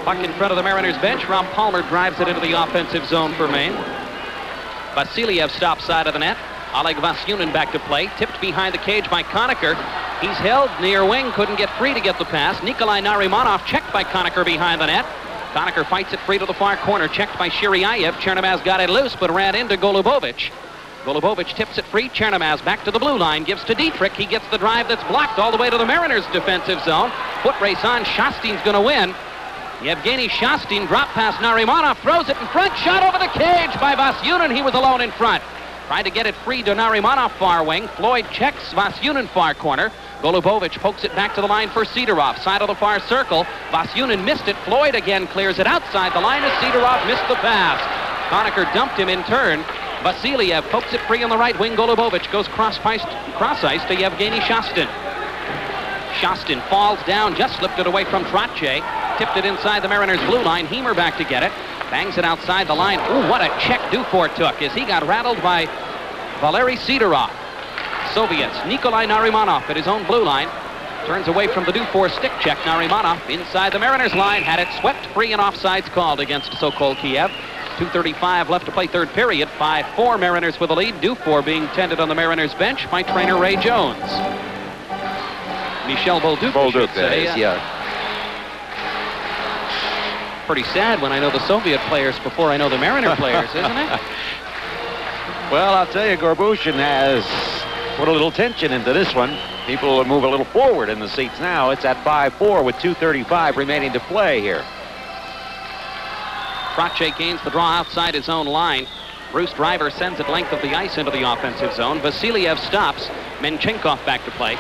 Puck in front of the Mariners bench. Rob Palmer drives it into the offensive zone for Maine. Vasiliev stops side of the net. Oleg Vasyunin back to play. Tipped behind the cage by Conacher. He's held near wing. Couldn't get free to get the pass. Nikolai Narimanov checked by Conacher behind the net. Conacher fights it free to the far corner. Checked by Shiryayev. Chernomaz got it loose but ran into Golubovich. Golubovich tips it free. Chernomaz back to the blue line. Gives to Dietrich. He gets the drive that's blocked all the way to the Mariners' defensive zone. Foot race on. Shastin's going to win. Yevgeny Shastin drop pass. Narimanov throws it in front. Shot over the cage by Vasyunin. He was alone in front. Tried to get it free to Narimanov far wing. Floyd checks Vasyunin far corner. Golubovich pokes it back to the line for Sidorov. Side of the far circle. Vasyunin missed it. Floyd again clears it outside the line as Sidorov missed the pass. Conacher dumped him in turn. Vasiliev pokes it free on the right wing. Golubovich goes cross ice to Yevgeny Shastin. Shastin falls down, just slipped it away from Trotche. Tipped it inside the Mariners' blue line. Heimer back to get it. Bangs it outside the line. Ooh, what a check Dufour took as he got rattled by Valery Sidorov. Soviets, Nikolai Narimanov at his own blue line. Turns away from the Dufour stick check. Narimanov inside the Mariners' line. Had it swept free and offsides called against Sokol Kiev. 2:35 left to play third period. 5-4 Mariners with the lead. Dufour being tended on the Mariners bench by trainer Ray Jones. Michel Bolduc, yeah. Pretty sad when I know the Soviet players before I know the Mariner players, isn't it? Well, I'll tell you, Gorbushin has put a little tension into this one. People move a little forward in the seats now. It's at 5-4 with 2:35 remaining to play here. Trotche gains the draw outside his own line. Bruce Driver sends it length of the ice into the offensive zone. Vasiliev stops. Menchenkov back to play.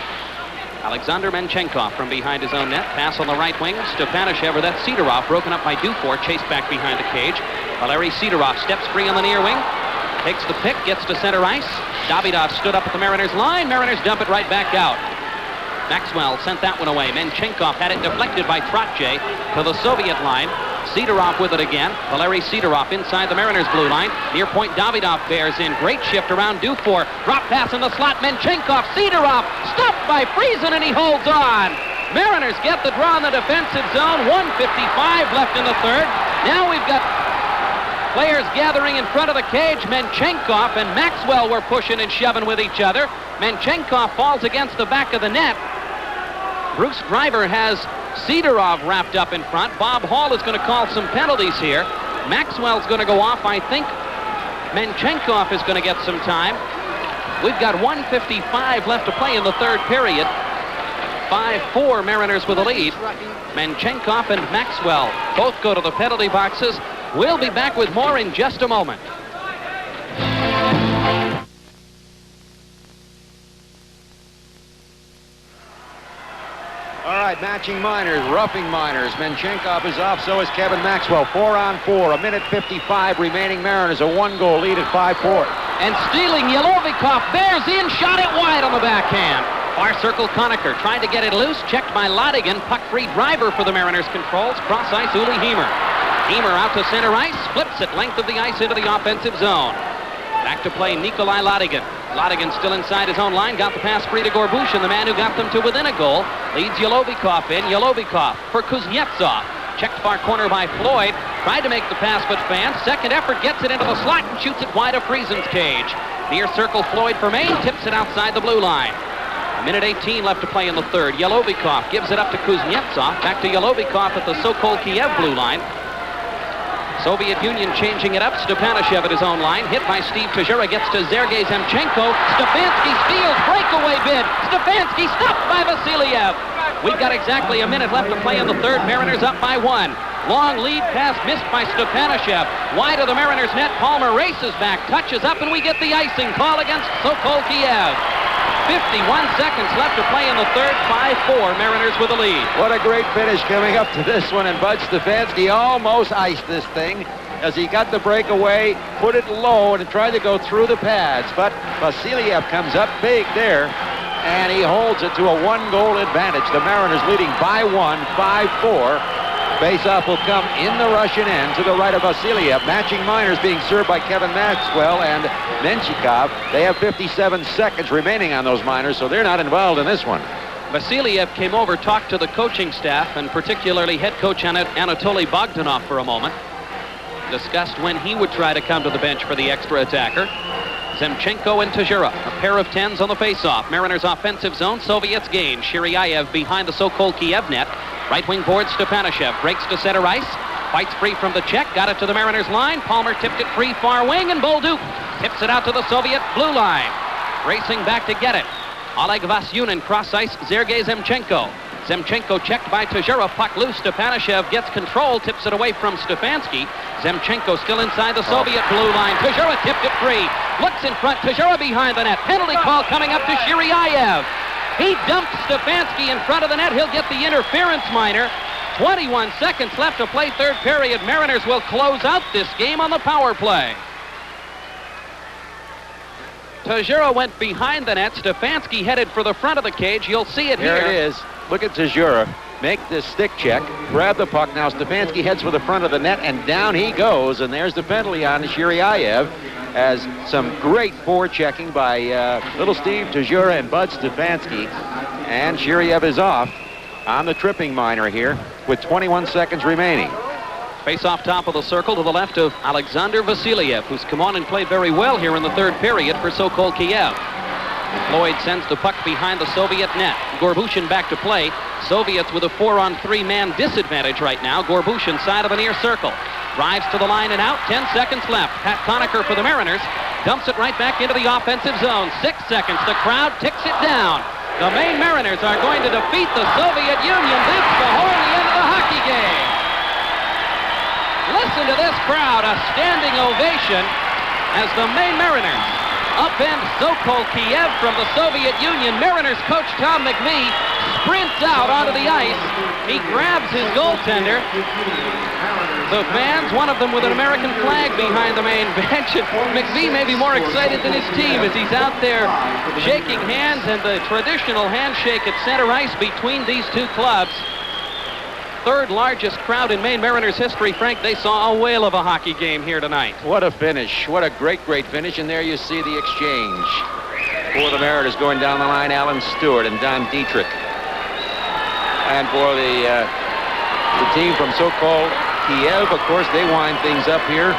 Alexander Menchenkov from behind his own net. Pass on the right wing. Stepanashev, or that's Sidorov, broken up by Dufour, chased back behind the cage. Valery Sidorov steps free on the near wing. Takes the pick, gets to center ice. Davidov stood up at the Mariners line. Mariners dump it right back out. Maxwell sent that one away. Menchenkov had it deflected by Trotche to the Soviet line. Sidorov with it again. Valery Sidorov inside the Mariners' blue line. Near point, Davidov bears in. Great shift around Dufour. Drop pass in the slot. Menchenkov. Sidorov stopped by Friesen, and he holds on. Mariners get the draw in the defensive zone. 1:55 left in the third. Now we've got players gathering in front of the cage. Menchenkov and Maxwell were pushing and shoving with each other. Menchenkov falls against the back of the net. Bruce Driver has Sidorov wrapped up in front. Bob Hall is going to call some penalties here. Maxwell's going to go off. I think Menchenkov is going to get some time. We've got 1:55 left to play in the third period. 5-4 Mariners with a lead. Menchenkov and Maxwell both go to the penalty boxes. We'll be back with more in just a moment. All right, matching minors, roughing minors. Menchenkov is off, so is Kevin Maxwell. 4-on-4, 1:55 remaining. Mariners a one-goal lead at 5-4. And stealing, Yelovikov bears in, shot it wide on the backhand. Far circle, Conacher tried to get it loose, checked by Ladigan. Puck-free Driver for the Mariners controls. Cross ice, Uli Heimer. Heimer out to center ice, flips it length of the ice into the offensive zone. Back to play Nikolai Ladigan. Lodigan still inside his own line, got the pass free to Gorbushin, the man who got them to within a goal. Leads Yolovikov in. Yolovikov for Kuznetsov. Checked far corner by Floyd. Tried to make the pass, but fans. Second effort, gets it into the slot and shoots it wide of Friesen's cage. Near circle, Floyd for Maine, tips it outside the blue line. A minute 18 left to play in the third. Yolovikov gives it up to Kuznetsov. Back to Yolovikov at the Sokol Kiev blue line. Soviet Union changing it up. Stepanashev at his own line. Hit by Steve Tajura. Gets to Sergei Zemchenko. Stefanski steals. Breakaway bid. Stefanski stopped by Vasiliev. We've got exactly a minute left to play in the third. Mariners up by 1. Long lead pass missed by Stepanashev. Wide of the Mariners net. Palmer races back. Touches up, and we get the icing call against Sokol Kiev. 51 seconds left to play in the third. 5-4, Mariners with the lead. What a great finish coming up to this one, and Bud Stefanski almost iced this thing as he got the breakaway, put it low, and tried to go through the pads. But Vasiliev comes up big there, and he holds it to a 1-goal advantage. The Mariners leading by 1, 5-4. Faceoff will come in the Russian end to the right of Vasiliev. Matching minors being served by Kevin Maxwell and Menchikov. They have 57 seconds remaining on those minors, so they're not involved in this one. Vasiliev came over, talked to the coaching staff, and particularly head coach Anatoly Bogdanov for a moment. Discussed when he would try to come to the bench for the extra attacker. Zemchenko and Tajura, a pair of 10s on the faceoff. Mariners offensive zone, Soviets gain. Shiryaev behind the Sokol Kiev net. Right wing board, Stepanashev breaks to center ice. Fights free from the check, got it to the Mariners line. Palmer tipped it free far wing, and Bolduc tips it out to the Soviet blue line. Racing back to get it. Oleg Vasyunin cross ice, Sergei Zemchenko. Zemchenko checked by Tajura, puck loose. Stepanashev gets control, tips it away from Stefanski. Zemchenko still inside the Soviet blue line. Tajura tipped it free. Looks in front, Tajura behind the net. Penalty call coming up to Shiryaev. He dumped Stefanski in front of the net. He'll get the interference minor. 21 seconds left to play third period. Mariners will close out this game on the power play. Tajura went behind the net. Stefanski headed for the front of the cage. You'll see it here. Here it is. Look at Tajura. Make this stick check. Grab the puck. Now Stefanski heads for the front of the net, and down he goes. And there's the penalty on Shiryaev. As some great forechecking by little Steve Tajura and Bud Stefanski. And Shiryaev is off on the tripping minor here with 21 seconds remaining. Face off top of the circle to the left of Alexander Vasiliev, who's come on and played very well here in the third period for Sokol Kiev. Floyd sends the puck behind the Soviet net. Gorbushin back to play. Soviets with a 4-on-3 man disadvantage right now. Gorbushin side of the near circle. Drives to the line and out. 10 seconds left. Pat Conacher for the Mariners. Dumps it right back into the offensive zone. 6 seconds. The crowd ticks it down. The Maine Mariners are going to defeat the Soviet Union. This before the end of the hockey game. Listen to this crowd. A standing ovation as the Maine Mariners upend Sokol Kiev from the Soviet Union. Mariners coach Tom McVie sprints out onto the ice. He grabs his goaltender. The fans, one of them with an American flag behind the main bench. And McVie may be more excited than his team as he's out there shaking hands, and the traditional handshake at center ice between these two clubs. Third largest crowd in Maine Mariners history. Frank, they saw a whale of a hockey game here tonight. What a finish. What a great, great finish. And there you see the exchange. For the Mariners going down the line, Alan Stewart and Don Dietrich. And for the team from Sokol Kiev, of course, they wind things up here.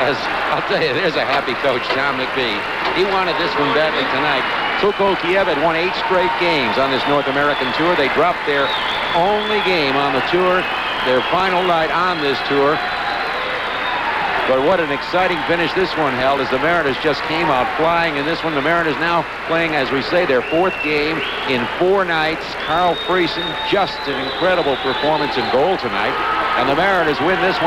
As I'll tell you, there's a happy coach, Tom McVie. He wanted this one badly tonight. Sokol Kiev had won 8 straight games on this North American tour. They dropped their only game on the tour, their final night on this tour. But what an exciting finish this one held, as the Mariners just came out flying in this one. The Mariners now playing, as we say, their 4th game in 4 nights. Carl Friesen, just an incredible performance in goal tonight. And the Mariners win this one